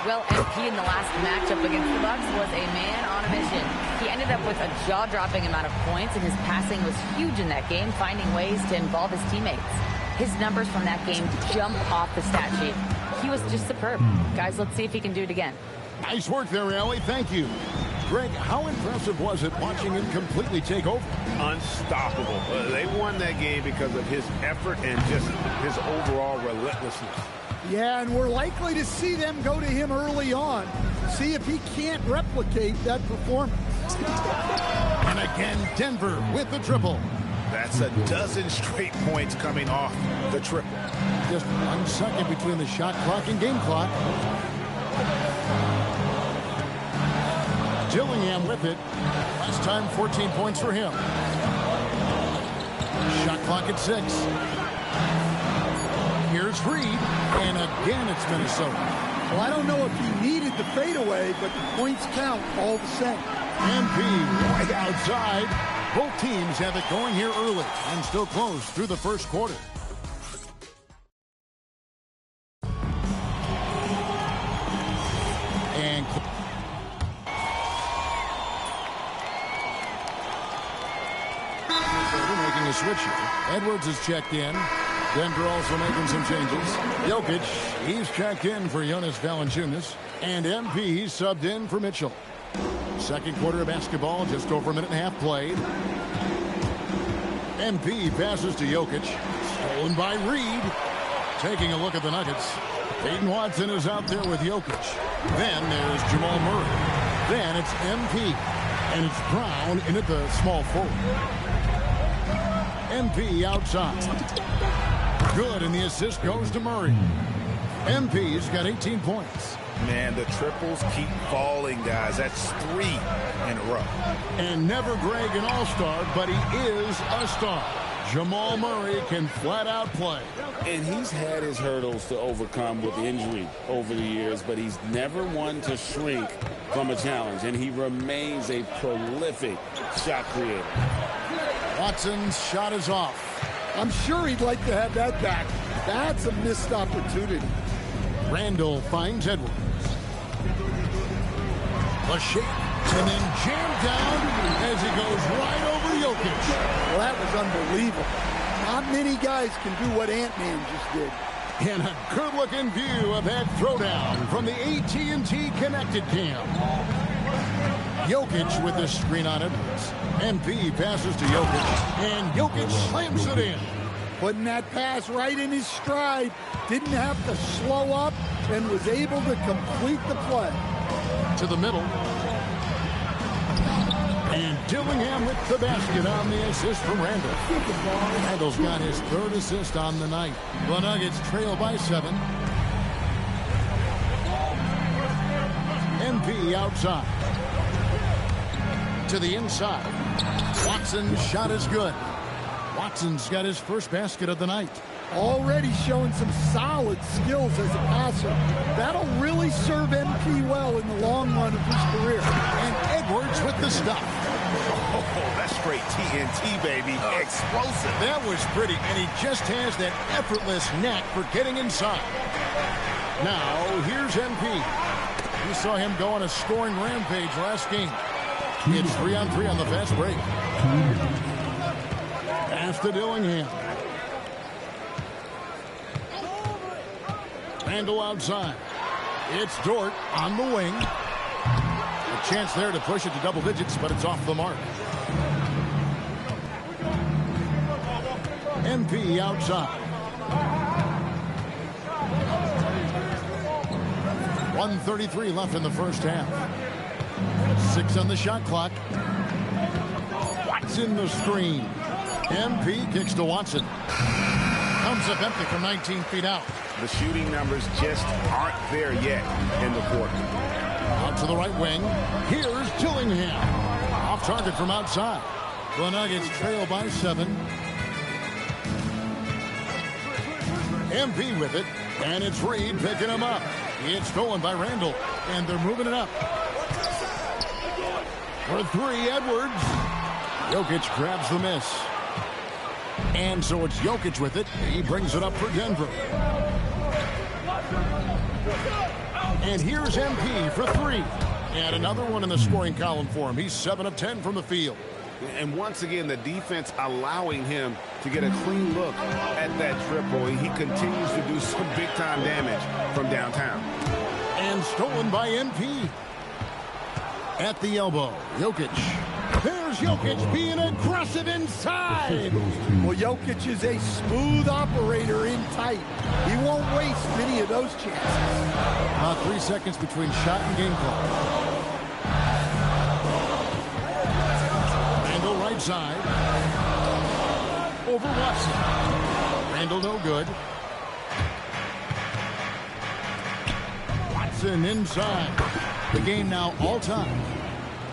Well, MP in the last matchup against the Bucks was a man on a mission. He ended up with a jaw-dropping amount of points, and his passing was huge in that game, finding ways to involve his teammates. His numbers from that game jump off the stat sheet. He was just superb. Guys, let's see if he can do it again. Nice work there, Allie. Thank you. Greg, how impressive was it watching him completely take over? Unstoppable. They won that game because of his effort and just his overall relentlessness. Yeah, and we're likely to see them go to him early on. See if he can't replicate that performance. And again, Denver with the triple. That's a dozen straight points coming off the triple. Just 1 second between the shot clock and game clock. Dillingham with it. Last time, 14 points for him. Shot clock at 6. Here's Reed, and again it's Minnesota. Well, I don't know if he needed the fadeaway, but the points count all the same. MP right outside. Both teams have it going here early and still close through the first quarter. And making a switch here. Edwards is checked in. Denver also making some changes. Jokic, he's checked in for Jonas Valanciunas. And MP subbed in for Mitchell. Second quarter of basketball, just over a minute and a half played. MP passes to Jokic. Stolen by Reed. Taking a look at the Nuggets. Peyton Watson is out there with Jokic. Then there's Jamal Murray. Then it's MP. And it's Brown in at the small forward. MP outside. Good, and the assist goes to Murray. MP's got 18 points. Man, the triples keep falling, guys. That's 3 in a row. And never Greg an all-star, but he is a star. Jamal Murray can flat out play. And he's had his hurdles to overcome with injury over the years, but he's never one to shrink from a challenge, and he remains a prolific shot creator. Watson's shot is off. I'm sure he'd like to have that back. That's a missed opportunity. Randall finds Edwards. A shake, and then jammed down as he goes right over Jokic. Well, that was unbelievable. Not many guys can do what Ant-Man just did. And a good-looking view of that throwdown from the AT&T Connected Cam. Jokic with the screen on Edwards. MP passes to Jokic, and Jokic slams it in. Putting that pass right in his stride. Didn't have to slow up and was able to complete the play. To the middle. And Dillingham with the basket on the assist from Randall. Randall's got his 3rd assist on the night. The Nuggets trail by 7. MP outside. To the inside. Watson's shot is good. Watson's got his first basket of the night. Already showing some solid skills as a passer. That'll really serve MP well in the long run of his career. And Edwards with the stuff. Oh, that's straight TNT, baby. Explosive. That was pretty, and he just has that effortless knack for getting inside. Now, here's MP. We saw him go on a scoring rampage last game. It's 3-on-3 on the fast break. Pass to Dillingham. Randall outside. It's Dort on the wing. A chance there to push it to double digits, but it's off the mark. MP outside. 1:33 left in the first half. 6 on the shot clock. Watson the screen. MP kicks to Watson. Comes up empty from 19 feet out. The shooting numbers just aren't there yet in the quarter. Out to the right wing. Here's Dillingham. Off target from outside. The Nuggets trail by 7. MP with it. And it's Reed picking him up. It's stolen by Randall. And they're moving it up. For 3, Edwards. Jokic grabs the miss. And so it's Jokic with it. He brings it up for Denver. And here's MP for 3. And another one in the scoring column for him. He's 7 of 10 from the field. And once again, the defense allowing him to get a clean look at that triple. He continues to do some big-time damage from downtown. And stolen by MP. At the elbow, Jokic. There's Jokic being aggressive inside. Well, Jokic is a smooth operator in tight. He won't waste many of those chances. About 3 seconds between shot and game clock. Randall right side. Over Watson. Randall no good. Watson inside. The game now all time.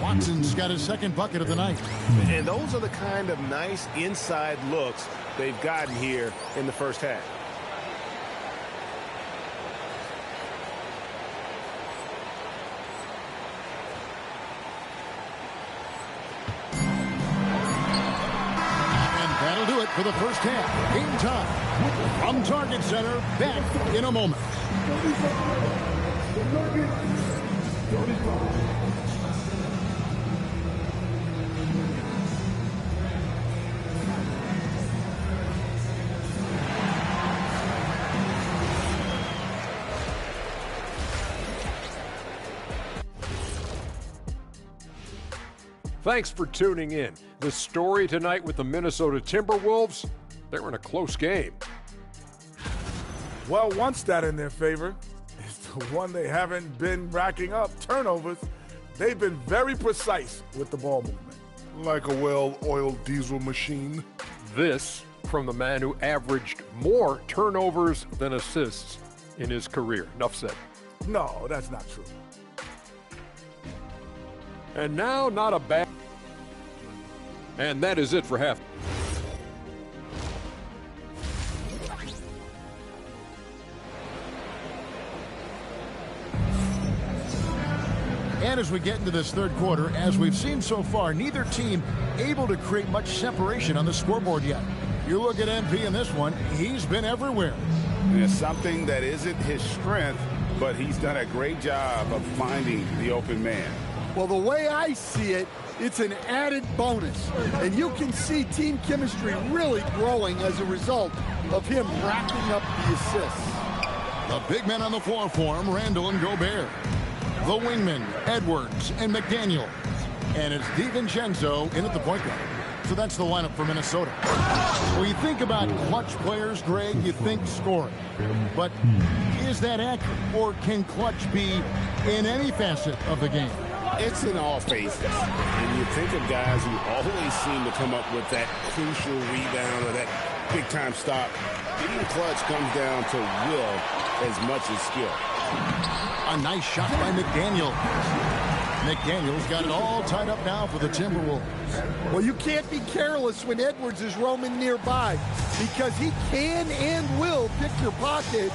Watson's got his second bucket of the night. And those are the kind of nice inside looks they've gotten here in the first half. And that'll do it for the first half. Game time. From Target Center, back in a moment. Thanks for tuning in. The story tonight with the Minnesota Timberwolves, they were in a close game. Well, one stat in their favor is the one they haven't been racking up, turnovers. They've been very precise with the ball movement. Like a well-oiled diesel machine. This from the man who averaged more turnovers than assists in his career. Enough said. No, that's not true. And now, not a bad... And that is it for half. And as we get into this third quarter, as we've seen so far, neither team able to create much separation on the scoreboard yet. You look at MP in this one, he's been everywhere. It's something that isn't his strength, but he's done a great job of finding the open man. Well, the way I see it, it's an added bonus. And you can see team chemistry really growing as a result of him racking up the assists. The big men on the floor for him, Randall and Gobert. The wingmen, Edwards and McDaniel. And it's DiVincenzo in at the point guard. So that's the lineup for Minnesota. When you think about clutch players, Greg, you think scoring. But is that accurate? Or can clutch be in any facet of the game? It's in all phases. And you think of guys who always seem to come up with that crucial rebound or that big-time stop. Being clutch comes down to will as much as skill. A nice shot by McDaniel. McDaniel's got it all tied up now for the Timberwolves. Well, you can't be careless when Edwards is roaming nearby because he can and will pick your pocket,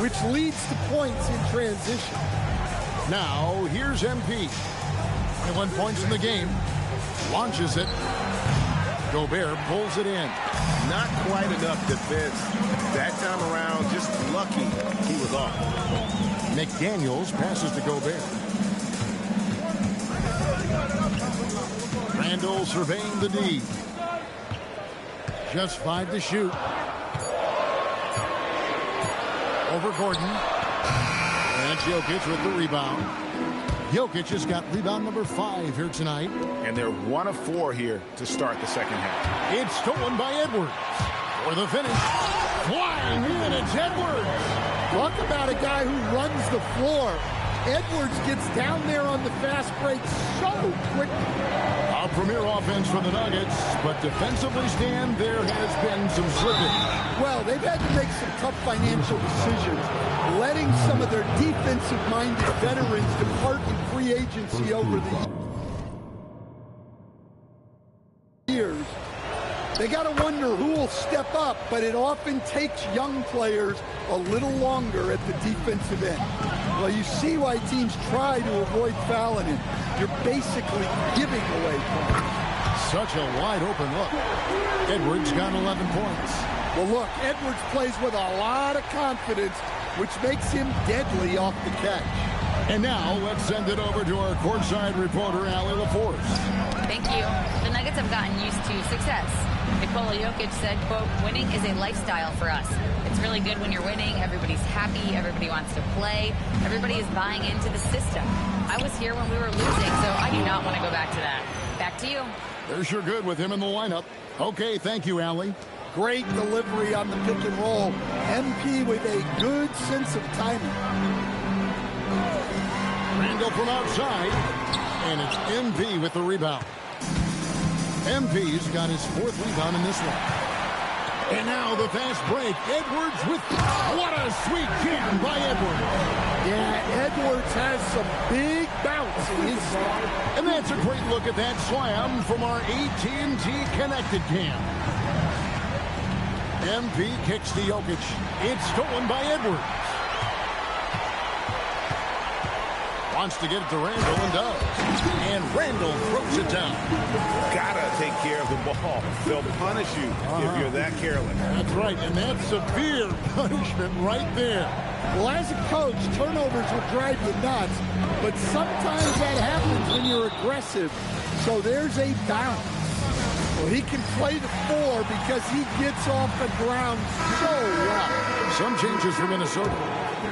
which leads to points in transition. Now, here's MP. 21 points in the game. Launches it. Gobert pulls it in. Not quite enough defense. That time around, just lucky he was off. McDaniels passes to Gobert. Randall surveying the D. Just 5 to shoot. Over Gordon. And Jokic with the rebound. Jokic has got rebound number 5 here tonight. And they're 1 of 4 here to start the second half. It's stolen by Edwards. For the finish. Flying in, it's Edwards. Talk about a guy who runs the floor. Edwards gets down there on the fast break so quick. Our premier offense for the Nuggets, but defensively, Stan, there has been some slipping. Well, they've had to make some tough financial decisions, letting some of their defensive-minded veterans depart in free agency over the years. They got to wonder who will step up, but it often takes young players a little longer at the defensive end. Well, you see why teams try to avoid fouling him. You're basically giving away points. Such a wide open look. Edwards got 11 points. Well, look, Edwards plays with a lot of confidence, which makes him deadly off the catch. And now let's send it over to our courtside reporter, Allie LaForce. Thank you. The Nuggets have gotten used to success. Nikola Jokic said, quote, winning is a lifestyle for us. It's really good when you're winning. Everybody's happy. Everybody wants to play. Everybody is buying into the system. I was here when we were losing, so I do not want to go back to that. Back to you. They're sure good with him in the lineup. Okay, thank you, Allie. Great delivery on the pick and roll. MP with a good sense of timing. Randall from outside, and it's MP with the rebound. MP's got his 4th rebound in this one. And now the fast break. Edwards with, what a sweet jam by Edwards. Yeah, Edwards has some big bounce in his style. And that's a great look at that slam from our AT&T Connected Cam. MP kicks to Jokic. It's stolen by Edwards. Wants to get it to Randall and does. And Randall throws it down. Gotta take care of the ball. They'll punish you if you're that careless. That's right, and that's severe punishment right there. Well, as a coach, turnovers will drive you nuts, but sometimes that happens when you're aggressive. So there's a bounce. Well, he can play the 4 because he gets off the ground so well. Some changes for Minnesota.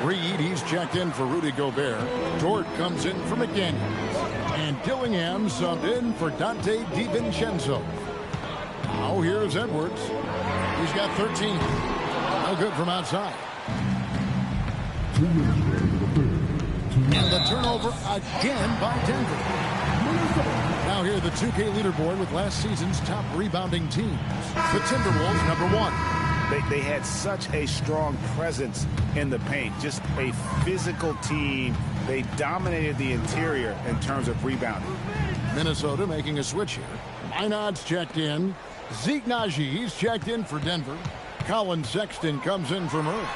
Reed, he's checked in for Rudy Gobert. Dort comes in for McDaniels. And Dillingham subbed in for Dante DiVincenzo. Now here's Edwards. He's got 13. No good from outside. And the turnover again by Denver. Now here the 2K leaderboard with last season's top rebounding teams. The Timberwolves, number 1. They had such a strong presence in the paint. Just a physical team. They dominated the interior in terms of rebounding. Minnesota making a switch here. Minod's checked in. Zeke Naji, he's checked in for Denver. Colin Sexton comes in for Murray.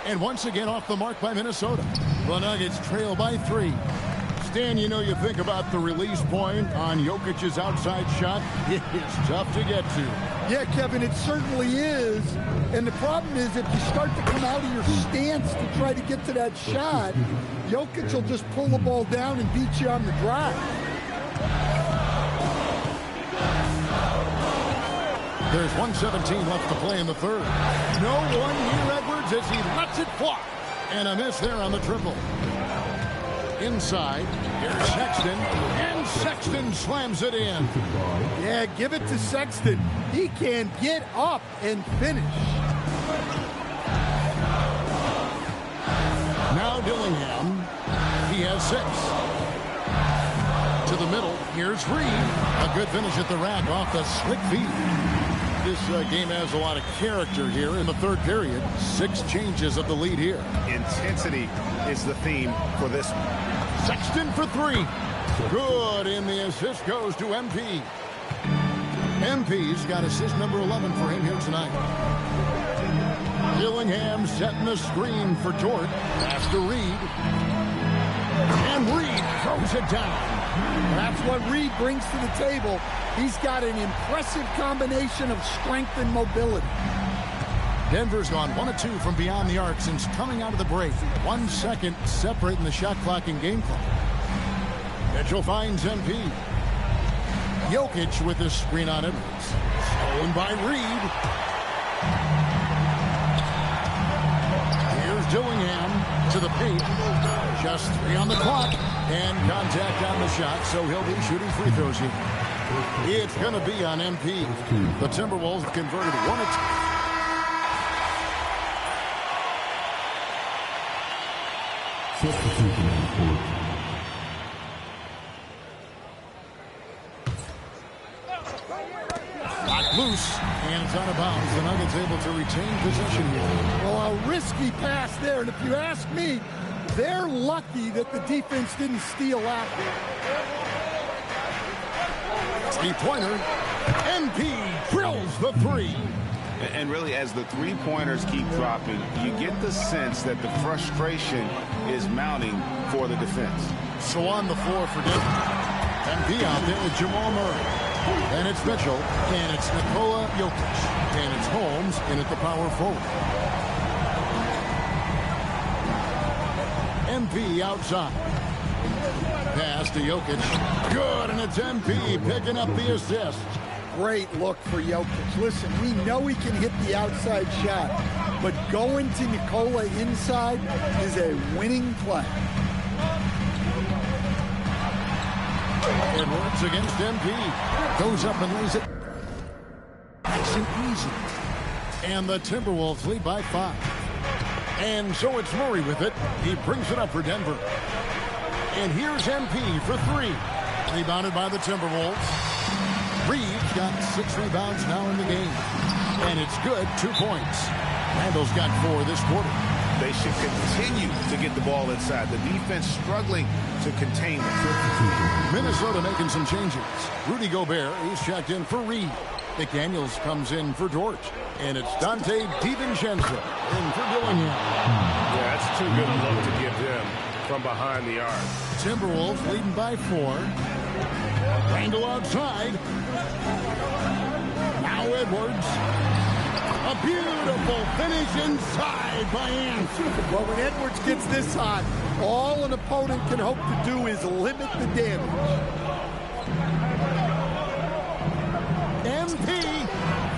And once again off the mark by Minnesota. The Nuggets trail by 3. Stan, you know, you think about the release point on Jokic's outside shot. It is tough to get to. Yeah, Kevin, it certainly is. And the problem is if you start to come out of your stance to try to get to that shot, Jokic will just pull the ball down and beat you on the drive. There's 1:17 left to play in the 3rd. No one near Edwards as he lets it fly. And a miss there on the triple. Inside, here's Sexton, and Sexton slams it in. Yeah, give it to Sexton. He can get up and finish. Now Dillingham, he has 6. To the middle, here's Reed. A good finish at the rack off the slick feed. This game has a lot of character here in the 3rd period. 6 changes of the lead here. Intensity is the theme for this one. Sexton for 3. Good, and the assist goes to MP. MP's got assist number 11 for him here tonight. Dillingham setting the screen for Dort. Pass to Reed. And Reed throws it down. That's what Reed brings to the table. He's got an impressive combination of strength and mobility. Denver's gone 1 of 2 from beyond the arc since coming out of the break. 1 second separating the shot clock and game clock. Mitchell finds MP. Jokic with the screen on Edwards. Stolen by Reed. Here's Dillingham to the paint. Just 3 on the clock. And contact on the shot, so he'll be shooting free throws here. It's going to be on MP. The Timberwolves have converted 1 of 2. Locked loose, and it's out of bounds. The Nuggets able to retain possession here. Well, a risky pass there, and if you ask me, they're lucky that the defense didn't steal after. Three-pointer. MP drills the three. And really, as the three-pointers keep dropping, you get the sense that the frustration is mounting for the defense. So on the floor for Denver. MP out there with Jamal Murray. And it's Mitchell. And it's Nikola Jokic. And it's Holmes in at the power forward. MP outside. Pass to Jokic. Good, and it's MP picking up the assist. Great look for Jokic. Listen, we know he can hit the outside shot, but going to Nikola inside is a winning play. Edwards against MP. Goes up and lays it. Nice and easy. And the Timberwolves lead by 5. And so it's Murray with it. He brings it up for Denver. And here's MP for 3. Rebounded by the Timberwolves. Reeves got 6 rebounds now in the game. And it's good, 2 points. Randall's got 4 this quarter. They should continue to get the ball inside. The defense struggling to contain them. Minnesota making some changes. Rudy Gobert, he's checked in for Reed. McDaniels comes in for George. And it's Dante DiVincenzo in for Dillingham. Yeah, that's too good a look to give them from behind the arc. Timberwolves leading by 4. Randall outside. Now Edwards. A beautiful finish inside by Ant. Well, when Edwards gets this hot, all an opponent can hope to do is limit the damage. MP.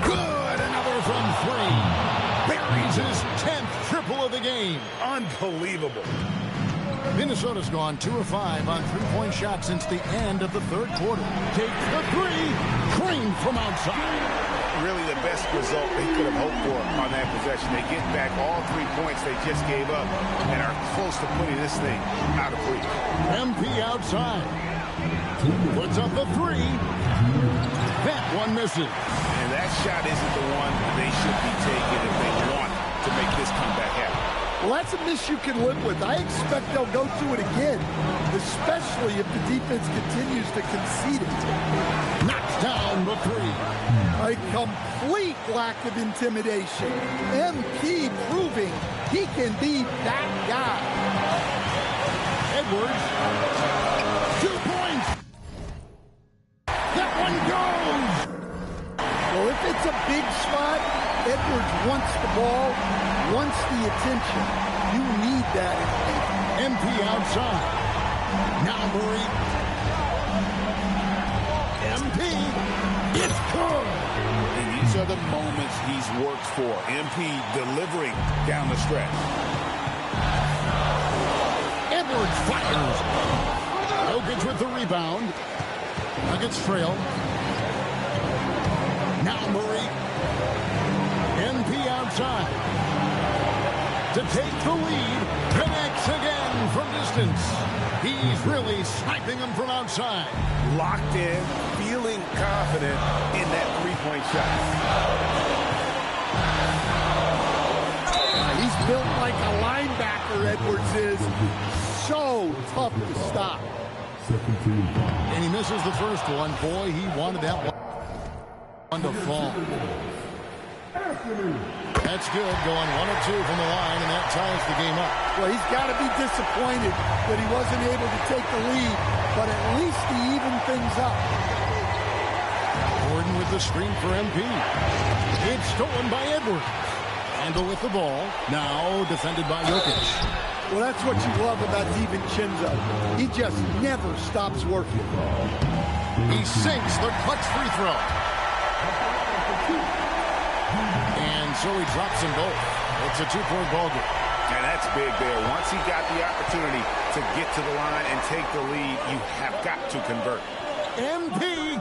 Good. Another from 3. Buries his 10th triple of the game. Unbelievable. Minnesota's gone 2 of 5 on 3-point shots since the end of the 3rd quarter. Takes the 3. Crane from outside. Really the best result they could have hoped for on that possession. They get back all 3 points they just gave up and are close to putting this thing out of reach. MP outside. Puts up the 3. That one misses. And that shot isn't the one they should be taking if they want to make this comeback happen. Well, that's a miss you can live with. I expect they'll go to it again, especially if the defense continues to concede it. Knocks down the 3. A complete lack of intimidation. MP proving he can be that guy. Edwards. 2 points. That one goes. Well, if it's a big spot, Edwards wants the ball, wants the attention. You need that. MP outside. Now Murray. MP. It's good. And these are the moments he's worked for. MP delivering down the stretch. Edwards fires. Jokic with the rebound. Nuggets trail. Now Murray. MP outside. To take the lead. Connects again from distance. He's really sniping them from outside. Locked in, feeling confident in that 3-point shot. He's built like a linebacker, Edwards is. So tough to stop. And he misses the first one. Boy, he wanted that one to fall. That's good, going 1 of 2 from the line, and that ties the game up. Well, he's got to be disappointed that he wasn't able to take the lead, but at least he evened things up. Gordon with the screen for MP. It's stolen by Edwards. Randall with the ball. Now defended by Jokic. Well, that's what you love about DiVincenzo. He just never stops working. He sinks the clutch free throw. And so he drops them both. It's a 2-point ball game. And that's big there. Once he got the opportunity to get to the line and take the lead, you have got to convert. MP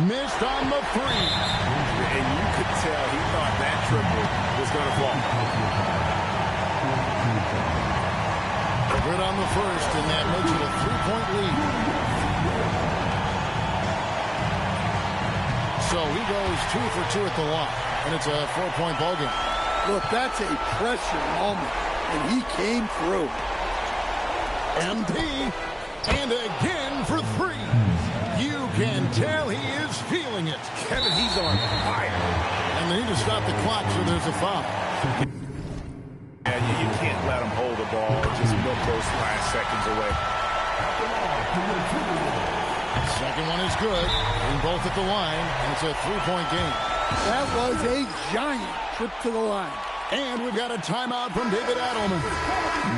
missed on the 3. And you could tell he thought that triple was going to fall. Good on the first, and that makes it a 3-point lead. he goes 2 for 2 at the line, and it's a 4-point ball game. Look, that's a pressure moment, and he came through. MP, and again for 3. You can tell he is feeling it. Kevin, he's on fire. And they need to stop the clock, so there's a foul. Yeah, you can't let him hold the ball and just milk those last seconds away. Second one is good, and both at the line, and it's a 3-point game. That was a giant trip to the line. And we've got a timeout from David Adelman.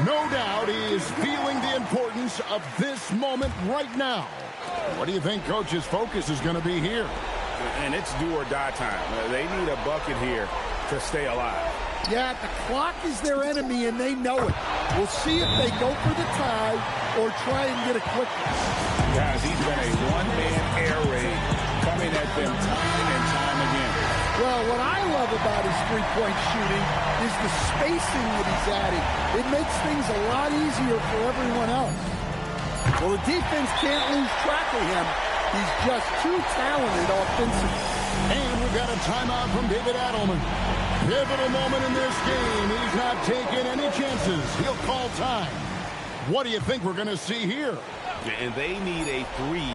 No doubt he is feeling the importance of this moment right now. What do you think Coach's focus is going to be here? And it's do or die time. They need a bucket here to stay alive. Yeah, the clock is their enemy, and they know it. We'll see if they go for the tie or try and get it quickly. Guys, he's been a one-man air raid coming at them time and time again. Well, what I love about his three-point shooting is the spacing that he's adding. It makes things a lot easier for everyone else. Well, the defense can't lose track of him. He's just too talented offensively. And we've got a timeout from David Adelman. Pivotal moment in this game. He's not taking any chances. He'll call time. What do you think we're going to see here? And they need a 3.